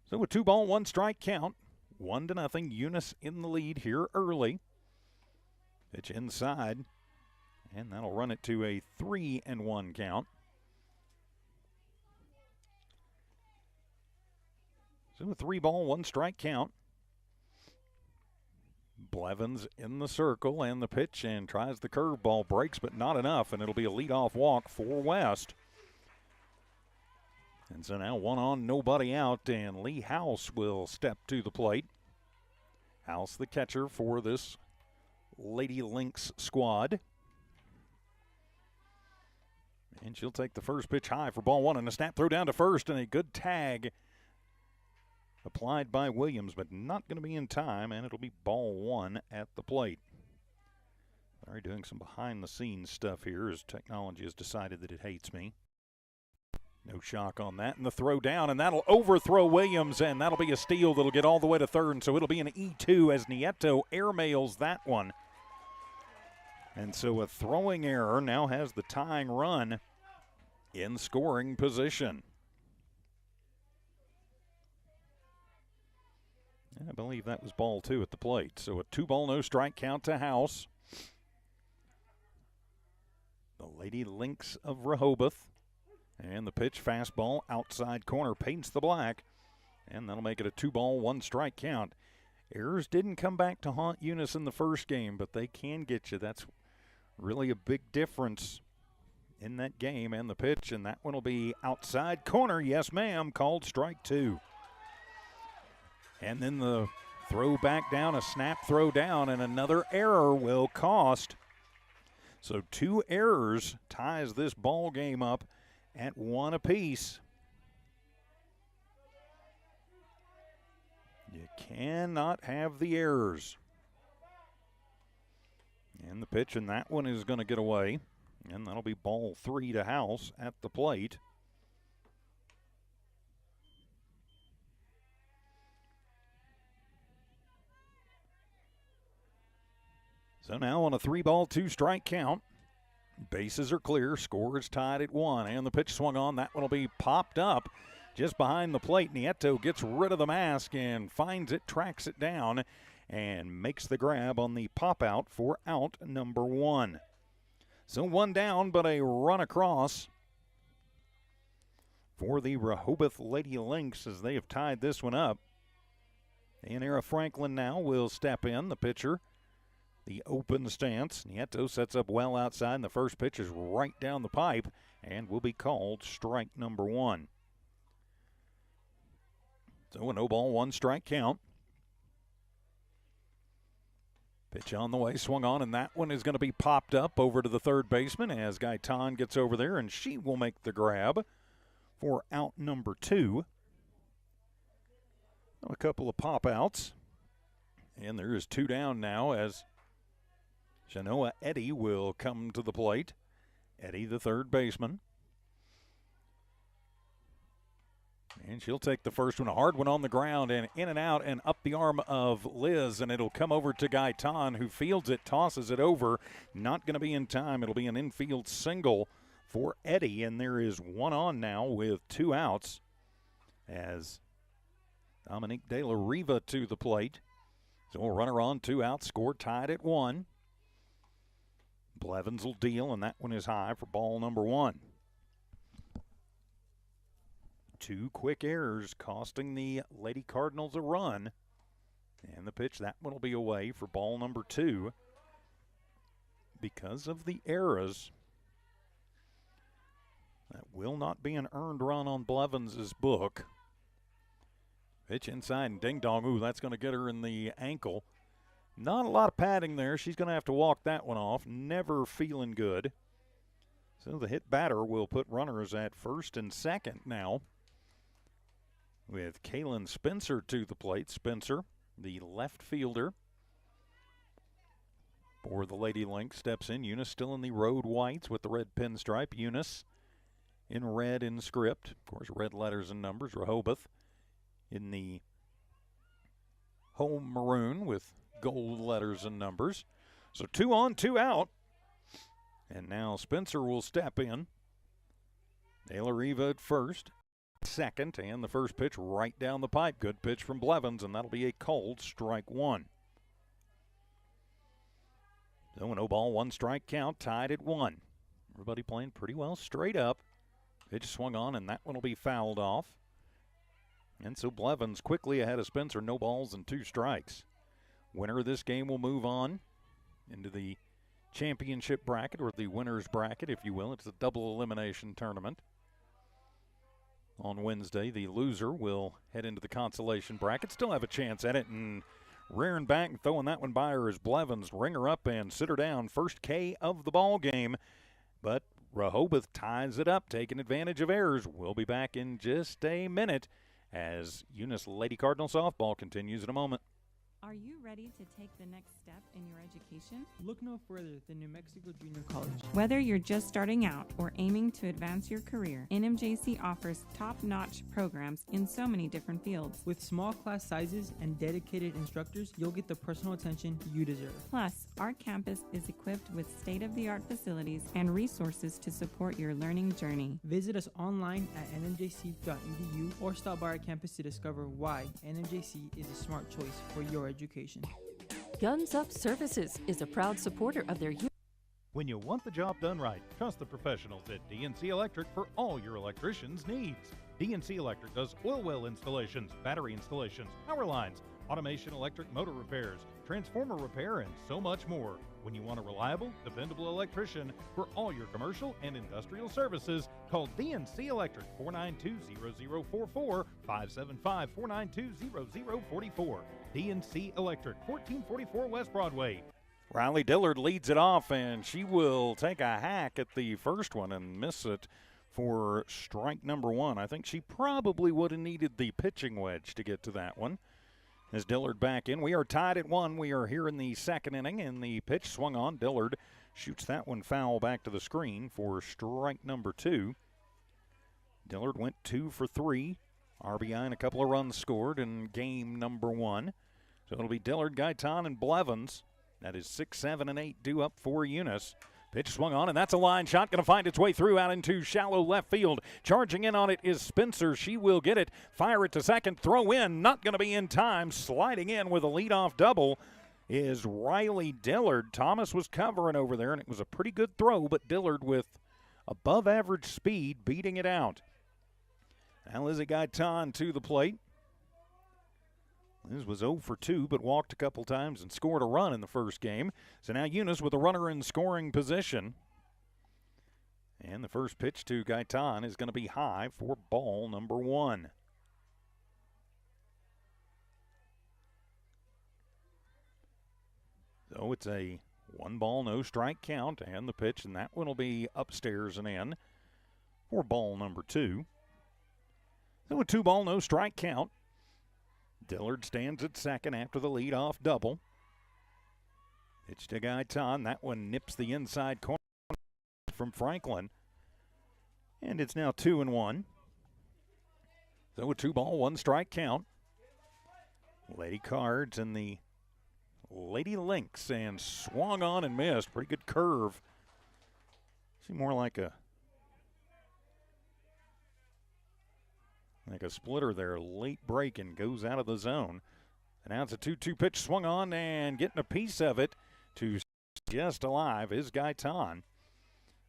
So a 2 ball, 1 strike count. 1-0. Eunice in the lead here early. Pitch inside. And that'll run it to a 3-1 count. So a 3 ball, 1 strike count. Blevins in the circle and the pitch and tries the curveball, breaks but not enough, and it'll be a leadoff walk for West. And so now 1 on, nobody out, and Lee House will step to the plate. House the catcher for this Lady Lynx squad. And she'll take the first pitch high for ball 1, and a snap throw down to first, and a good tag applied by Williams, but not going to be in time, and it'll be ball 1 at the plate. They're doing some behind-the-scenes stuff here as technology has decided that it hates me. No shock on that, and the throw down, and that'll overthrow Williams, and that'll be a steal that'll get all the way to third, and so it'll be an E2 as Nieto airmails that one. And so a throwing error now has the tying run in scoring position. And I believe that was ball 2 at the plate. So a 2-ball, no strike count to House. The Lady Lynx of Rehoboth. And the pitch, fastball, outside corner, paints the black. And that'll make it a 2-ball, 1 strike count. Errors didn't come back to haunt Eunice in the first game, but they can get you. That's really a big difference in that game. And the pitch, and that one will be outside corner. Yes, ma'am, called strike 2. And then the throw back down, a snap throw down, and another error will cost. So 2 errors ties this ball game up at 1 apiece. You cannot have the errors. And the pitch, and that one is going to get away. And that'll be ball 3 to House at the plate. So now on a 3-ball, 2 strike count. Bases are clear, score is tied at 1, and the pitch swung on. That one will be popped up just behind the plate. Nieto gets rid of the mask and finds it, tracks it down, and makes the grab on the pop out for out number 1. So 1 down, but a run across for the Rehoboth Lady Lynx as they have tied this one up. And Era Franklin now will step in, the pitcher. The open stance. Nieto sets up well outside, and the first pitch is right down the pipe and will be called strike number 1. So a no-ball, 1 strike count. Pitch on the way, swung on, and that one is going to be popped up over to the third baseman as Gaitan gets over there, and she will make the grab for out number 2. A couple of pop-outs, and there is 2 down now as Shanoa Eddy will come to the plate. Eddy, the third baseman. And she'll take the first one. A hard one on the ground and in and out and up the arm of Liz. And it'll come over to Gaitan, who fields it, tosses it over. Not going to be in time. It'll be an infield single for Eddy. And there is 1 on now with 2 outs as Dominique De La Riva to the plate. So a runner on, 2 outs, score tied at 1. Blevins will deal, and that one is high for ball number 1. 2 quick errors costing the Lady Cardinals a run. And the pitch, that one will be away for ball number 2. Because of the errors, that will not be an earned run on Blevins' book. Pitch inside and ding dong. Ooh, that's going to get her in the ankle. Not a lot of padding there. She's going to have to walk that one off. Never feeling good. So the hit batter will put runners at first and second now, with Kaylin Spencer to the plate. Spencer, the left fielder for the Lady Lynx, steps in. Eunice still in the road whites with the red pinstripe. Eunice in red in script. Of course, red letters and numbers. Rehoboth in the home maroon with gold letters and numbers. So 2 on, 2 out. And now Spencer will step in. De La Riva at first, second, and the first pitch right down the pipe. Good pitch from Blevins, and that'll be a called strike 1. So a no-ball, 1 strike count, tied at 1. Everybody playing pretty well straight up. Pitch swung on, and that one will be fouled off. And so Blevins quickly ahead of Spencer, no balls and 2 strikes. Winner of this game will move on into the championship bracket, or the winner's bracket, if you will. It's a double elimination tournament. On Wednesday, the loser will head into the consolation bracket. Still have a chance at it, and rearing back and throwing that one by her is Blevins. Ring her up and sit her down. First K of the ball game. But Rehoboth ties it up, taking advantage of errors. We'll be back in just a minute as Eunice Lady Cardinal softball continues in a moment. Are you ready to take the next step in your education? Look no further than New Mexico Junior College. Whether you're just starting out or aiming to advance your career, NMJC offers top-notch programs in so many different fields. With small class sizes and dedicated instructors, you'll get the personal attention you deserve. Plus, our campus is equipped with state-of-the-art facilities and resources to support your learning journey. Visit us online at nmjc.edu or stop by our campus to discover why NMJC is a smart choice for your education. Guns Up Services is a proud supporter of their When you want the job done right, trust the professionals at DNC Electric for all your electrician's needs. DNC Electric does oil well installations, battery installations, power lines, automation electric motor repairs, transformer repair, and so much more. When you want a reliable, dependable electrician for all your commercial and industrial services, call DNC Electric 492-0044, 575-492-0044. DNC Electric, 1444 West Broadway. Riley Dillard leads it off, and she will take a hack at the first one and miss it for strike number one. I think she probably would have needed the pitching wedge to get to that one. As Dillard back in, we are tied at 1. We are here in the second inning, and the pitch swung on. Dillard shoots that one foul back to the screen for strike number 2. Dillard went 2 for 3. RBI and a couple of runs scored in game number 1. So it'll be Dillard, Gaitan, and Blevins. That is 6, 7, and 8 due up for Eunice. Pitch swung on, and that's a line shot. Going to find its way through out into shallow left field. Charging in on it is Spencer. She will get it. Fire it to second. Throw in. Not going to be in time. Sliding in with a leadoff double is Riley Dillard. Thomas was covering over there, and it was a pretty good throw, but Dillard with above average speed beating it out. Now Lizzie Gaitan to the plate. Liz was 0 for 2, but walked a couple times and scored a run in the first game. So now Eunice with a runner in scoring position. And the first pitch to Gaitan is going to be high for ball number 1. So it's a 1-ball, no strike count, and the pitch, and that one will be upstairs and in for ball number 2. So a 2-ball, no strike count. Dillard stands at second after the leadoff double. Pitch to Gaitan. That one nips the inside corner from Franklin. And it's now 2-1. So a 2-ball, 1-strike count. Lady Cards and the Lady Lynx, and swung on and missed. Pretty good curve. Seemed more like a splitter there, late break, and goes out of the zone. And now it's a 2-2 pitch, swung on, and getting a piece of it to just alive is Gaitan.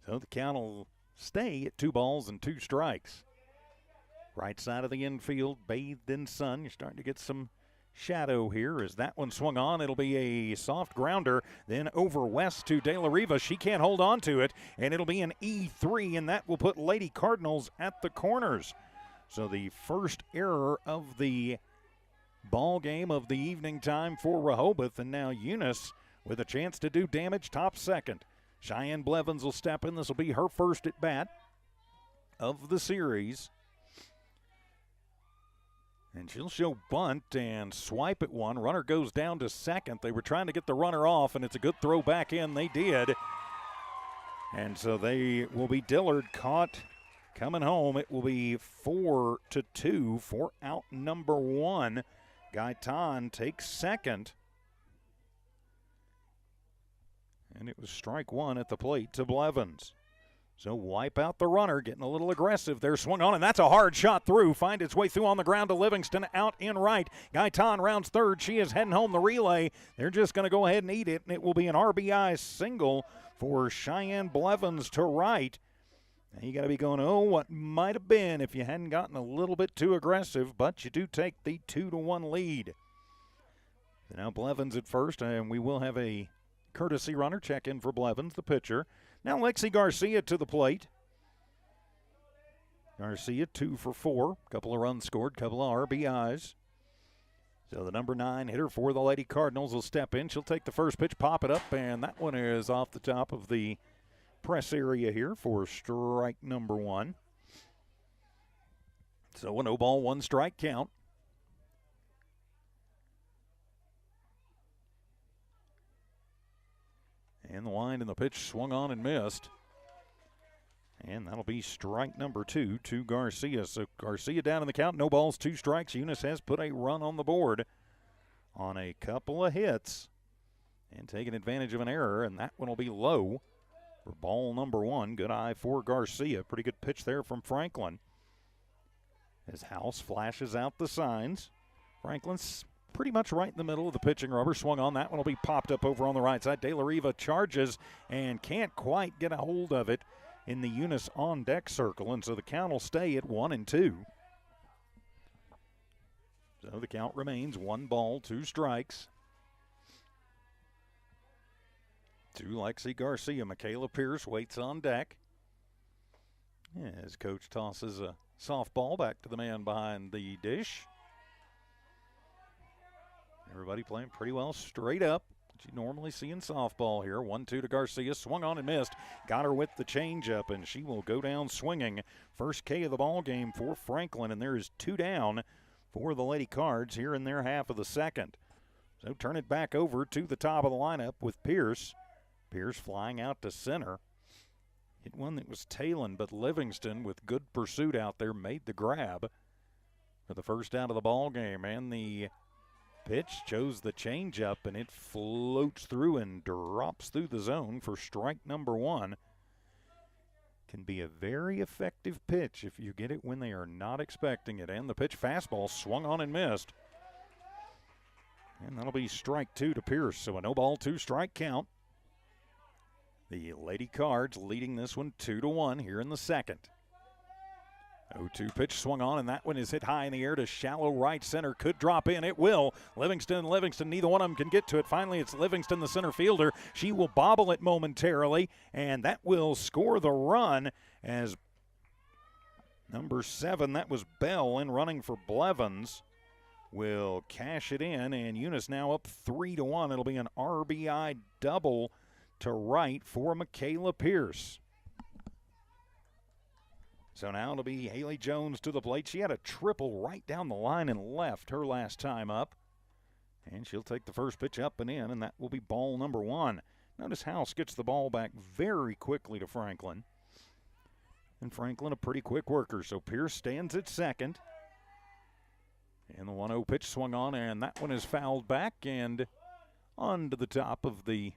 So the count will stay at 2 balls and 2 strikes. Right side of the infield, bathed in sun. You're starting to get some shadow here as that one swung on. It'll be a soft grounder, then over west to De La Riva. She can't hold on to it, and it'll be an E3, and that will put Lady Cardinals at the corners. So the first error of the ball game of the evening time for Rehoboth, and now Eunice with a chance to do damage top second. Cheyenne Blevins will step in. This will be her first at bat of the series. And she'll show bunt and swipe at one. Runner goes down to second. They were trying to get the runner off, and it's a good throw back in. They did. And so they will be Dillard caught coming home. It will be 4-2 for out number 1. Gaitan takes second. And it was strike 1 at the plate to Blevins. So wipe out the runner, getting a little aggressive there, swung on, and that's a hard shot through. Find its way through on the ground to Livingston, out in right. Gaitan rounds third. She is heading home the relay. They're just going to go ahead and eat it, and it will be an RBI single for Cheyenne Blevins to right. Now you got to be going, oh, what might have been if you hadn't gotten a little bit too aggressive, but you do take the 2-1 lead. So now Blevins at first, and we will have a courtesy runner check in for Blevins, the pitcher. Now Lexi Garcia to the plate. Garcia 2 for 4, couple of runs scored, couple of RBIs. So the number 9 hitter for the Lady Cardinals will step in. She'll take the first pitch, pop it up, and that one is off the top of the press area here for strike number 1. So a no ball, 1 strike count. And the wind and the pitch swung on and missed. And that'll be strike number 2 to Garcia. So Garcia down in the count, no balls, 2 strikes. Eunice has put a run on the board on a couple of hits and taking advantage of an error, and that one will be low for ball number 1. Good eye for Garcia. Pretty good pitch there from Franklin. As House flashes out the signs. Franklin's pretty much right in the middle of the pitching rubber. Swung on. That one will be popped up over on the right side. De La Riva charges and can't quite get a hold of it in the Eunice on deck circle, and so the count will stay at 1-2. So the count remains 1 ball, 2 strikes. To Lexi Garcia. Michaela Pierce waits on deck. As coach tosses a softball back to the man behind the dish. Everybody playing pretty well straight up. You normally see in softball here. 1-2 to Garcia. Swung on and missed. Got her with the changeup, and she will go down swinging. First K of the ball game for Franklin, and there is 2 down for the Lady Cards here in their half of the second. So turn it back over to the top of the lineup with Pierce. Pierce flying out to center. Hit one that was tailing, but Livingston, with good pursuit out there, made the grab for the first out of the ball game, and the pitch chose the changeup, and it floats through and drops through the zone for strike number 1. Can be a very effective pitch if you get it when they are not expecting it. And the pitch fastball swung on and missed. And that'll be strike 2 to Pierce. So a no ball, 2 strike count. The Lady Cards leading this one 2-1 here in the second. 0-2 pitch swung on, and that one is hit high in the air to shallow right center. Could drop in. It will. Livingston, neither one of them can get to it. Finally, it's Livingston, the center fielder. She will bobble it momentarily, and that will score the run as number 7, that was Bell, in running for Blevins, will cash it in, and Eunice now up 3-1. It'll be an RBI double to right for Michaela Pierce. So now it'll be Haley Jones to the plate. She had a triple right down the line and left her last time up. And she'll take the first pitch up and in, and that will be ball number 1. Notice House gets the ball back very quickly to Franklin. And Franklin a pretty quick worker, so Pierce stands at second. And the 1-0 pitch swung on, and that one is fouled back and onto the top of the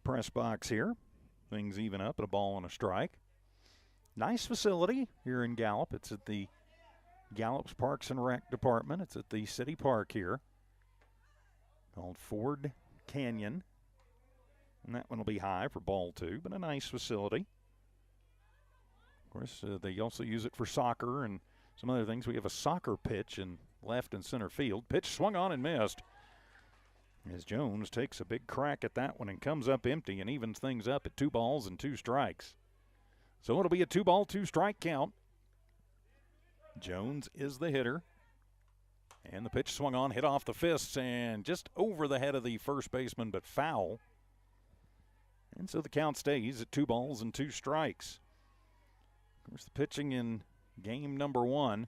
press box here. Things even up at a ball and a strike. Nice facility here in Gallup. It's at the Gallup's Parks and Rec Department. It's at the city park here called Ford Canyon. And that one will be high for ball 2, but a nice facility. Of course, they also use it for soccer and some other things. We have a soccer pitch in left and center field. Pitch swung on and missed. As Jones takes a big crack at that one and comes up empty and evens things up at 2 balls and 2 strikes. So it'll be a 2-ball, 2-strike count. Jones is the hitter. And the pitch swung on, hit off the fists, and just over the head of the first baseman, but foul. And so the count stays at 2 balls and 2 strikes. Of course, the pitching in game number 1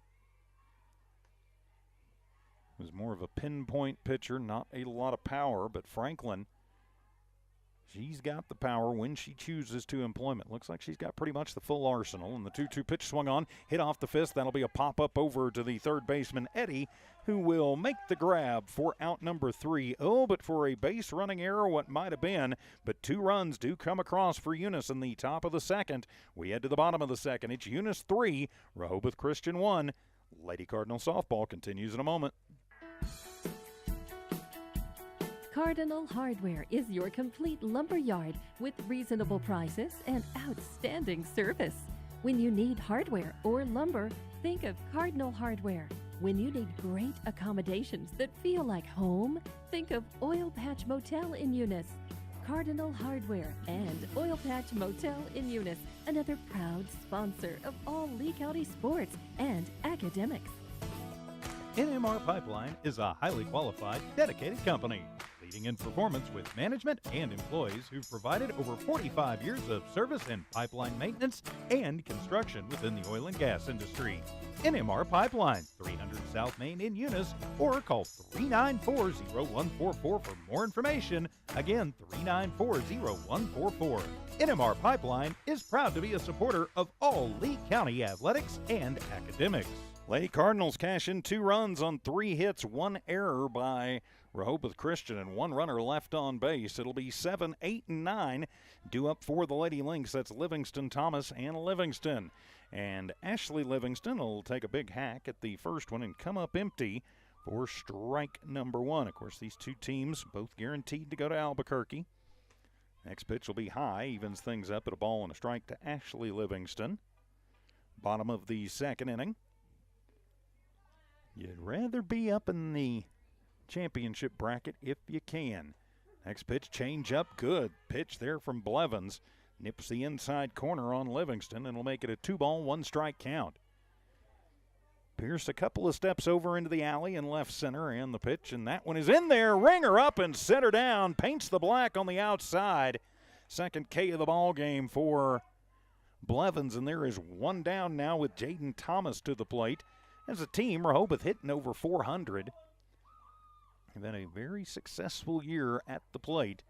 was more of a pinpoint pitcher, not a lot of power, but Franklin, she's got the power when she chooses to employ it. Looks like she's got pretty much the full arsenal, and the 2-2 pitch swung on, hit off the fist. That'll be a pop-up over to the third baseman, Eddie, who will make the grab for out number 3. Oh, but for a base running error, what might have been, but 2 runs do come across for Eunice in the top of the second. We head to the bottom of the second. It's Eunice 3, Rehoboth Christian 1. Lady Cardinal softball continues in a moment. Cardinal Hardware is your complete lumber yard with reasonable prices and outstanding service. When you need hardware or lumber, Think of Cardinal Hardware. When you need great accommodations that feel like home, think of Oil Patch Motel in Eunice. Cardinal Hardware and Oil Patch Motel in Eunice, another proud sponsor of all Lee County sports and academics. NMR Pipeline is a highly qualified, dedicated company, leading in performance with management and employees who've provided over 45 years of service in pipeline maintenance and construction within the oil and gas industry. NMR Pipeline, 300 South Main in Eunice, or call 394-0144 for more information. Again, 394-0144. NMR Pipeline is proud to be a supporter of all Lee County athletics and academics. Lady Cardinals cash in 2 runs on 3 hits, 1 error by Rehoboth Christian, and 1 runner left on base. It'll be 7, 8, and 9 due up for the Lady Lynx. That's Livingston, Thomas, and Livingston. And Ashley Livingston will take a big hack at the first one and come up empty for strike number 1. Of course, these 2 teams both guaranteed to go to Albuquerque. Next pitch will be high, evens things up at a ball and a strike to Ashley Livingston. Bottom of the second inning. You'd rather be up in the championship bracket if you can. Next pitch, change up, good pitch there from Blevins. Nips the inside corner on Livingston and will make it a 2-ball, 1-strike count. Pierce a couple of steps over into the alley in left center, and the pitch, and that one is in there. Ringer up and center down, paints the black on the outside. Second K of the ball game for Blevins, and there is 1 down now with Jaden Thomas to the plate. As a team, Rehoboth hitting over 400. They've had a very successful year at the plate.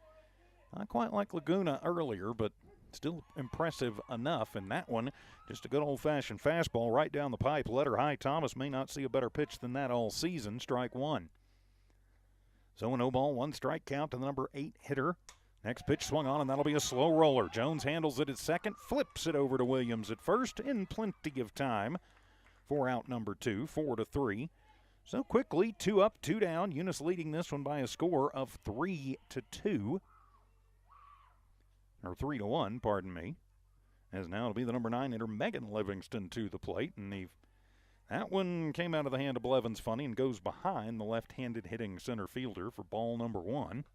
Not quite like Laguna earlier, but still impressive enough. And that one, just a good old-fashioned fastball right down the pipe. Letter high. Thomas may not see a better pitch than that all season. Strike 1. So a no-ball, 1-strike count to the number 8 hitter. Next pitch swung on, and that'll be a slow roller. Jones handles it at second, flips it over to Williams at first in plenty of time for out number 2, 4-3. So quickly, 2 up, 2 down. Eunice leading this one by a score of 3-2. Or 3-1, pardon me. As now it'll be the number 9 hitter, Megan Livingston, to the plate. And that one came out of the hand of Blevins funny and goes behind the left-handed hitting center fielder for ball number 1.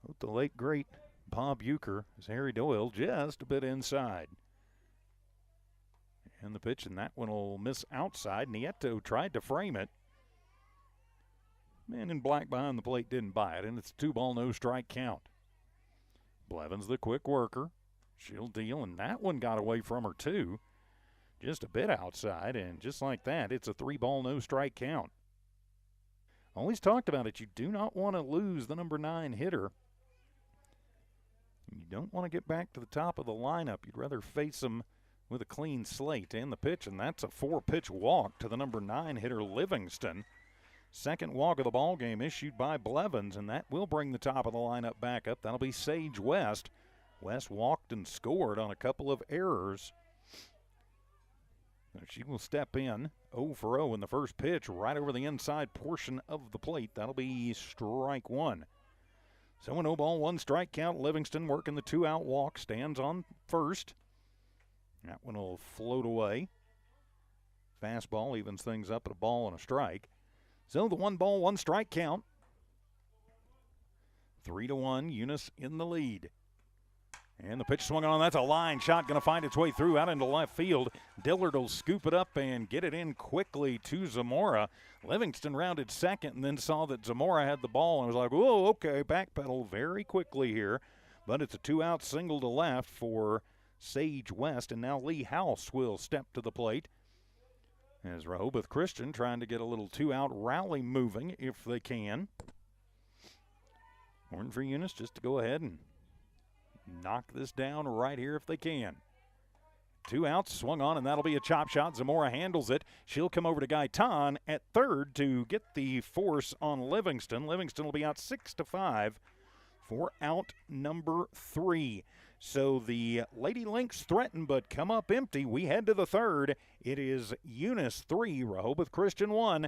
With the late, great Bob Euchre as Harry Doyle just a bit inside. And the pitch, and that one will miss outside. Nieto tried to frame it. Man in black behind the plate didn't buy it, and it's a 2-ball, no-strike count. Blevins the quick worker. She'll deal, and that one got away from her too. Just a bit outside, and just like that, it's a 3-ball, no-strike count. Always talked about it. You do not want to lose the number 9 hitter. You don't want to get back to the top of the lineup. You'd rather face them with a clean slate. And the pitch, and that's a 4-pitch walk to the number 9 hitter, Livingston. Second walk of the ball game issued by Blevins, and that will bring the top of the lineup back up. That'll be Sage West. West walked and scored on a couple of errors. She will step in 0 for 0 in the first pitch right over the inside portion of the plate. That'll be strike 1. So a 0-ball, 1-strike count. Livingston working the 2-out walk, stands on first. That one will float away. Fastball evens things up at a ball and a strike. So the 1-ball, 1-strike count. 3-1, Eunice in the lead. And the pitch swung on. That's a line shot, going to find its way through out into left field. Dillard will scoop it up and get it in quickly to Zamora. Livingston rounded second and then saw that Zamora had the ball and was like, whoa, okay, backpedal very quickly here. But it's a 2-out single to left for Sage West, and now Lee House will step to the plate. As Rehoboth Christian trying to get a little 2-out rally moving if they can. Horn for Eunice just to go ahead and knock this down right here if they can. 2 outs, swung on, and that'll be a chop shot. Zamora handles it. She'll come over to Gaitan at third to get the force on Livingston. Livingston will be out 6-5 for out number 3. So the Lady Lynx threaten but come up empty. We head to the third. It is Eunice 3, Rehoboth Christian 1.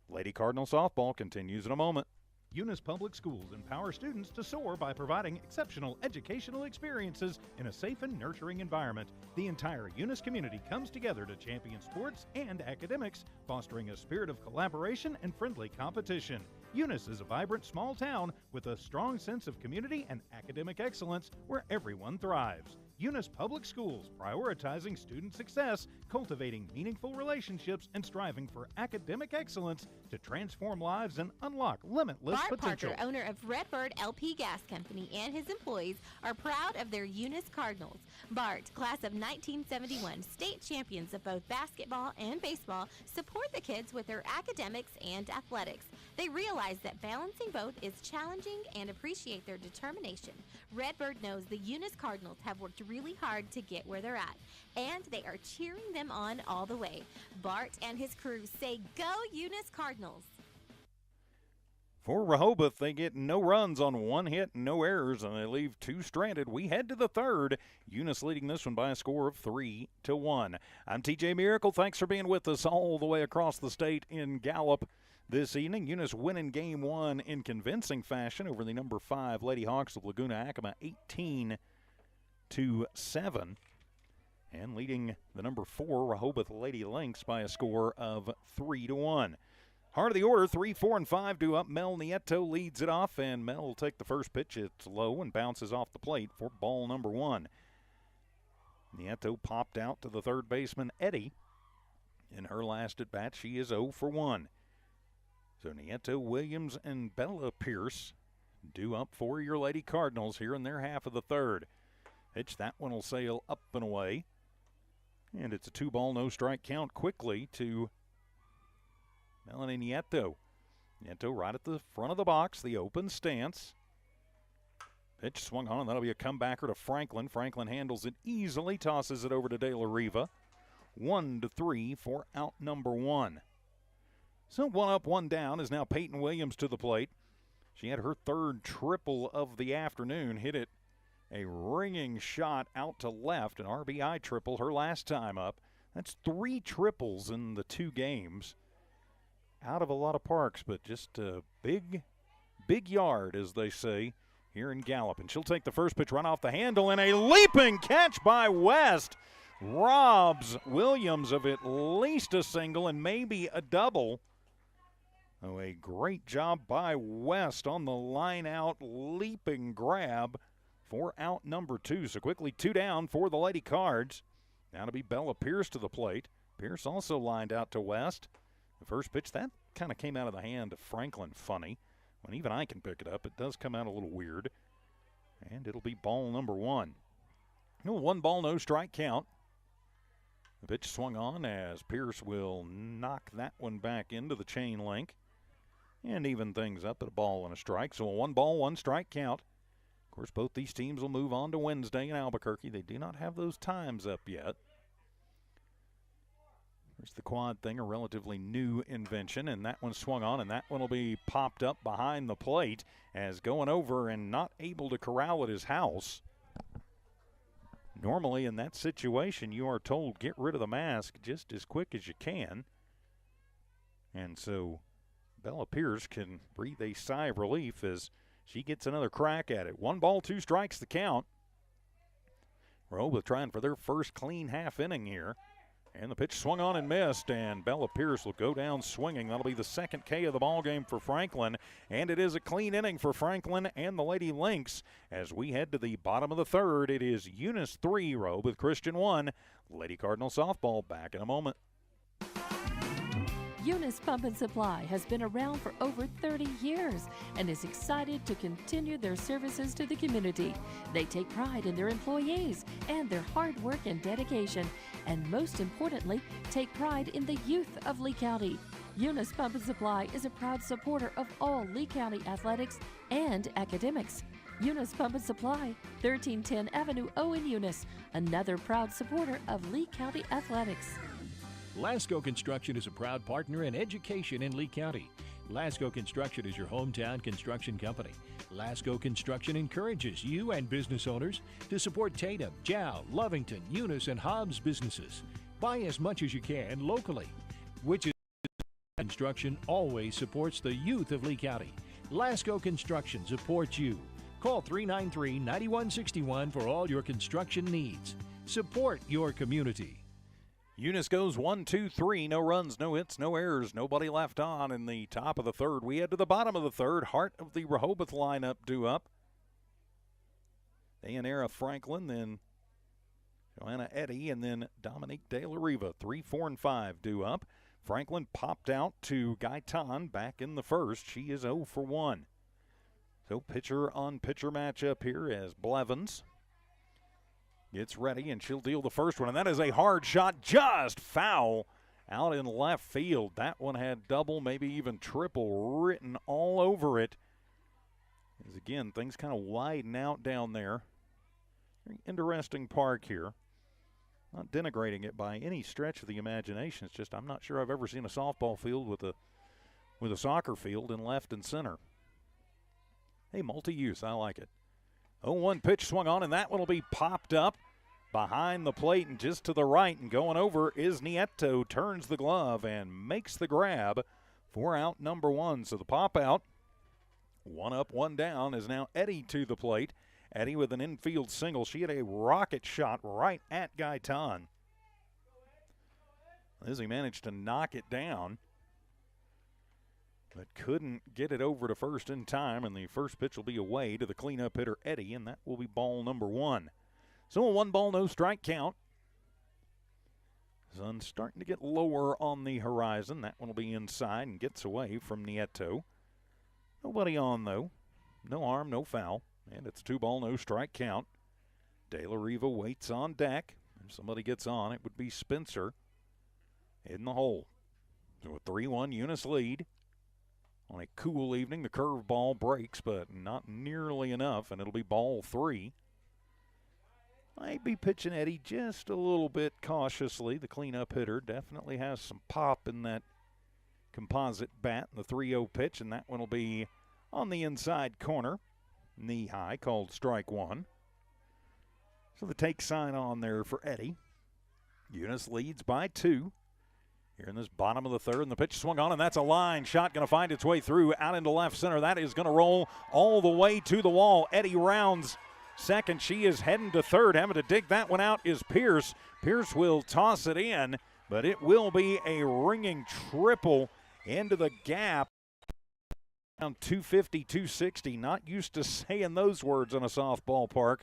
Lady Cardinal softball continues in a moment. Eunice Public Schools empower students to soar by providing exceptional educational experiences in a safe and nurturing environment. The entire Eunice community comes together to champion sports and academics, fostering a spirit of collaboration and friendly competition. Eunice is a vibrant small town with a strong sense of community and academic excellence where everyone thrives. Eunice Public Schools, prioritizing student success, cultivating meaningful relationships, and striving for academic excellence to transform lives and unlock limitless Bart potential. Parker, owner of Redbird LP Gas Company, and his employees are proud of their Eunice Cardinals. Bart, class of 1971, state champions of both basketball and baseball, support the kids with their academics and athletics. They realize that balancing both is challenging and appreciate their determination. Redbird knows the Eunice Cardinals have worked really hard to get where they're at, and they are cheering them on all the way. Bart and his crew say, "Go Eunice Cardinals!" For Rehoboth, they get no runs on one hit, no errors, and they leave two stranded. We head to the third. Eunice leading this one by a score of 3-1. I'm TJ Miracle. Thanks for being with us all the way across the state in Gallup this evening. Eunice winning game one in convincing fashion over the number 5 Lady Hawks of Laguna Acoma, 18-7, and leading the number 4 Rehoboth Lady Lynx by a score of 3-1. Heart of the order, 3, 4, and 5 due up. Mel Nieto leads it off, and Mel will take the first pitch. It's low and bounces off the plate for ball number 1. Nieto popped out to the third baseman, Eddie. In her last at bat, she is 0 for 1. So Nieto, Williams, and Bella Pierce due up for your Lady Cardinals here in their half of the third. Pitch, that one will sail up and away. And it's a 2-ball, no strike count quickly to Melanie Nieto. Nieto right at the front of the box, the open stance. Pitch swung on, and that'll be a comebacker to Franklin. Franklin handles it easily, tosses it over to De La Riva. 1-3 for out number 1. So 1 up, 1 down is now Peyton Williams to the plate. She had her third triple of the afternoon, hit it a ringing shot out to left, an RBI triple her last time up. That's 3 triples in the 2 games. Out of a lot of parks, but just a big yard, as they say, here in Gallup. And she'll take the first pitch right off the handle, and a leaping catch by West robs Williams of at least a single and maybe a double. Oh, a great job by West on the line out leaping grab for out number 2. So quickly 2 down for the Lady Cards. Now to be Bella Pierce to the plate. Pierce also lined out to West. The first pitch, that kind of came out of the hand of Franklin funny. When even I can pick it up, it does come out a little weird. And it'll be ball number 1. No 1 ball, no strike count. The pitch swung on as Pierce will knock that one back into the chain link and even things up at a ball and a strike. So a 1 ball, 1 strike count. Of course, both these teams will move on to Wednesday in Albuquerque. They do not have those times up yet. There's the quad thing, a relatively new invention, and that one swung on, and that one will be popped up behind the plate as going over and not able to corral at his house. Normally in that situation, you are told get rid of the mask just as quick as you can. And so Bella Pierce can breathe a sigh of relief as she gets another crack at it. 1 ball, 2 strikes the count. Rehoboth trying for their first clean half inning here. And the pitch swung on and missed, and Bella Pierce will go down swinging. That'll be the second K of the ball game for Franklin, and it is a clean inning for Franklin and the Lady Lynx. As we head to the bottom of the third, it is Eunice 3, Rehoboth Christian 1. Lady Cardinal softball back in a moment. Eunice Pump and Supply has been around for over 30 years and is excited to continue their services to the community. They take pride in their employees and their hard work and dedication, and most importantly, take pride in the youth of Lee County. Eunice Pump and Supply is a proud supporter of all Lee County athletics and academics. Eunice Pump and Supply, 1310 Avenue O in Eunice, another proud supporter of Lee County athletics. Lasco Construction is a proud partner in education in Lee County. Lasco Construction is your hometown construction company. Lasco Construction encourages you and business owners to support Tatum, Jow, Lovington, Eunice, and Hobbs businesses. Buy as much as you can locally, which is construction always supports the youth of Lee County. Lasco Construction supports you. Call 393-9161 for all your construction needs. Support your community. Eunice goes 1, 2, 3. No runs, no hits, no errors. Nobody left on in the top of the third. We head to the bottom of the third. Heart of the Rehoboth lineup due up. Dayanara Franklin, then Joanna Eddy, and then Dominique De La Riva. 3, 4, and 5 due up. Franklin popped out to Gaitan back in the first. She is 0 for 1. So pitcher-on-pitcher matchup here as Blevins gets ready, and she'll deal the first one. And that is a hard shot, just foul out in left field. That one had double, maybe even triple written all over it. As again, things kind of widen out down there. Very interesting park here. Not denigrating it by any stretch of the imagination. It's just I'm not sure I've ever seen a softball field with a soccer field in left and center. Hey, multi-use, I like it. 0-1 pitch swung on, and that one will be popped up behind the plate and just to the right, and going over is Nieto. Turns the glove and makes the grab for out number 1. So the pop out, 1 up, 1 down, is now Eddy to the plate. Eddy with an infield single. She had a rocket shot right at Gaitan. Lizzie managed to knock it down, but couldn't get it over to first in time, and the first pitch will be away to the cleanup hitter Eddy, and that will be ball number 1. So a 1-ball, no strike count. Sun's starting to get lower on the horizon. That one will be inside and gets away from Nieto. Nobody on, though. No harm, no foul. And it's 2-ball, no strike count. De La Riva waits on deck. If somebody gets on, it would be Spencer in the hole. So a 3-1 Eunice lead. On a cool evening, the curveball breaks, but not nearly enough, and it'll be ball 3. Might be pitching Eddy just a little bit cautiously. The cleanup hitter definitely has some pop in that composite bat in the 3-0 pitch, and that one will be on the inside corner. Knee high, called strike 1. So the take sign on there for Eddy. Eunice leads by 2. Here in this bottom of the third, and the pitch swung on, and that's a line shot going to find its way through out into left center. That is going to roll all the way to the wall. Eddy rounds second. She is heading to third. Having to dig that one out is Pierce. Pierce will toss it in, but it will be a ringing triple into the gap. Around 250, 260. Not used to saying those words on a softball park,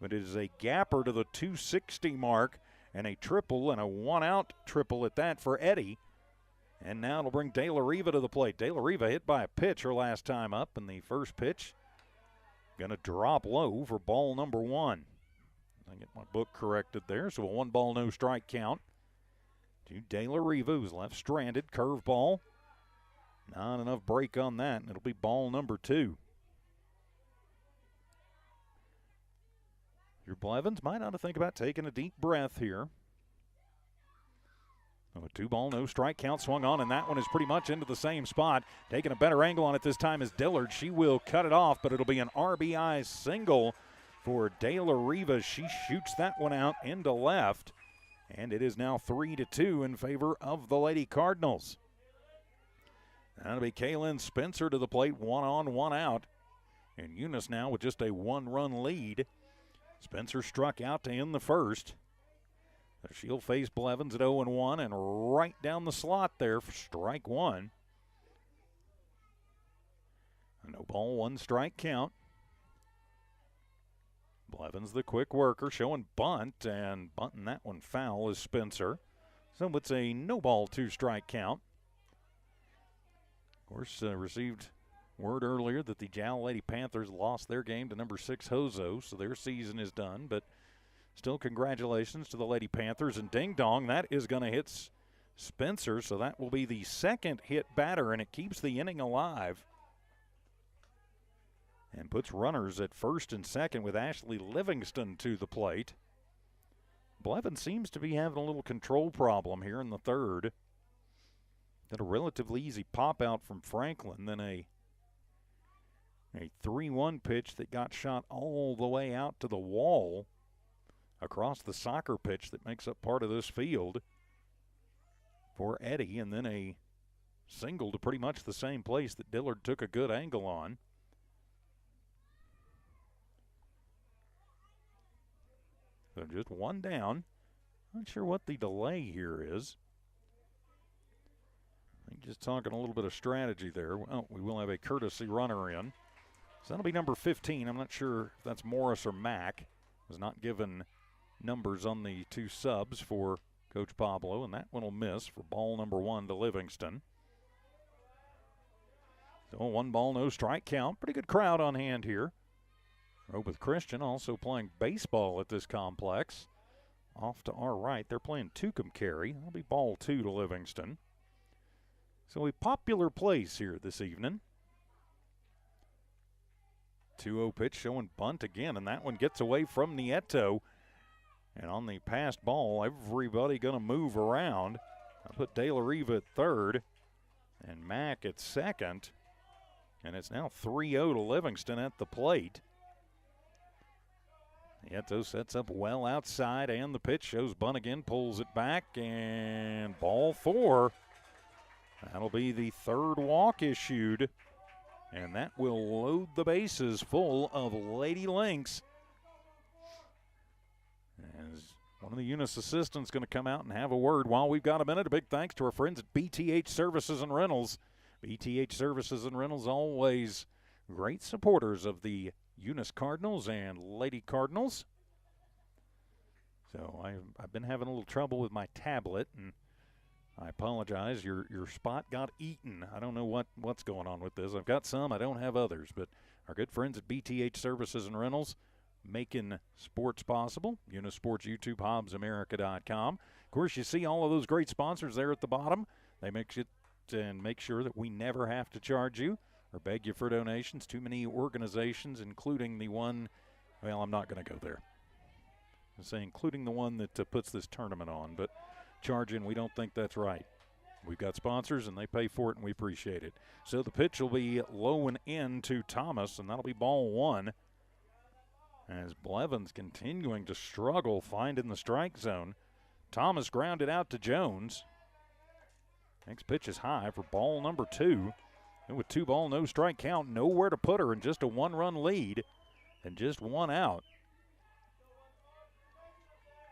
but it is a gapper to the 260 mark. And a triple, and a 1-out triple at that for Eddy. And now it'll bring De La Riva to the plate. De La Riva hit by a pitch her last time up, and the first pitch going to drop low for ball number 1. I get my book corrected there, so a 1-ball, no strike count to De La Riva, who's left stranded. Curveball. Not enough break on that, and it'll be ball number 2. Your Blevins might ought to think about taking a deep breath here. So a 2-ball, no strike count swung on, and that one is pretty much into the same spot. Taking a better angle on it this time is Dillard. She will cut it off, but it'll be an RBI single for De La Riva. She shoots that one out into left, and it is now 3-2 in favor of the Lady Cardinals. That'll be Kaylin Spencer to the plate, 1 on, 1 out. And Eunice now with just a 1-run lead. Spencer struck out to end the first. She'll face Blevins at 0-1 and right down the slot there for strike 1. A no ball, 1 strike count. Blevins the quick worker, showing bunt, and bunting that one foul is Spencer. So it's a no ball, 2 strike count. Of course, received word earlier that the Jowl Lady Panthers lost their game to number 6 Hozo, so their season is done. But still, congratulations to the Lady Panthers. And ding dong, that is going to hit Spencer, so that will be the second hit batter, and it keeps the inning alive. And puts runners at first and second with Ashley Livingston to the plate. Blevins seems to be having a little control problem here in the third. Got a relatively easy pop out from Franklin, then a 3-1 pitch that got shot all the way out to the wall across the soccer pitch that makes up part of this field for Eddy, and then a single to pretty much the same place that Dillard took a good angle on. So just one down. Not sure what the delay here is. I think just talking a little bit of strategy there. Well, we will have a courtesy runner in. So that'll be number 15. I'm not sure if that's Morris or Mack. Was not given numbers on the two subs for Coach Pablo, and that one will miss for ball number 1 to Livingston. So 1 ball, no strike count. Pretty good crowd on hand here. Rehoboth Christian also playing baseball at this complex. Off to our right, they're playing Tucumcari. That'll be ball 2 to Livingston. So a popular place here this evening. 2-0 pitch showing bunt again, and that one gets away from Nieto. And on the passed ball, everybody going to move around. I put De La Riva at third and Mack at second. And it's now 3-0 to Livingston at the plate. Nieto sets up well outside, and the pitch shows bunt again, pulls it back, and ball 4. That'll be the third walk issued, and that will load the bases full of Lady Lynx. As one of the Eunice assistants going to come out and have a word while we've got a minute. A big thanks to our friends at BTH Services and Rentals. BTH Services and Rentals, always great supporters of the Eunice Cardinals and Lady Cardinals. So I've been having a little trouble with my tablet, and I apologize. Your spot got eaten. I don't know what's going on with this. I've got some, I don't have others. But our good friends at BTH Services and Rentals, making sports possible. Eunice Sports YouTube, HobbsAmerica.com. Of course, you see all of those great sponsors there at the bottom. They make sure that we never have to charge you or beg you for donations. Too many organizations, including the one, well, I'm not going to go there. I say including the one that puts this tournament on, but charging, we don't think that's right. We've got sponsors, and they pay for it, and we appreciate it. So the pitch will be low and in to Thomas, and that'll be ball 1. As Blevins continuing to struggle finding the strike zone. Thomas grounded out to Jones. Next pitch is high for ball number 2. And with 2 ball, no strike count, nowhere to put her, and just a 1-run lead and just 1 out.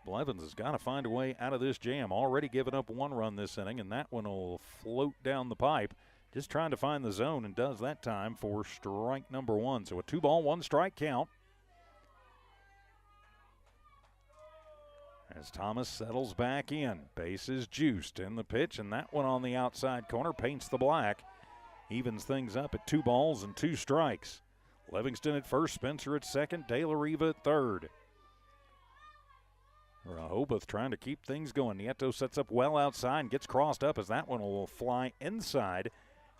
Blevins has got to find a way out of this jam. Already given up 1 run this inning, and that one will float down the pipe. Just trying to find the zone, and does that time for strike number 1. So a 2 ball, 1 strike count. As Thomas settles back in, bases juiced in the pitch, and that one on the outside corner paints the black. Evens things up at 2 balls and 2 strikes. Livingston at first, Spencer at second, De La Riva at third. Rehoboth trying to keep things going. Nieto sets up well outside and gets crossed up as that one will fly inside,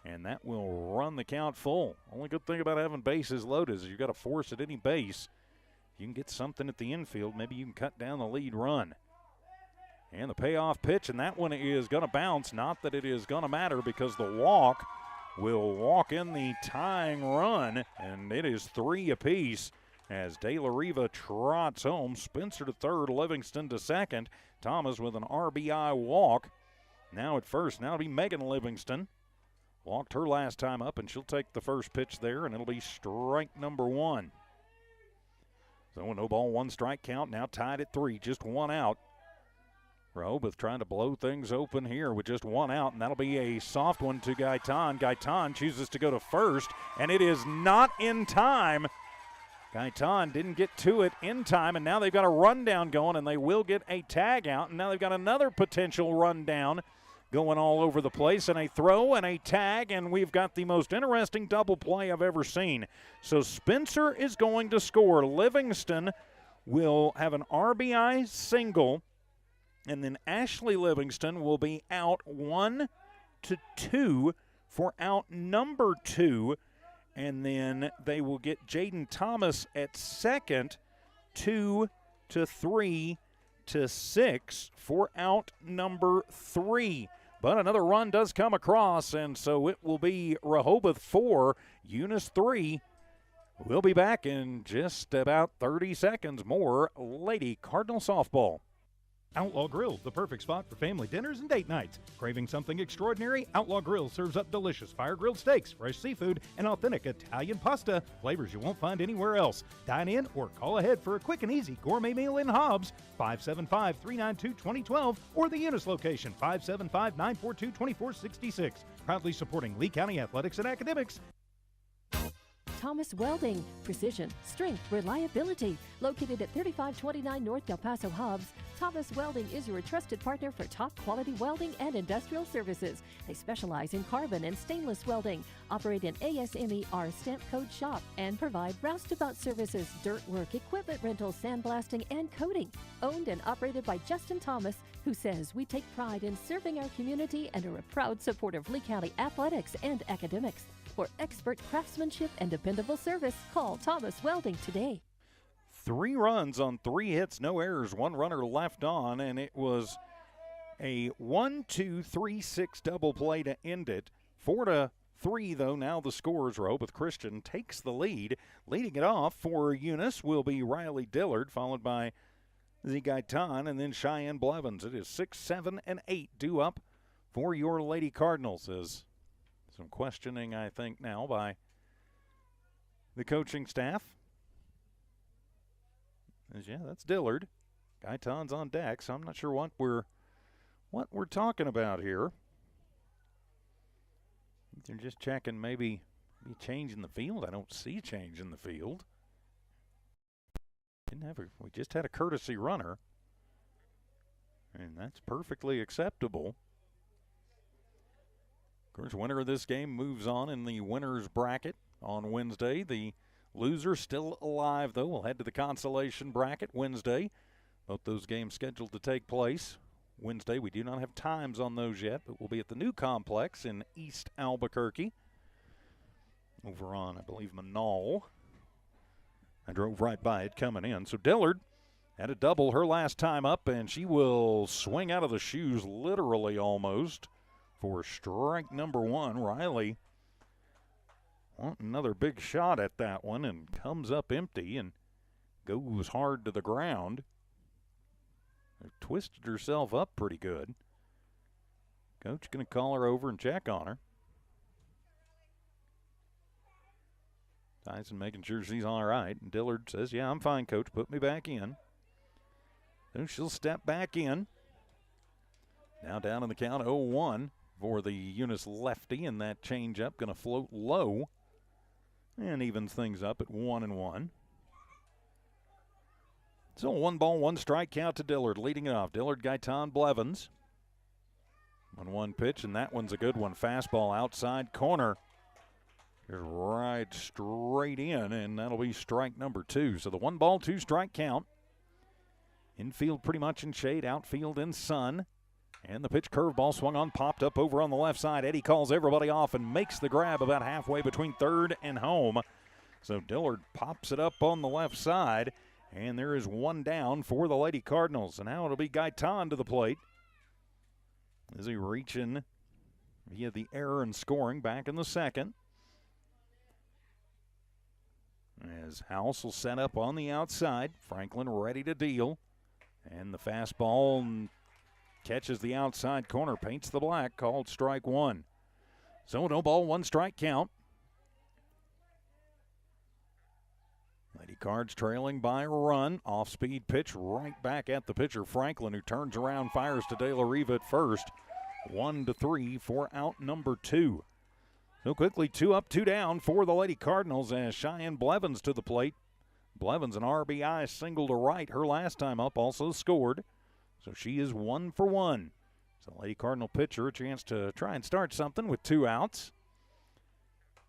and that will run the count full. Only good thing about having bases loaded is you've got to force at any base. You can get something at the infield. Maybe you can cut down the lead run. And the payoff pitch, and that one is going to bounce. Not that it is going to matter because the walk will walk in the tying run, and it is 3 apiece as De La Riva trots home. Spencer to third, Livingston to second. Thomas with an RBI walk. Now at first, now it'll be Megan Livingston. Walked her last time up, and she'll take the first pitch there, and it'll be strike number 1. So a no ball, 1 strike count, now tied at 3, just 1 out. Rehoboth trying to blow things open here with just 1 out, and that'll be a soft one to Gaitan. Gaitan chooses to go to first, and it is not in time. Gaitan didn't get to it in time, and now they've got a rundown going, and they will get a tag out, and now they've got another potential rundown going all over the place, and a throw and a tag, and we've got the most interesting double play I've ever seen. So Spencer is going to score. Livingston will have an RBI single, and then Ashley Livingston will be out 1-2 for out number 2, and then they will get Jaden Thomas at second, 2-3 to 6 for out number 3. But another run does come across, and so it will be Rehoboth 4, Eunice 3. We'll be back in just about 30 seconds. More Lady Cardinal softball. Outlaw Grill, the perfect spot for family dinners and date nights. Craving something extraordinary? Outlaw Grill serves up delicious fire-grilled steaks, fresh seafood, and authentic Italian pasta, flavors you won't find anywhere else. Dine in or call ahead for a quick and easy gourmet meal in Hobbs, 575-392-2012, or the Eunice location, 575-942-2466. Proudly supporting Lee County athletics and academics. Thomas Welding, precision, strength, reliability. Located at 3529 North Del Paso Hobbs, Thomas Welding is your trusted partner for top quality welding and industrial services. They specialize in carbon and stainless welding, operate an ASME-R stamp code shop, and provide roustabout services, dirt work, equipment rental, sandblasting, and coating. Owned and operated by Justin Thomas, who says we take pride in serving our community and are a proud supporter of Lee County athletics and academics. For expert craftsmanship and dependable service, call Thomas Welding today. 3 runs on 3 hits, no errors, 1 runner left on, and it was a 1-2-3-6 double play to end it. 4-3, though, now the scores. Rehoboth Christian takes the lead. Leading it off for Eunice will be Riley Dillard, followed by Z. Gaitan, and then Cheyenne Blevins. It is 6, 7, and 8 due up for your Lady Cardinals. As some questioning, I think, now by the coaching staff. Yeah, that's Dillard. Gaitan's on deck, so I'm not sure what we're talking about here. They're just checking maybe change in the field. I don't see change in the field. We just had a courtesy runner, and that's perfectly acceptable. Of course, winner of this game moves on in the winner's bracket on Wednesday. The loser still alive, though, will head to the consolation bracket Wednesday. Both those games scheduled to take place Wednesday. We do not have times on those yet, but we'll be at the new complex in East Albuquerque over on, I believe, Manal. I drove right by it coming in. So Dillard had a double her last time up, and she will swing out of the shoes literally almost for strike number 1. Riley want another big shot at that one and comes up empty and goes hard to the ground. Twisted herself up pretty good. Coach going to call her over and check on her. Tyson making sure she's all right. And Dillard says, yeah, I'm fine, Coach. Put me back in. So she'll step back in. Now down in the count, 0-1 for the Eunice lefty, and that changeup going to float low and evens things up at 1-1. So 1 ball, 1 strike count to Dillard, leading it off. Dillard, Gaitan, Blevins. 1-1 pitch, and that one's a good one. Fastball outside corner. Just right straight in, and that'll be strike number 2. So the 1 ball, 2 strike count. Infield pretty much in shade, outfield in sun. And the pitch curveball swung on, popped up over on the left side. Eddie calls everybody off and makes the grab about halfway between third and home. So Dillard pops it up on the left side, and there is 1 down for the Lady Cardinals. And now it'll be Gaitan to the plate. Is he reaching via the error in scoring back in the second? As House will set up on the outside. Franklin ready to deal. And the fastball catches the outside corner, paints the black, called strike 1. So no ball, 1 strike count. Lady Cards trailing by a run. Off-speed pitch right back at the pitcher, Franklin, who turns around, fires to De La Riva at first. 1-3 for out number 2. So quickly 2 up, 2 down for the Lady Cardinals as Cheyenne Blevins to the plate. Blevins an RBI single to right. Her last time up also scored. So she is 1 for 1. So Lady Cardinal pitcher a chance to try and start something with 2 outs.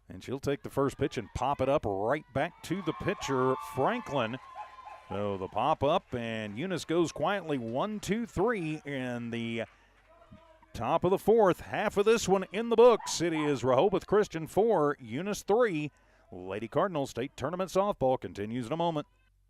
And she'll take the first pitch and pop it up right back to the pitcher, Franklin. So the pop up, and Eunice goes quietly 1-2-3 in the top of the 4th. Half of this one in the books. It is Rehoboth Christian 4, Eunice 3. Lady Cardinal State Tournament Softball continues in a moment.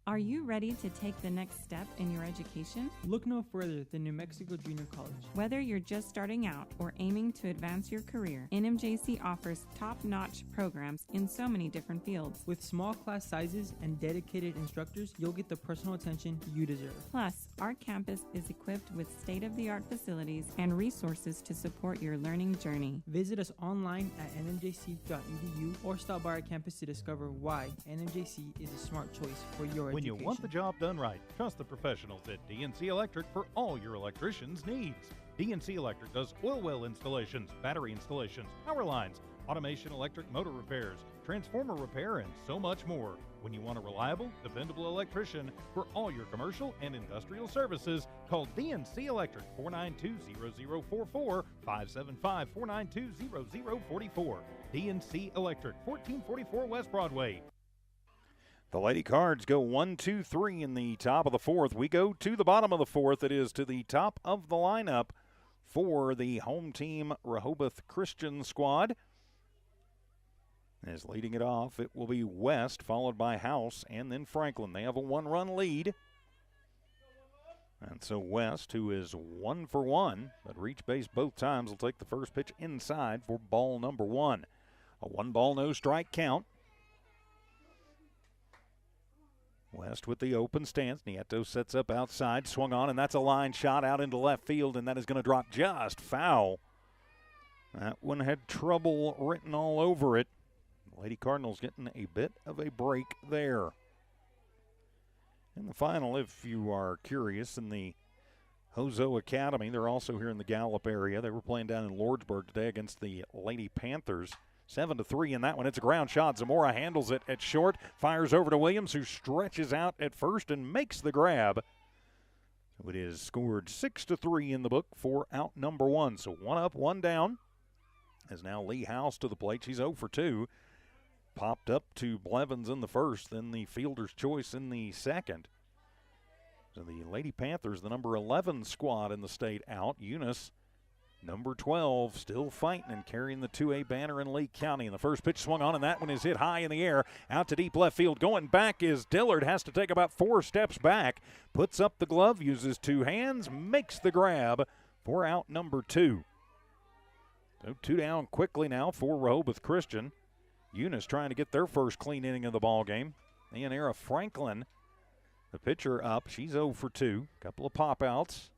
Are you ready to take the next step in your education? Look no further than New Mexico Junior College. Whether you're just starting out or aiming to advance your career, NMJC offers top-notch programs in so many different fields. With small class sizes and dedicated instructors, you'll get the personal attention you deserve. Plus, our campus is equipped with state-of-the-art facilities and resources to support your learning journey. Visit us online at nmjc.edu or stop by our campus to discover why NMJC is a smart choice for your When education. you want the job done right, trust the professionals at DNC Electric for all your electricians' needs. DNC Electric does oil well installations, battery installations, power lines, automation electric motor repairs, transformer repair, and so much more. When you want a reliable, dependable electrician for all your commercial and industrial services, call DNC Electric 492-0044, 575-492-0044. DNC Electric, 1444 West Broadway. The Lady Cards go 1-2-3 in the top of the fourth. We go to the bottom of the fourth. It is to the top of the lineup for the home team Rehoboth Christian squad. As leading it off, it will be West, followed by House, and then Franklin. They have a one-run lead. And so West, who is 1 for 1, but reached base both times, will take the first pitch inside for ball number 1. A 1-ball, no strike count. West with the open stance. Nieto sets up outside, swung on, and that's a line shot out into left field, and that is going to drop just foul. That one had trouble written all over it. Lady Cardinals getting a bit of a break there. In the final, if you are curious, in the Hozo Academy, they're also here in the Gallup area. They were playing down in Lordsburg today against the Lady Panthers. 7-3 in that one. It's a ground shot. Zamora handles it at short, fires over to Williams, who stretches out at first and makes the grab. So it is scored 6-3 in the book for out number 1. So 1 up, 1 down. As now Lee House to the plate. She's 0 for 2. Popped up to Blevins in the first, then the fielder's choice in the second. So the Lady Panthers, the number 11 squad in the state, out. Eunice, number 12, still fighting and carrying the 2A banner in Lee County. And the first pitch swung on, and that one is hit high in the air. Out to deep left field. Going back is Dillard. Has to take about 4 steps back. Puts up the glove, uses 2 hands, makes the grab for out number 2. So 2 down quickly now for Rehoboth Christian. Eunice trying to get their first clean inning of the ball game. Leonera Franklin, the pitcher, up. She's 0 for 2. Couple of pop-outs.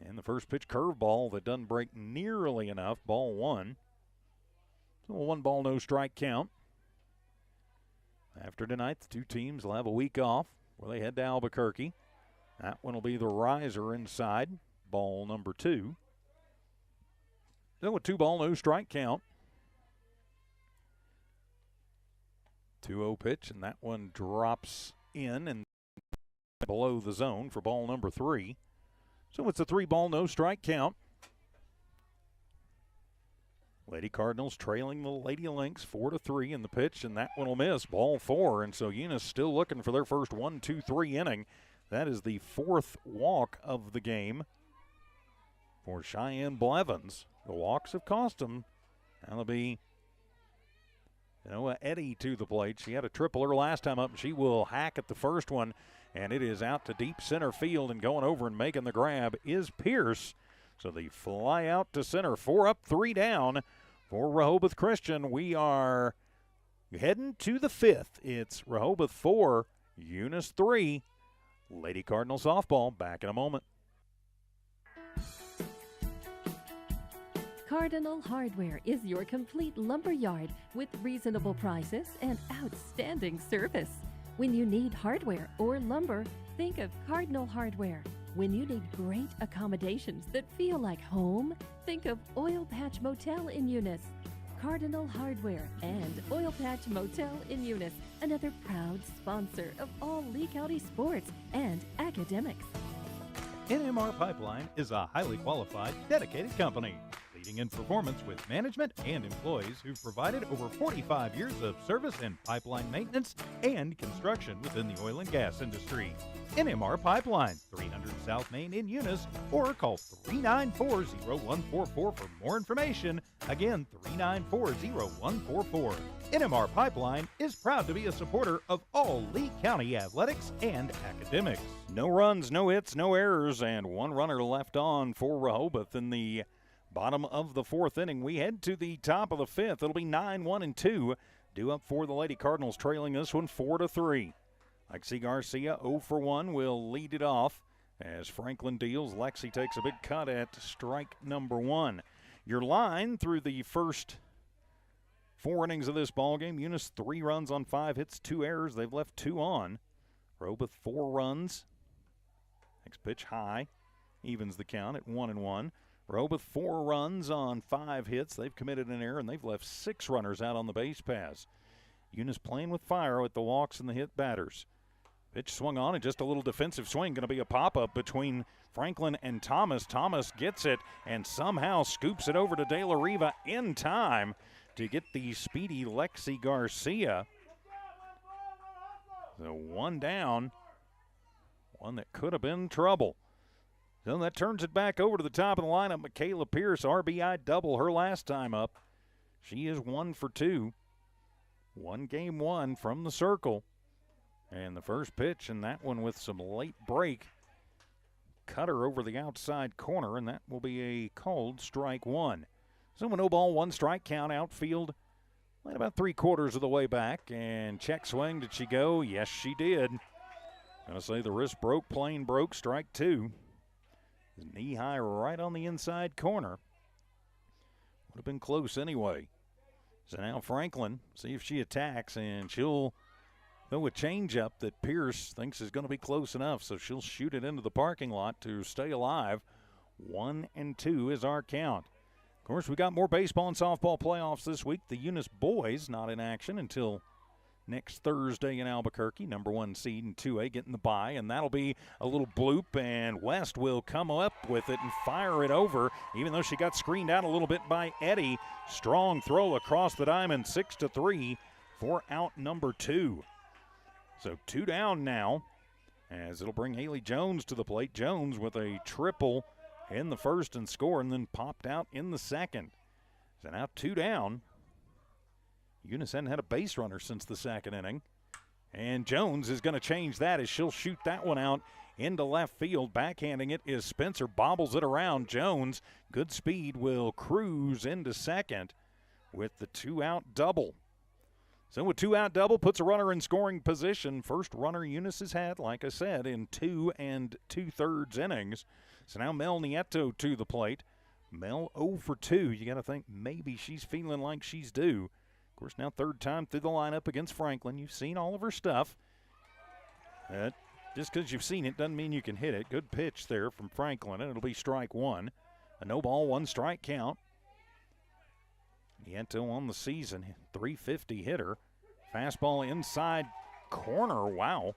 And the first pitch curveball that doesn't break nearly enough. Ball 1. So a 1-ball, no strike count. After tonight, the two teams will have a week off where they head to Albuquerque. That one will be the riser inside. Ball number 2. So a 2-ball, no strike count. 2-0 pitch, and that one drops in and below the zone for ball number 3. So it's a 3-ball, no strike count. Lady Cardinals trailing the Lady Lynx 4-3 in the pitch, and that one will miss. Ball 4, and so Eunice still looking for their first 1-2-3 inning. That is the 4th walk of the game for Cheyenne Blevins. The walks have cost them. That'll be Eddie to the plate. She had a tripler last time up, and she will hack at the first one, and it is out to deep center field, and going over and making the grab is Pierce. So they fly out to center. 4 up, 3 down for Rehoboth Christian. We are heading to the 5th. It's Rehoboth 4, Eunice 3. Lady Cardinal softball, back in a moment. Cardinal Hardware is your complete lumber yard with reasonable prices and outstanding service. When you need hardware or lumber, think of Cardinal Hardware. When you need great accommodations that feel like home, think of Oil Patch Motel in Eunice. Cardinal Hardware and Oil Patch Motel in Eunice, another proud sponsor of all Lee County sports and academics. NMR Pipeline is a highly qualified, dedicated company, leading in performance with management and employees who've provided over 45 years of service in pipeline maintenance and construction within the oil and gas industry. NMR Pipeline, 300 South Main in Eunice, or call 394-0144 for more information. Again, 394-0144. NMR Pipeline is proud to be a supporter of all Lee County athletics and academics. No runs, no hits, no errors, and one runner left on for Rehoboth in the bottom of the fourth inning. We head to the top of the fifth. It'll be 9-1-2. Due up for the Lady Cardinals, trailing this one 4-3. Lexi Garcia 0 for 1 will lead it off as Franklin deals. Lexi takes a big cut at strike number 1. Your line through the first 4 innings of this ballgame: Eunice 3 runs on 5 hits, 2 errors. They've left 2 on. Rehoboth 4 runs. Next pitch high, evens the count at 1-1. Rehoboth 4 runs on 5 hits. They've committed an error, and they've left 6 runners out on the base paths. Eunice playing with fire with the walks and the hit batters. Pitch swung on, and just a little defensive swing. Going to be a pop-up between Franklin and Thomas. Thomas gets it and somehow scoops it over to De La Riva in time to get the speedy Lexi Garcia. So 1 down, one that could have been trouble. So that turns it back over to the top of the lineup. Michaela Pierce, RBI double her last time up. She is 1 for 2. 1 game 1 from the circle. And the first pitch, and that one with some late break. Cutter over the outside corner, and that will be a called strike 1. So no ball, 1 strike count. Outfield right about 3/4 of the way back. And check swing, did she go? Yes, she did. Gonna say the wrist broke, plane broke, strike 2. Knee high right on the inside corner. Would have been close anyway. So now Franklin, see if she attacks, and she'll throw a changeup that Pierce thinks is going to be close enough, so she'll shoot it into the parking lot to stay alive. 1-2 is our count. Of course, we got more baseball and softball playoffs this week. The Eunice boys not in action until next Thursday in Albuquerque. Number 1 seed in 2A getting the bye, and that'll be a little bloop, and West will come up with it and fire it over, even though she got screened out a little bit by Eddie. Strong throw across the diamond, 6-3 for out number 2. So 2 down now, as it'll bring Haley Jones to the plate. Jones with a triple in the first and score, and then popped out in the second. So now 2 down. Eunice hadn't had a base runner since the second inning. And Jones is going to change that as she'll shoot that one out into left field. Backhanding it is Spencer, bobbles it around. Jones, good speed, will cruise into second with the 2-out double. So a 2-out double puts a runner in scoring position. First runner Eunice has had, like I said, in 2 2/3 innings. So now Mel Nieto to the plate. Mel 0 for 2. You got to think maybe she's feeling like she's due. Of course, now 3rd time through the lineup against Franklin. You've seen all of her stuff. Just because you've seen it doesn't mean you can hit it. Good pitch there from Franklin, and it'll be strike 1. A no ball, 1 strike count. Nieto on the season, 350 hitter. Fastball inside corner. Wow.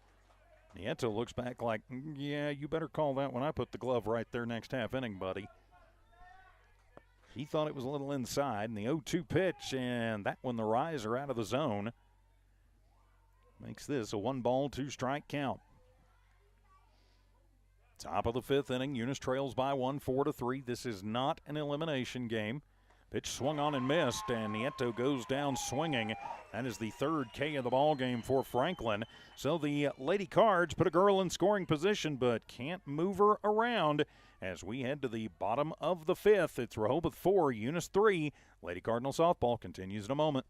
Nieto looks back like, yeah, you better call that when I put the glove right there next half inning, buddy. He thought it was a little inside, and the 0-2 pitch, and that one the riser out of the zone. Makes this a 1-ball, 2-strike count. Top of the 5th inning, Eunice trails by 1, 4-3. This is not an elimination game. Pitch swung on and missed, and Nieto goes down swinging. That is the 3rd K of the ball game for Franklin. So the Lady Cards put a girl in scoring position, but can't move her around. As we head to the bottom of the 5th, it's Rehoboth 4, Eunice 3. Lady Cardinal softball continues in a moment.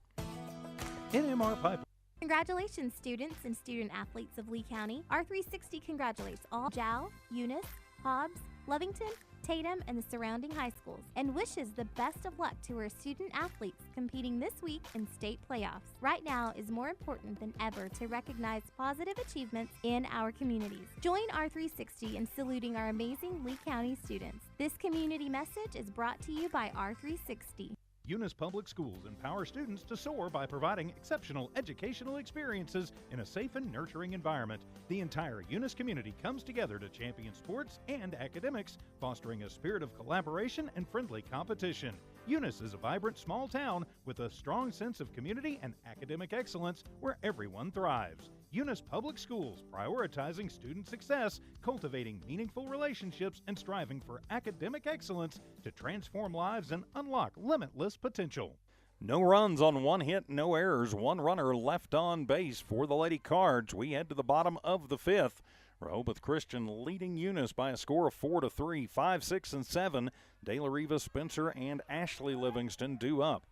NMR Pipeline. Congratulations, students and student athletes of Lee County. R360 congratulates all Jow, Eunice, Hobbs, Lovington, Tatum, and the surrounding high schools, and wishes the best of luck to our student athletes competing this week in state playoffs. Right now is more important than ever to recognize positive achievements in our communities. Join R360 in saluting our amazing Lee County students. This community message is brought to you by R360. Eunice Public Schools empower students to soar by providing exceptional educational experiences in a safe and nurturing environment. The entire Eunice community comes together to champion sports and academics, fostering a spirit of collaboration and friendly competition. Eunice is a vibrant small town with a strong sense of community and academic excellence where everyone thrives. Eunice Public Schools, prioritizing student success, cultivating meaningful relationships, and striving for academic excellence to transform lives and unlock limitless potential. No runs on one hit, no errors, one runner left on base for the Lady Cards. We head to the bottom of the fifth. Rehoboth Christian leading Eunice by a score of 4-3, 5, 6, and 7. De La Riva, Spencer, and Ashley Livingston due up.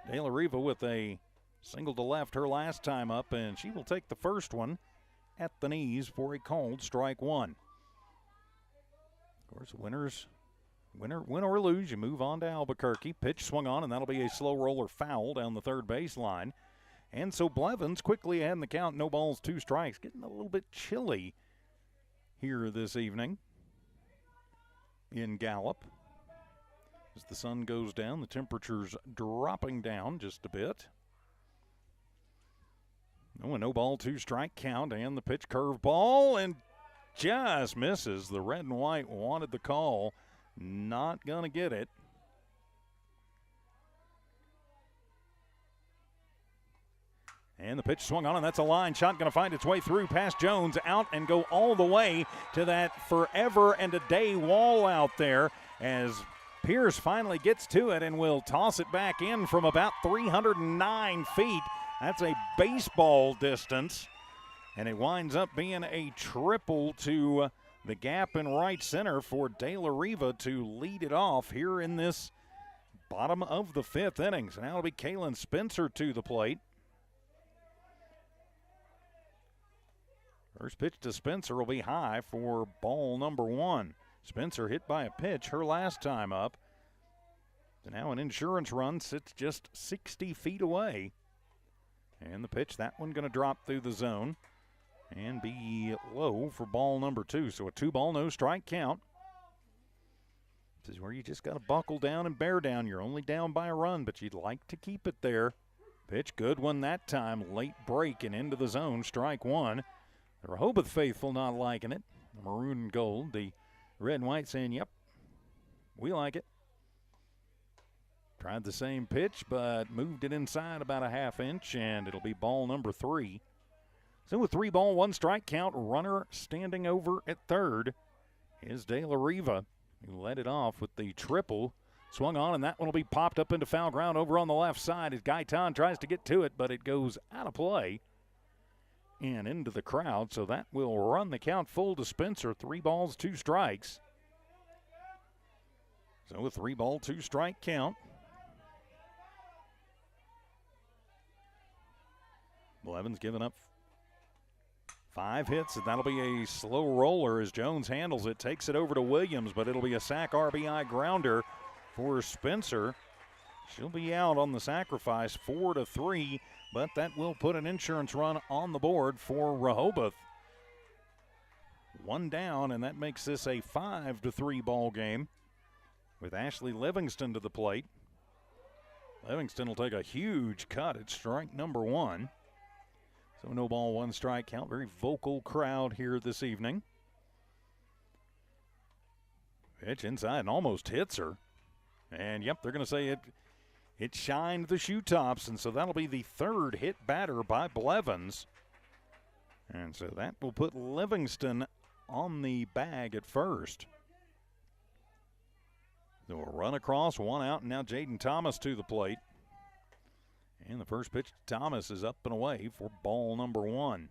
De La Riva with a single to left her last time up, and she will take the first one at the knees for a called strike one. Of course, win or lose, you move on to Albuquerque. Pitch swung on, and that'll be a slow roller foul down the third baseline. And so Blevins quickly ahead in the count, no balls, 2 strikes. Getting a little bit chilly here this evening in Gallup. As the sun goes down, the temperature's dropping down just a bit. No ball, 2 strike count, and the pitch curveball, and just misses. The red and white wanted the call. Not going to get it. And the pitch swung on, and that's a line shot going to find its way through past Jones, out and go all the way to that forever and a day wall out there as Pierce finally gets to it and will toss it back in from about 309 feet. That's a baseball distance, and it winds up being a triple to the gap in right center for De La Riva to lead it off here in this bottom of the fifth inning. So now it'll be Kaylin Spencer to the plate. First pitch to Spencer will be high for ball number 1. Spencer hit by a pitch her last time up. So now an insurance run sits just 60 feet away. And the pitch, that one going to drop through the zone and be low for ball number 2. So a 2-ball, no strike count. This is where you just got to buckle down and bear down. You're only down by a run, but you'd like to keep it there. Pitch, good one that time. Late break and into the zone, strike 1. The Rehoboth faithful not liking it. The maroon and gold. The red and white saying, yep, we like it. Tried the same pitch, but moved it inside about a half inch, and it'll be ball number 3. So with 3-ball, 1 strike count, runner standing over at third is De La Riva, who led it off with the triple. Swung on, and that one will be popped up into foul ground over on the left side as Gaitan tries to get to it, but it goes out of play and into the crowd. So that will run the count full to Spencer. 3 balls, 2 strikes. So a 3-ball, 2 strike count. Blevins giving up 5 hits, and that'll be a slow roller as Jones handles it, takes it over to Williams, but it'll be a sac RBI grounder for Spencer. She'll be out on the sacrifice, 4-3, but that will put an insurance run on the board for Rehoboth. 1 down, and that makes this a 5-3 ball game with Ashley Livingston to the plate. Livingston will take a huge cut at strike number 1. So no ball, 1 strike count. Very vocal crowd here this evening. Pitch inside and almost hits her. And yep, they're going to say it shined the shoe tops, and so that'll be the 3rd hit batter by Blevins. And so that will put Livingston on the bag at first. So a run across, 1 out, and now Jaden Thomas to the plate. And the first pitch to Thomas is up and away for ball number 1.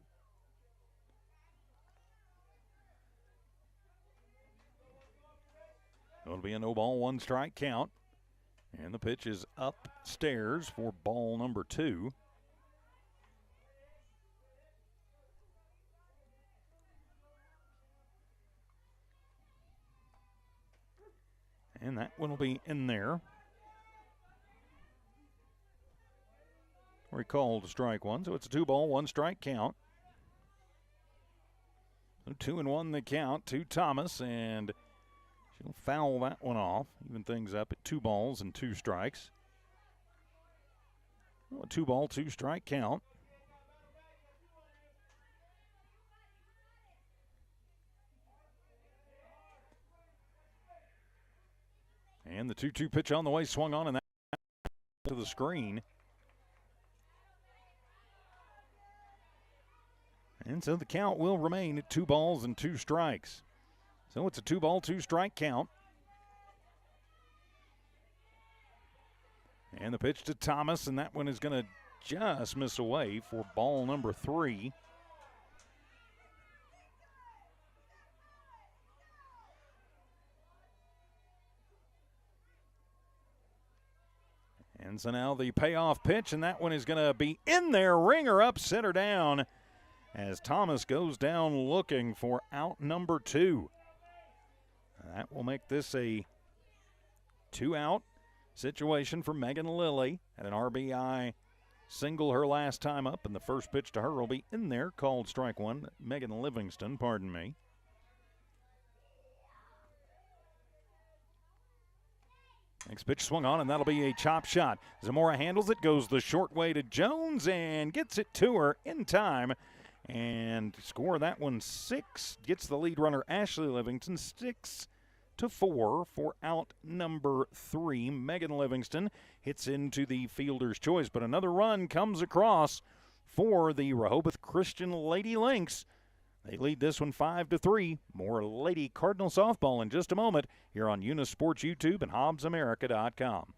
It'll be a no ball, 1 strike count. And the pitch is upstairs for ball number 2. And that one will be in there. Recalled strike 1, so it's a 2-ball, 1 strike count. So 2-1 the count to Thomas, and she'll foul that one off. Even things up at 2 balls and 2 strikes. Well, a 2-ball, 2 strike count. And the 2-2 pitch on the way, swung on, and that to the screen. And so the count will remain at 2 balls and 2 strikes. So it's a 2-ball, 2 strike count. And the pitch to Thomas, and that one is going to just miss away for ball number 3. And so now the payoff pitch, and that one is going to be in there. Ringer up, center down, as Thomas goes down looking for out number 2. That will make this a 2-out situation for Megan Lilly. At an RBI single her last time up, and the first pitch to her will be in there, called strike 1. Megan Livingston, pardon me. Next pitch swung on, and that'll be a chop shot. Zamora handles it, goes the short way to Jones, and gets it to her in time. And score that one 6. Gets the lead runner, Ashley Livingston, 6-4 for out number 3. Megan Livingston hits into the fielder's choice, but another run comes across for the Rehoboth Christian Lady Lynx. They lead this one 5-3. More Lady Cardinal softball in just a moment here on Eunice Sports YouTube and HobbsAmerica.com.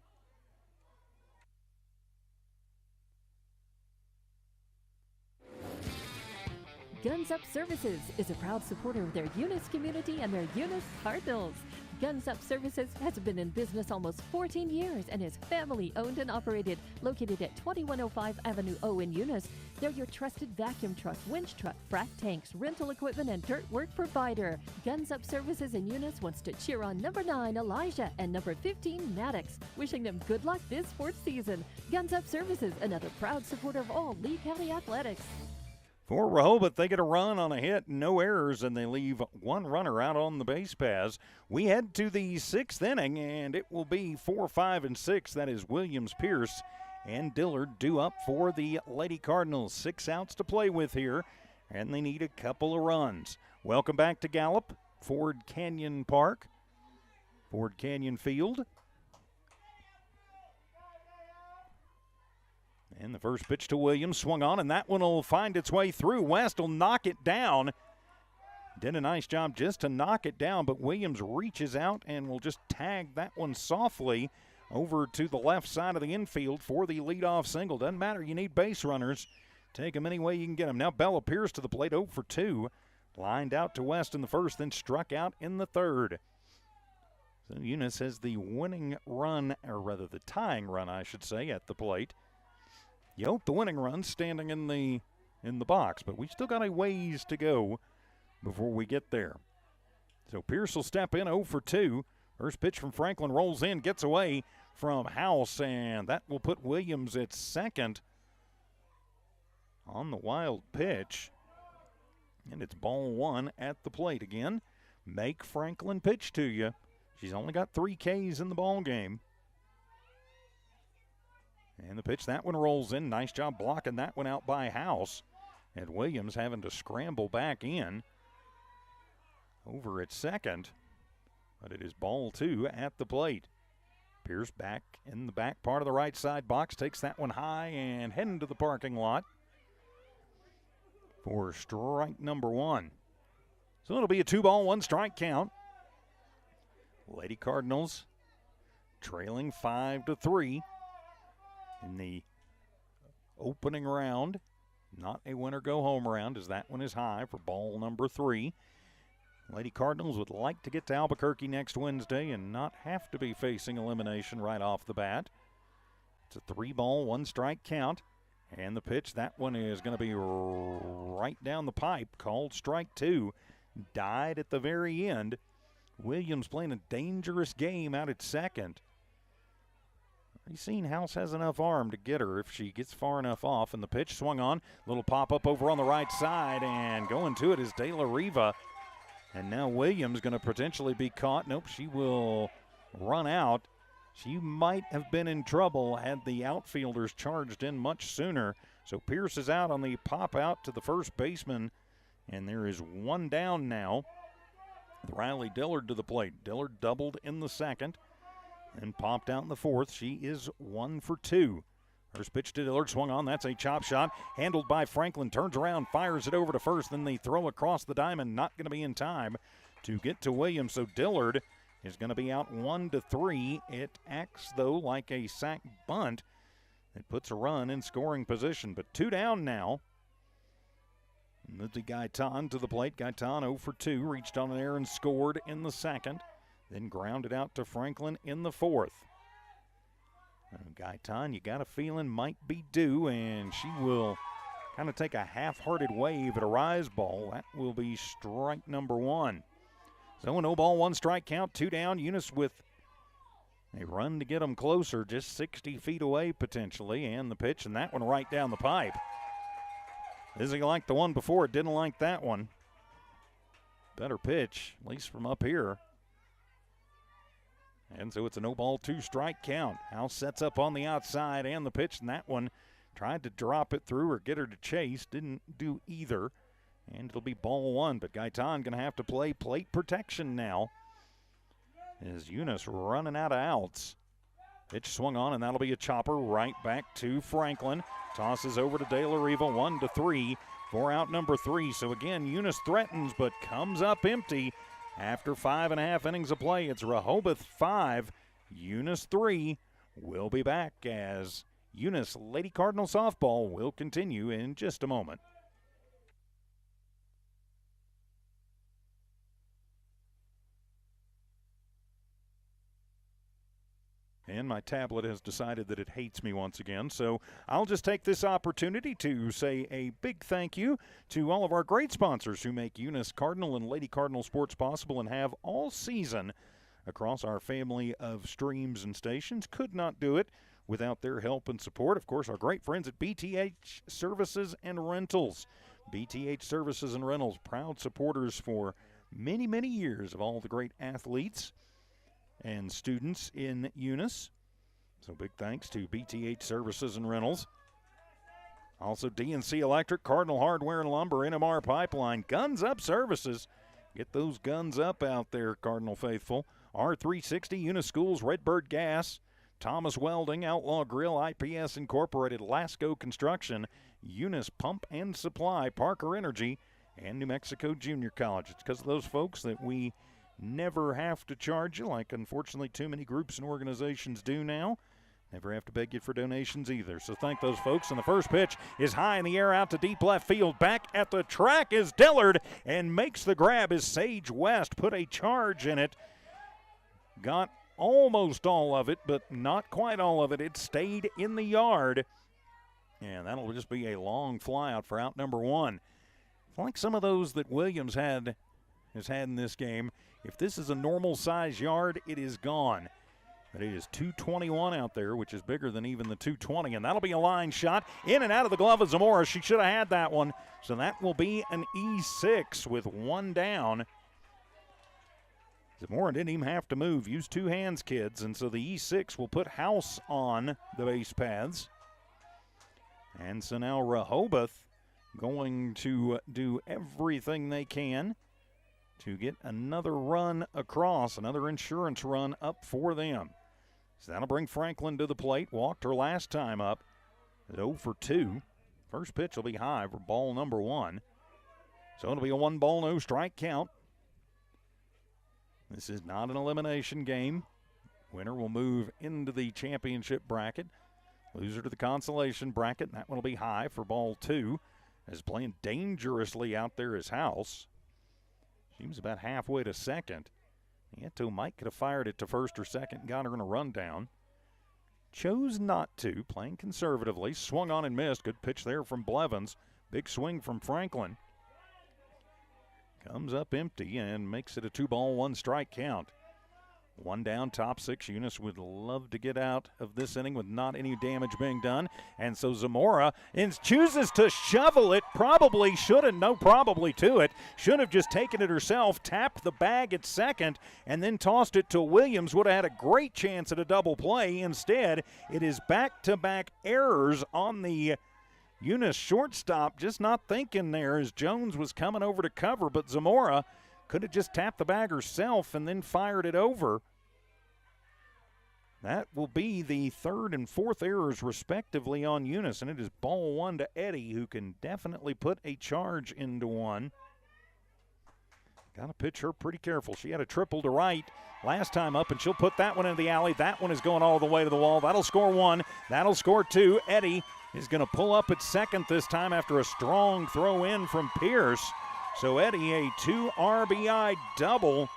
Guns Up Services is a proud supporter of their Eunice community and their Eunice Cardinals. Guns Up Services has been in business almost 14 years and is family owned and operated, located at 2105 Avenue O in Eunice. They're your trusted vacuum truck, winch truck, frac tanks, rental equipment, and dirt work provider. Guns Up Services in Eunice wants to cheer on number 9, Elijah, and number 15, Maddox, wishing them good luck this sports season. Guns Up Services, another proud supporter of all Lee County athletics. For Rehoboth, they get a run on a hit, no errors, and they leave one runner out on the base paths. We head to the 6th inning, and it will be 4, 5, and 6. That is Williams, Pierce, and Dillard due up for the Lady Cardinals. 6 outs to play with here, and they need a couple of runs. Welcome back to Gallup, Ford Canyon Park, Ford Canyon Field. And the first pitch to Williams swung on, and that one will find its way through. West will knock it down. Did a nice job just to knock it down, but Williams reaches out and will just tag that one softly over to the left side of the infield for the leadoff single. Doesn't matter, you need base runners. Take them any way you can get them. Now Bell appears to the plate, 0 for 2. Lined out to West in the first, then struck out in the third. So Eunice has the winning run, or rather the tying run, I should say, at the plate. You hope the winning run's standing in the box, but we still got a ways to go before we get there. So Pierce will step in, 0 for 2. First pitch from Franklin rolls in, gets away from House, and that will put Williams at second on the wild pitch. And it's ball 1 at the plate again. Make Franklin pitch to you. She's only got 3 Ks in the ball game. And the pitch, that one rolls in. Nice job blocking that one out by House. And Williams having to scramble back in over at second. But it is ball 2 at the plate. Pierce back in the back part of the right side box. Takes that one high and heading to the parking lot for strike number 1. So it'll be a 2-ball, 1-strike count. Lady Cardinals trailing 5-3. In the opening round, not a winner-go-home round, as that one is high for ball number 3. Lady Cardinals would like to get to Albuquerque next Wednesday and not have to be facing elimination right off the bat. It's a 3-ball, 1-strike count. And the pitch, that one is going to be right down the pipe, called strike 2. Died at the very end. Williams playing a dangerous game out at second. You've seen House has enough arm to get her if she gets far enough off. And the pitch swung on. Little pop-up over on the right side. And going to it is De La Riva. And now Williams going to potentially be caught. Nope, she will run out. She might have been in trouble had the outfielders charged in much sooner. So Pierce is out on the pop-out to the first baseman. And there is one down now. Riley Dillard to the plate. Dillard doubled in the second and popped out in the fourth. She is 1 for 2. First pitch to Dillard, swung on. That's a chop shot. Handled by Franklin. Turns around, fires it over to first. Then they throw across the diamond. Not going to be in time to get to Williams. So Dillard is going to be out 1-3. It acts, though, like a sack bunt. It puts a run in scoring position, but 2 down now. Lindsey Gaitan to the plate. Gaitan 0 for 2, reached on an error and scored in the second, then grounded out to Franklin in the fourth. Gaitan, you got a feeling might be due, and she will kind of take a half-hearted wave at a rise ball. That will be strike number 1. So a no ball, 1 strike count, 2 down. Eunice with a run to get them closer, just 60 feet away potentially, and the pitch, and that one right down the pipe. Izzy liked the one before, it didn't like that one. Better pitch, at least from up here. And so it's a no ball, 2 strike count. House sets up on the outside and the pitch, and that one tried to drop it through or get her to chase. Didn't do either. And it'll be ball 1, but Gaitan going to have to play plate protection now. As Eunice running out of outs. Pitch swung on, and that'll be a chopper right back to Franklin. Tosses over to De La Riva, 1-3 for out number 3. So again, Eunice threatens but comes up empty. After 5.5 innings of play, it's Rehoboth 5, Eunice 3. We'll be back as Eunice Lady Cardinal softball will continue in just a moment. And my tablet has decided that it hates me once again, so I'll just take this opportunity to say a big thank you to all of our great sponsors who make Eunice Cardinal and Lady Cardinal sports possible and have all season across our family of streams and stations. Could not do it without their help and support. Of course, our great friends at BTH Services and Rentals. BTH Services and Rentals, proud supporters for many, many years of all the great athletes and students in Eunice. So big thanks to BTH Services and Rentals. Also DNC Electric, Cardinal Hardware and Lumber, NMR Pipeline, Guns Up Services. Get those guns up out there, Cardinal faithful. R360, Eunice Schools, Redbird Gas, Thomas Welding, Outlaw Grill, IPS Incorporated, Lasco Construction, Eunice Pump and Supply, Parker Energy, and New Mexico Junior College. It's because of those folks that we never have to charge you, like unfortunately too many groups and organizations do now. Never have to beg you for donations either. So thank those folks. And the first pitch is high in the air out to deep left field. Back at the track is Dillard and makes the grab as Sage West put a charge in it. Got almost all of it, but not quite all of it. It stayed in the yard. And that'll just be a long fly out for out number 1. Like some of those that Williams has had in this game. If this is a normal size yard, it is gone. But it is 221 out there, which is bigger than even the 220, and that'll be a line shot in and out of the glove of Zamora. She should have had that one. So that will be an E6 with 1 down. Zamora didn't even have to move. Use 2 hands, kids, and so the E6 will put House on the base paths. And so now Rehoboth going to do everything they can to get another run across, another insurance run up for them. So that'll bring Franklin to the plate. Walked her last time up at 0 for 2. First pitch will be high for ball number 1. So it'll be a 1 ball, no strike count. This is not an elimination game. Winner will move into the championship bracket. Loser to the consolation bracket. That one will be high for ball 2. As playing dangerously out there is House. She was about halfway to second. Nieto might could have fired it to first or second, got her in a rundown. Chose not to, playing conservatively. Swung on and missed. Good pitch there from Blevins. Big swing from Franklin. Comes up empty and makes it a 2 ball, 1 strike count. 1 down, top 6. Eunice would love to get out of this inning with not any damage being done. And so Zamora chooses to shovel it. Probably shouldn't, no probably to it. Should have just taken it herself, tapped the bag at second, and then tossed it to Williams. Would have had a great chance at a double play. Instead, it is back-to-back errors on the Eunice shortstop. Just not thinking there as Jones was coming over to cover, but Zamora could have just tapped the bag herself and then fired it over. That will be the 3rd and 4th errors respectively on Eunice, and it is ball 1 to Eddie, who can definitely put a charge into one. Got to pitch her pretty careful. She had a triple to right last time up, and she'll put that one in the alley. That one is going all the way to the wall. That'll score one. That'll score two. Eddie is going to pull up at second this time after a strong throw in from Pierce. So Eddie, a 2 RBI double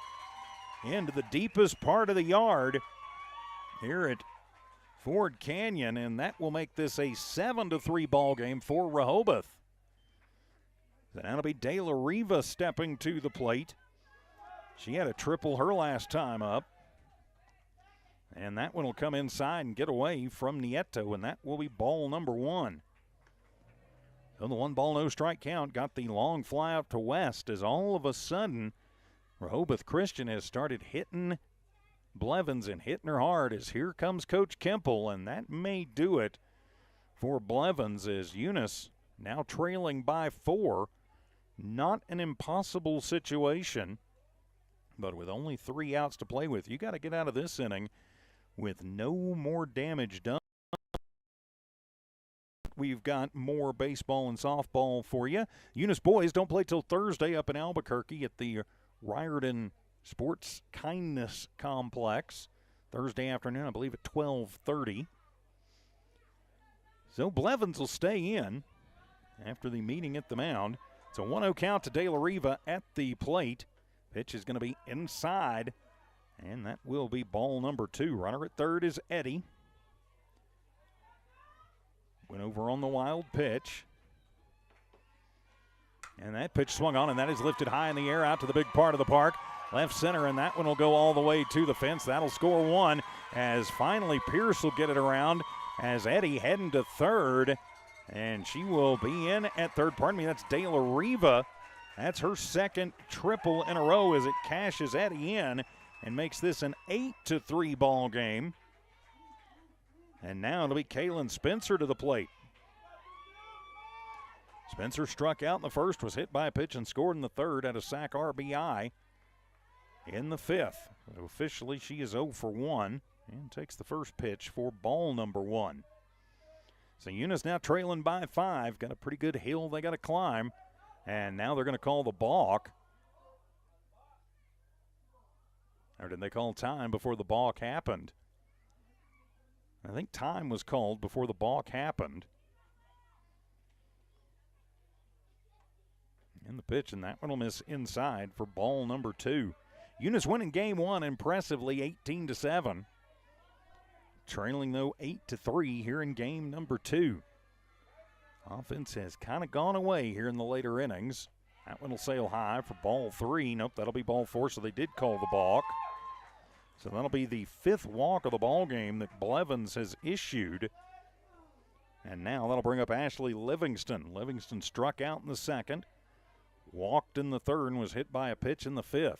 into the deepest part of the yard here at Ford Canyon, and that will make this a 7-3 ball game for Rehoboth. That'll be De La Riva stepping to the plate. She had a triple her last time up. And that one will come inside and get away from Nieto, and that will be ball number one. So the 1 ball, no strike count got the long fly up to West as all of a sudden Rehoboth Christian has started hitting Blevins and hitting her hard as here comes Coach Kemple, and that may do it for Blevins as Eunice now trailing by 4. Not an impossible situation, but with only 3 outs to play with, you got to get out of this inning with no more damage done. We've got more baseball and softball for you. Eunice boys don't play till Thursday up in Albuquerque at the Riordan Sports Kindness Complex. Thursday afternoon, I believe at 12:30. So Blevins will stay in after the meeting at the mound. It's a 1-0 count to De La Riva at the plate. Pitch is going to be inside, and that will be ball number 2. Runner at third is Eddie. Went over on the wild pitch. And that pitch swung on, and that is lifted high in the air out to the big part of the park. Left center, and that one will go all the way to the fence. That'll score 1 as finally Pierce will get it around as Eddie heading to third. And she will be in at third. Pardon me, that's De La Riva. That's her second triple in a row as it cashes Eddie in and makes this an 8-3 ball game. And now it'll be Kaylin Spencer to the plate. Spencer struck out in the first, was hit by a pitch and scored in the third, at a sac RBI in the fifth. So officially she is 0 for 1 and takes the first pitch for ball number 1. So Eunice now trailing by 5. Got a pretty good hill they got to climb. And now they're going to call the balk. Or did they call time before the balk happened? I think time was called before the balk happened. And the pitch, and that one will miss inside for ball number 2. Eunice winning game 1 impressively 18-7. Trailing, though, 8-3 here in game number 2. Offense has kind of gone away here in the later innings. That one will sail high for ball 3. Nope, that'll be ball 4, so they did call the balk. So that'll be the 5th walk of the ball game that Blevins has issued. And now that'll bring up Ashley Livingston. Livingston struck out in the second, walked in the third, and was hit by a pitch in the 5th.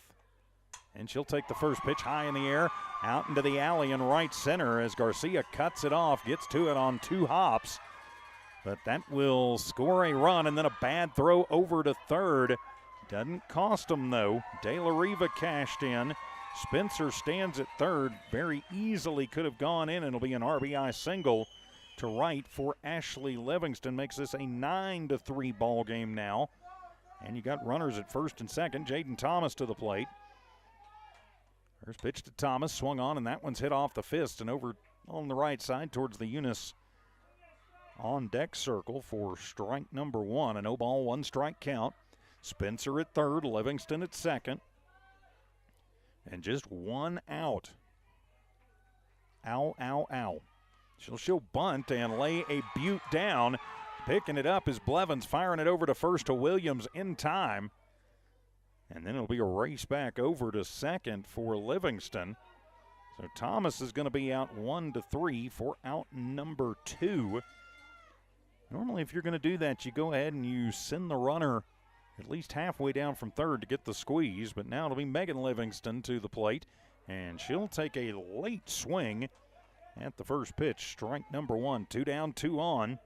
And she'll take the first pitch high in the air, out into the alley in right center as Garcia cuts it off, gets to it on 2 hops. But that will score a run, and then a bad throw over to third. Doesn't cost them, though. De La Riva cashed in. Spencer stands at third. Very easily could have gone in, and it'll be an RBI single to right for Ashley Livingston. Makes this a 9-3 ball game now. And you got runners at first and second. Jaden Thomas to the plate. First pitch to Thomas, swung on, and that one's hit off the fist and over on the right side towards the Eunice on deck circle for strike number 1. A 0-ball, 1 strike count. Spencer at third, Livingston at second. And just 1 out. Ow, ow, ow. She'll bunt and lay a butte down. Picking it up is Blevins, firing it over to first to Williams in time. And then it'll be a race back over to second for Livingston. So Thomas is going to be out 1-3 for out number 2. Normally, if you're going to do that, you go ahead and you send the runner at least halfway down from third to get the squeeze. But now it'll be Megan Livingston to the plate, and she'll take a late swing at the first pitch. Strike number 1, 2 down, 2 on.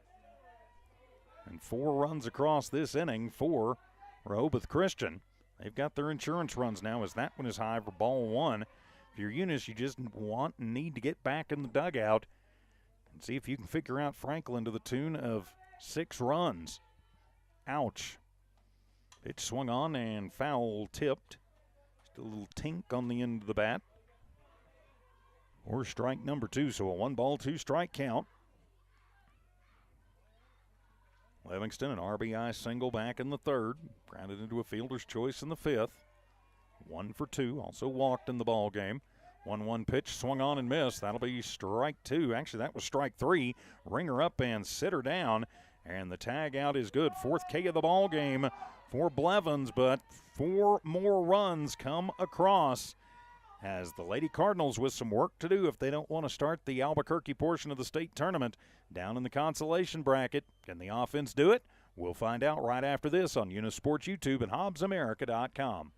And 4 runs across this inning for Rehoboth Christian. They've got their insurance runs now as that one is high for ball 1. If you're Eunice, you just want and need to get back in the dugout and see if you can figure out Franklin to the tune of 6 runs. Ouch. Pitch swung on and foul tipped a little tink on the end of the bat. Or strike number 2, so a 1-ball, 2-strike count. Livingston, an RBI single back in the 3rd. Grounded into a fielder's choice in the 5th. 1 for 2, also walked in the ball game. 1-1 pitch, swung on and missed. That'll be strike 2. Actually, that was strike 3. Ringer up and sitter down, and the tag out is good. 4th K of the ball game for Blevins, but 4 more runs come across as the Lady Cardinals with some work to do if they don't want to start the Albuquerque portion of the state tournament down in the consolation bracket. Can the offense do it? We'll find out right after this on Eunice Sports YouTube and HobbsAmerica.com.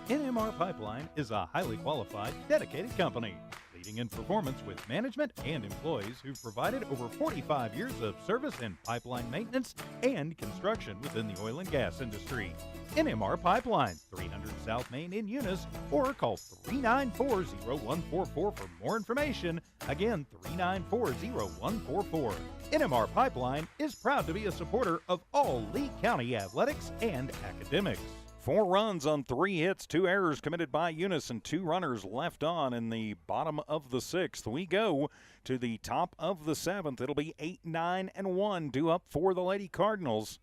NMR Pipeline is a highly qualified, dedicated company, leading in performance with management and employees who've provided over 45 years of service in pipeline maintenance and construction within the oil and gas industry. NMR Pipeline, 300 South Main in Eunice, or call 394-0144 for more information. Again, 394-0144. NMR Pipeline is proud to be a supporter of all Lee County athletics and academics. 4 runs on 3 hits, 2 errors committed by Eunice, and 2 runners left on in the bottom of the 6th. We go to the top of the 7th. It'll be 8, 9, and 1 due up for the Lady Cardinals.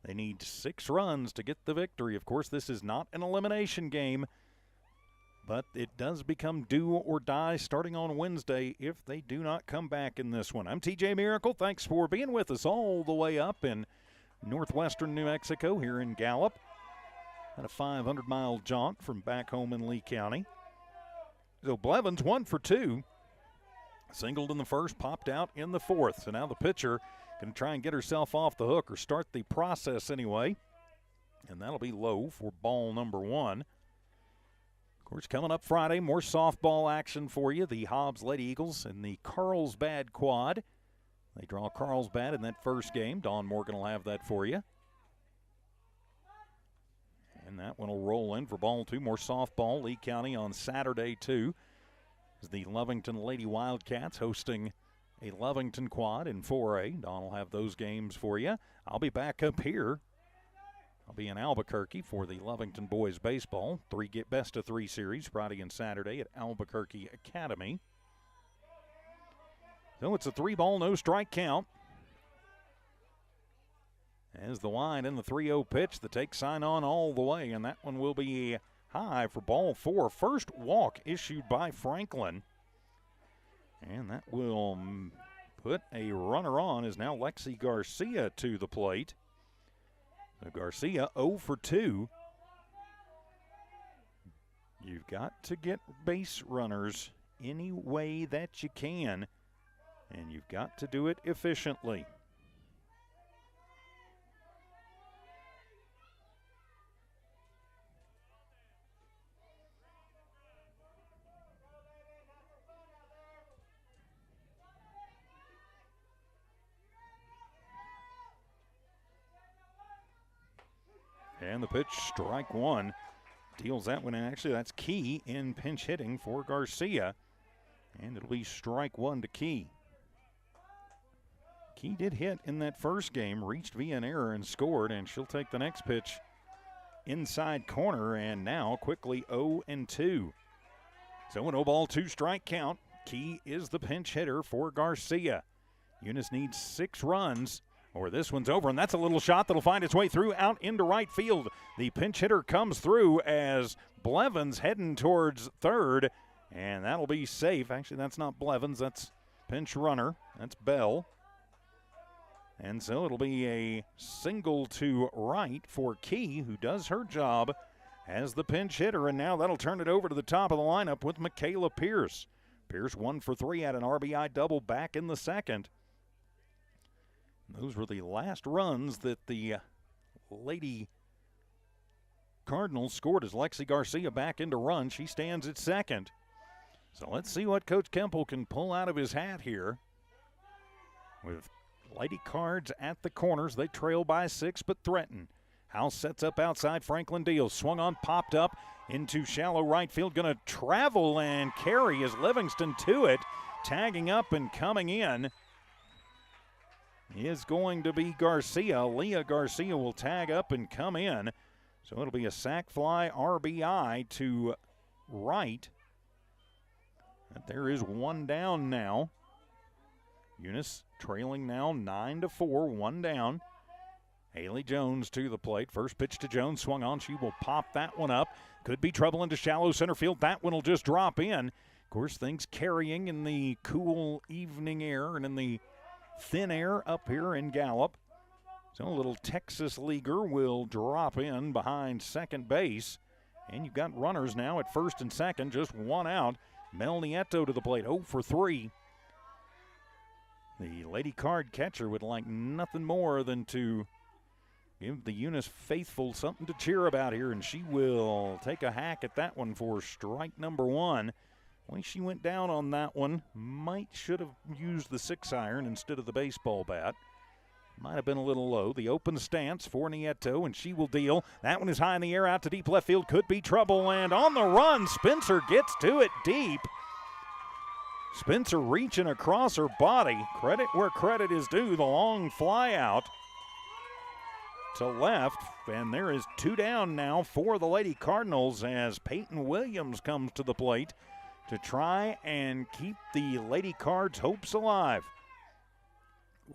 They need 6 runs to get the victory. Of course, this is not an elimination game, but it does become do or die starting on Wednesday if they do not come back in this one. I'm TJ Miracle. Thanks for being with us all the way up in northwestern New Mexico here in Gallup. Had a 500-mile jaunt from back home in Lee County. So Blevins 1 for 2. Singled in the 1st, popped out in the 4th. So now the pitcher going to try and get herself off the hook or start the process anyway. And that'll be low for ball number 1. Of course, coming up Friday, more softball action for you. The Hobbs Lady Eagles and the Carlsbad quad. They draw Carlsbad in that first game. Dawn Morgan will have that for you. And that one will roll in for ball 2. More softball. Lee County on Saturday, too. As the Lovington Lady Wildcats hosting a Lovington quad in 4A. Don will have those games for you. I'll be back up here. I'll be in Albuquerque for the Lovington boys baseball. Best of 3 series Friday and Saturday at Albuquerque Academy. So it's a 3-ball, no strike count. As the wind in the 3-0 pitch, the take sign on all the way, and that one will be high for ball 4. First walk issued by Franklin. And that will put a runner on is now Lexi Garcia to the plate. So Garcia 0 for 2. You've got to get base runners any way that you can, and you've got to do it efficiently. And the pitch, strike 1. Deals that one, and actually that's Key in pinch hitting for Garcia. And it'll be strike 1 to Key. Key did hit in that first game, reached via an error and scored, and she'll take the next pitch inside corner, and now quickly 0-2. So an 0-ball, 2-strike count. Key is the pinch hitter for Garcia. Eunice needs 6 runs, or this one's over, and that's a little shot that'll find its way through out into right field. The pinch hitter comes through as Blevins heading towards third, and that'll be safe. Actually, that's not Blevins, that's pinch runner. That's Bell. And so it'll be a single to right for Key, who does her job as the pinch hitter, and now that'll turn it over to the top of the lineup with Michaela Pierce. Pierce 1 for 3 had an RBI double back in the second. Those were the last runs that the Lady Cardinals scored as Lexi Garcia back into run. She stands at second. So let's see what Coach Kemple can pull out of his hat here. With Lady Cards at the corners, they trail by 6 but threaten. House sets up outside. Franklin deals. Swung on, popped up into shallow right field. Going to travel and carry as Livingston to it. Tagging up and coming in is going to be Garcia. Leah Garcia will tag up and come in. So it'll be a sac fly RBI to right. But there is one down now. Eunice trailing now 9-4, one down. Haley Jones to the plate. First pitch to Jones, swung on. She will pop that one up. Could be trouble into shallow center field. That one will just drop in. Of course, things carrying in the cool evening air and in the thin air up here in Gallup. So a little Texas leaguer will drop in behind second base. And you've got runners now at first and second, just one out. Mel Nieto to the plate, 0 for 3. The Lady Card catcher would like nothing more than to give the Eunice faithful something to cheer about here, and she will take a hack at that one for strike number 1. When she went down on that one, should have used the 6-iron instead of the baseball bat. Might have been a little low. The open stance for Nieto, and she will deal. That one is high in the air, out to deep left field. Could be trouble, and on the run, Spencer gets to it deep. Spencer reaching across her body. Credit where credit is due. The long fly out to left, and there is 2 down now for the Lady Cardinals as Peyton Williams comes to the plate to try and keep the Lady Cards' hopes alive.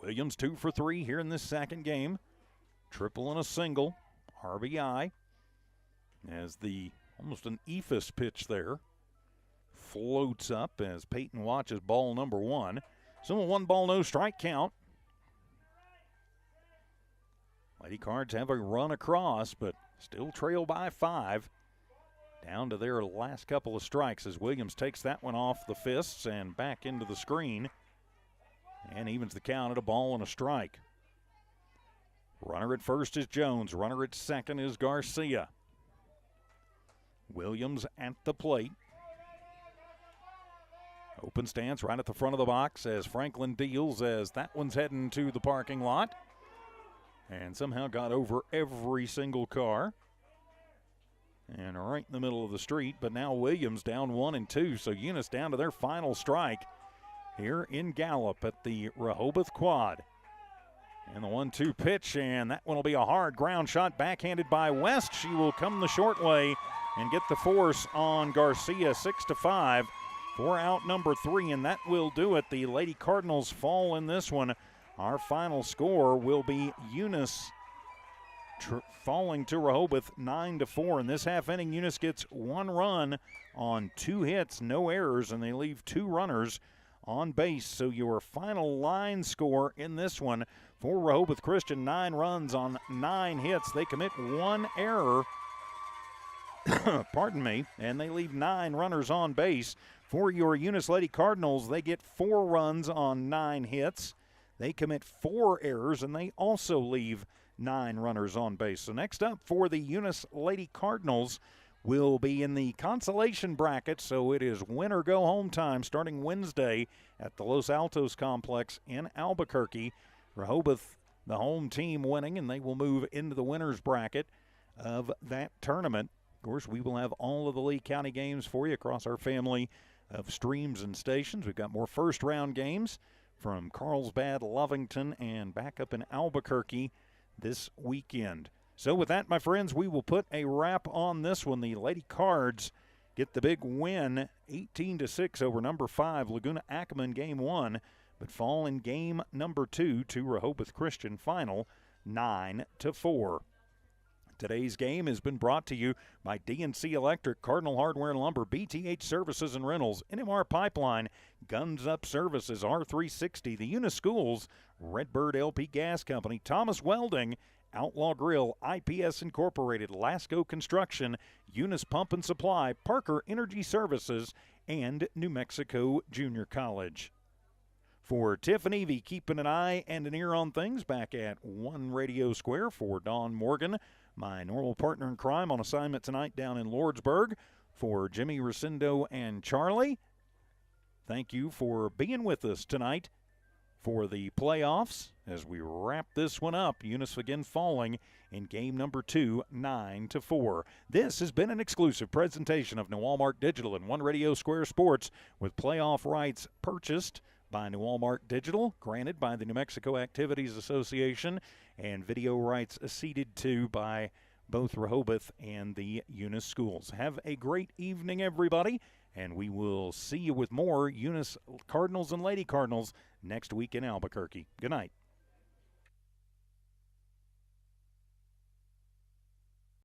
Williams 2 for 3 here in this second game. Triple and a single. RBI as the almost an ephus pitch there floats up as Peyton watches ball number 1. So a 1-ball, no strike count. Lady Cards have a run across, but still trail by 5. Down to their last couple of strikes as Williams takes that one off the fists and back into the screen. And evens the count at a ball and a strike. Runner at first is Jones. Runner at second is Garcia. Williams at the plate. Open stance right at the front of the box as Franklin deals as that one's heading to the parking lot. And somehow got over every single car. And right in the middle of the street. But now Williams down 1 and 2. So Eunice down to their final strike here in Gallup at the Rehoboth Quad. And the 1-2 pitch, and that one will be a hard ground shot backhanded by West. She will come the short way and get the force on Garcia, 6-5 for out number 3, and that will do it. The Lady Cardinals fall in this one. Our final score will be Eunice falling to Rehoboth 9-4. In this half inning, Eunice gets 1 run on 2 hits, no errors, and they leave 2 runners on base. So your final line score in this one for Rehoboth Christian, 9 runs on 9 hits. They commit 1 error, pardon me, and they leave 9 runners on base. For your Eunice Lady Cardinals, they get 4 runs on 9 hits. They commit 4 errors, and they also leave 9 runners on base. So next up for the Eunice Lady Cardinals will be in the consolation bracket, so it is win or go home time starting Wednesday at the Los Altos Complex in Albuquerque. Rehoboth, the home team, winning, and they will move into the winner's bracket of that tournament. Of course, we will have all of the Lee County games for you across our family of streams and stations. We've got more first-round games from Carlsbad, Lovington, and back up in Albuquerque this weekend. So with that, my friends, we will put a wrap on this one. The Lady Cards get the big win, 18-6 over number 5, Laguna Acoma in game 1, but fall in game number 2 to Rehoboth Christian, final 9-4. Today's game has been brought to you by DNC Electric, Cardinal Hardware and Lumber, BTH Services and Rentals, NMR Pipeline, Guns Up Services, R360, the Eunice Schools, Redbird LP Gas Company, Thomas Welding, Outlaw Grill, IPS Incorporated, Lasco Construction, Eunice Pump and Supply, Parker Energy Services, and New Mexico Junior College. For Tiff and Evie, keeping an eye and an ear on things back at One Radio Square for Dawn Morgan, my normal partner in crime on assignment tonight down in Lordsburg. For Jimmy Rosendo and Charlie, thank you for being with us tonight for the playoffs as we wrap this one up. Eunice again falling in game number 2, 9-4. This has been an exclusive presentation of New Walmart Digital and One Radio Square Sports with playoff rights purchased by New Walmart Digital, granted by the New Mexico Activities Association, and video rights ceded to by both Rehoboth and the Eunice schools. Have a great evening, everybody, and we will see you with more Eunice Cardinals and Lady Cardinals next week in Albuquerque. Good night.